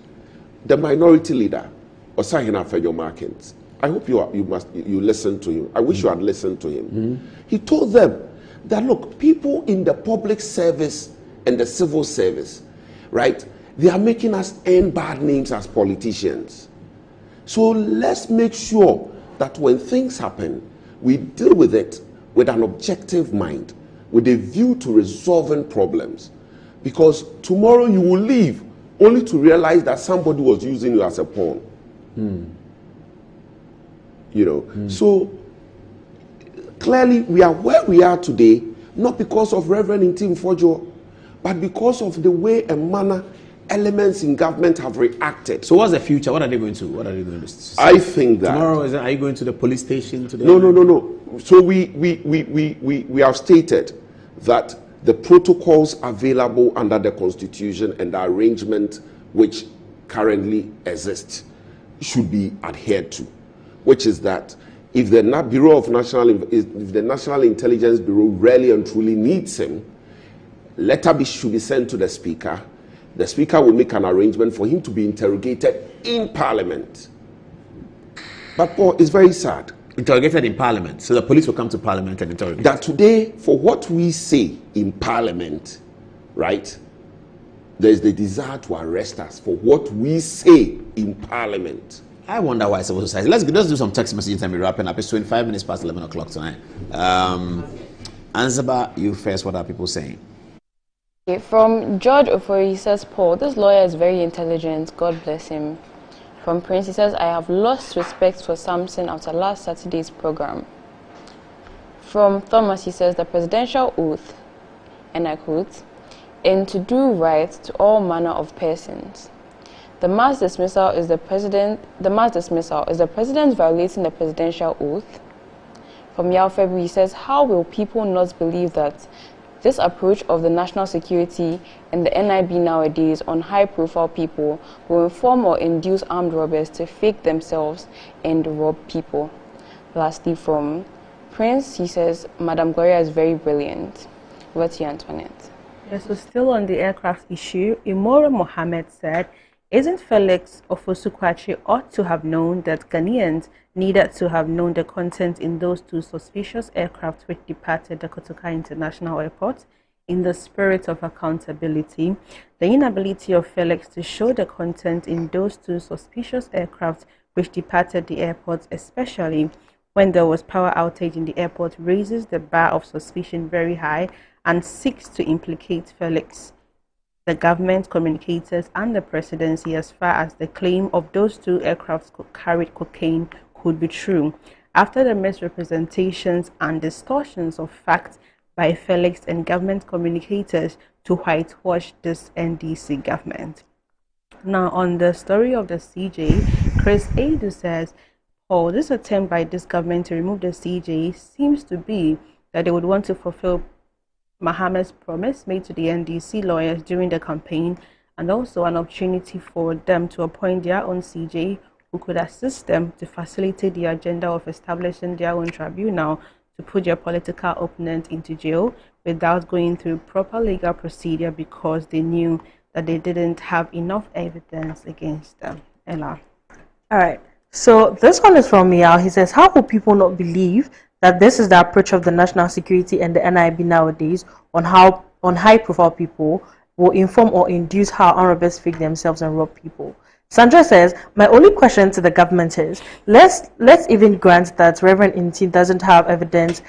the minority leader, Osahina Fejo Markins, I hope you listened to him. I wish you had listened to him. He told them that, look, people in the public service and the civil service, right, they are making us earn bad names as politicians. So let's make sure that when things happen, we deal with it with an objective mind, with a view to resolving problems. Because tomorrow you will leave only to realize that somebody was using you as a pawn. So clearly we are where we are today, not because of Reverend Intim Fojo, but because of the way and manner elements in government have reacted. So what's the future? What are they going to say? I think that tomorrow are you going to the police station today? No. So we have stated that the protocols available under the Constitution and the arrangement which currently exists should be adhered to, which is that if the National Intelligence Bureau really and truly needs him, letter should be sent to the Speaker. The Speaker will make an arrangement for him to be interrogated in Parliament. But it's very sad. Interrogated in Parliament. So the police will come to Parliament and interrogate. That today, for what we say in Parliament, right, there's the desire to arrest us for what we say in Parliament. I wonder why civil society. Let's do some text messages and we're wrapping up. It's 25 minutes past 11 o'clock tonight. Ansaba, you first. What are people saying? From George Ofori, he says, Paul, this lawyer is very intelligent. God bless him. From Prince, he says, I have lost respect for Samson after last Saturday's program. From Thomas, he says, the presidential oath, and I quote, and to do right to all manner of persons. The mass dismissal is the president violating the presidential oath. From Yao February, he says, how will people not believe that this approach of the national security and the NIB nowadays on high-profile people will inform or induce armed robbers to fake themselves and rob people? Lastly, from Prince, he says, Madam Gloria is very brilliant. Over to you, Antoinette. Yes, so still on the aircraft issue, Imora Mohammed said, isn't Felix Ofosukwachi ought to have known that Ghanaians needed to have known the content in those two suspicious aircraft which departed the Kotoka International Airport in the spirit of accountability? The inability of Felix to show the content in those two suspicious aircraft which departed the airport, especially when there was power outage in the airport, raises the bar of suspicion very high and seeks to implicate Felix, the government, communicators, and the presidency as far as the claim of those two aircraft carried cocaine could be true. After the misrepresentations and distortions of facts by Felix and government communicators to whitewash this NDC government. Now, on the story of the CJ, Chris Adu says, "Oh, this attempt by this government to remove the CJ seems to be that they would want to fulfill Mahama's promise made to the NDC lawyers during the campaign, and also an opportunity for them to appoint their own CJ who could assist them to facilitate the agenda of establishing their own tribunal to put their political opponent into jail without going through proper legal procedure because they knew that they didn't have enough evidence against them." Ella. All right. So this one is from Miao. He says, how will people not believe that this is the approach of the national security and the NIB nowadays on how high-profile people will inform or induce how armed robbers fake themselves and rob people? Sandra says, my only question to the government is, let's even grant that Reverend Inti doesn't have evidence,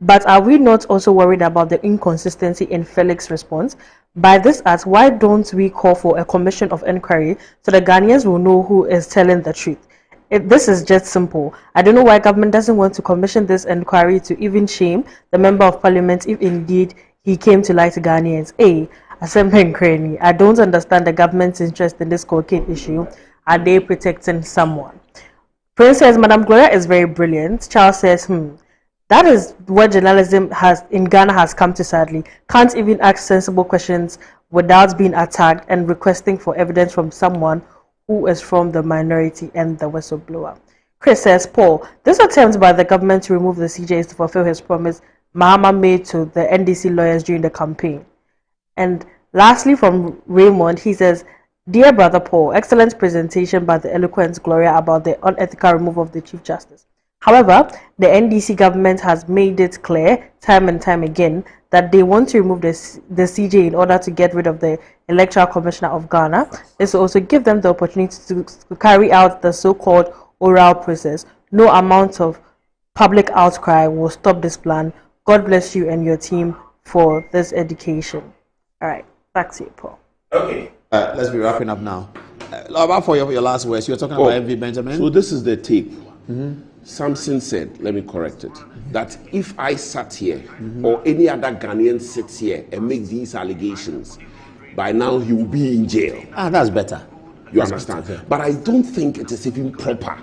but are we not also worried about the inconsistency in Felix's response? By this act, why don't we call for a commission of inquiry so the Ghanaians will know who is telling the truth? This is just simple. I don't know why government doesn't want to commission this inquiry to even shame the member of parliament if indeed he came to lie to Ghanaians. I don't understand the government's interest in this cocaine issue. Are they protecting someone? Prince says, Madam Gloria is very brilliant. Charles says, that is what journalism in Ghana has come to, sadly. Can't even ask sensible questions without being attacked and requesting for evidence from someone who is from the minority and the whistleblower. Chris says, Paul, this attempt by the government to remove the CJ is to fulfill his promise Mahama made to the NDC lawyers during the campaign. And lastly, from Raymond, he says, Dear Brother Paul, excellent presentation by the eloquent Gloria about the unethical removal of the Chief Justice. However, the NDC government has made it clear time and time again that they want to remove the CJ in order to get rid of the Electoral Commissioner of Ghana. This will also give them the opportunity to carry out the so-called oral process. No amount of public outcry will stop this plan. God bless you and your team for this education. All right, back to you, Paul. Okay. Let's be wrapping up now. About for your last words, you were talking about MV Benjamin. So this is the tape. Samson said, let me correct it, that if I sat here or any other Ghanaian sits here and make these allegations, by now he will be in jail. That's better. You understand? Better. But I don't think it is even proper.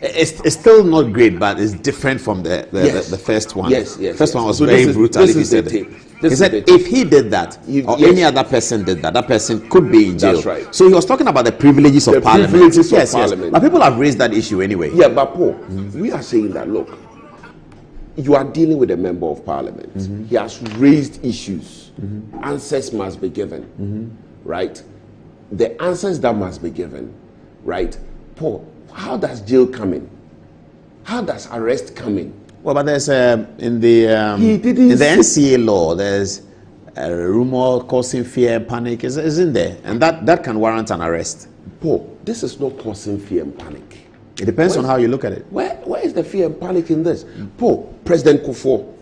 It's still not great, but it's different from the first one. Yes. First one was so very brutal. He said if he did that, or any other person did that, that person could be in jail. That's right. So he was talking about the privileges of parliament. Privileges of parliament. But people have raised that issue anyway. Yeah, but Paul, we are saying that, look, you are dealing with a member of parliament. He has raised issues. Answers must be given. Right? The answers that must be given. Right? Paul, how does jail come in? How does arrest come in? Well, but there's in the NCA law, there's a rumor causing fear and panic is in there, and that can warrant an arrest. Paul, this is not causing fear and panic. It depends on how you look at it. Where is the fear and panic in this? Paul, President Kufour,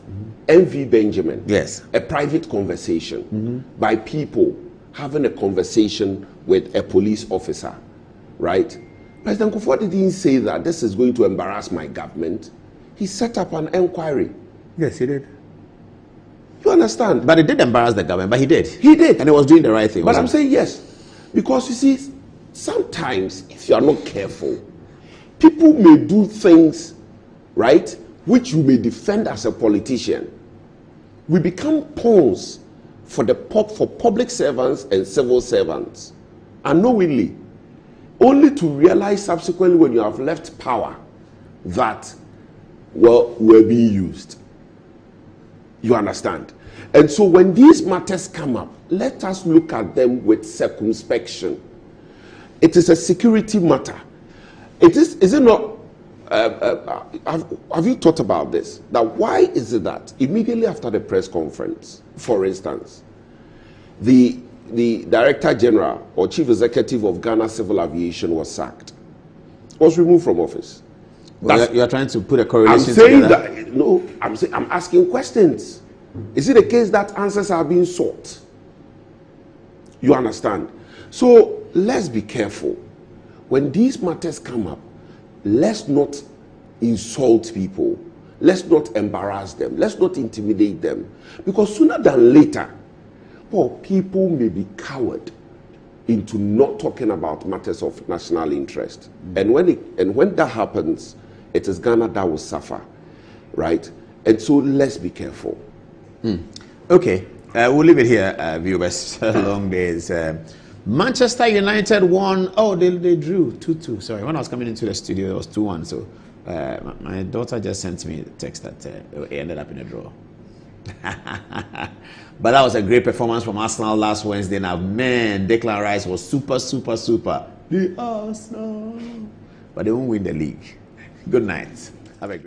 MV Benjamin. Yes. A private conversation by people having a conversation with a police officer, right? President Kufour didn't say that this is going to embarrass my government. He set up an inquiry. Yes, he did. You understand? But it did embarrass the government, but he did. He did. And he was doing the right thing. But I'm saying yes. Because you see, sometimes if you are not careful, people may do things, right, which you may defend as a politician. We become pawns for public servants and civil servants, unknowingly, only to realize subsequently when you have left power that, well, we're being used. You understand? And so when these matters come up, let us look at them with circumspection. It is a security matter. Is it not? Have you thought about this? That why is it that immediately after the press conference, for instance, the Director General or Chief Executive of Ghana Civil Aviation was sacked, was removed from office? Well, you are trying to put a correlation I'm saying together. that, no, I'm asking questions. Is it a case that answers are being sought? You understand? So let's be careful. When these matters come up, let's not insult people. Let's not embarrass them. Let's not intimidate them. Because sooner than later, people may be cowed into not talking about matters of national interest. And when that happens, it is Ghana that will suffer, right? And so let's be careful. Okay, we'll leave it here, viewers. Long days. Manchester United won. Oh, they drew 2-2. Sorry, when I was coming into the studio, it was 2-1. So my daughter just sent me a text that it ended up in a draw. But that was a great performance from Arsenal last Wednesday. Now, man, Declan Rice was super. The Arsenal. But they won't win the league. Good night. Have a great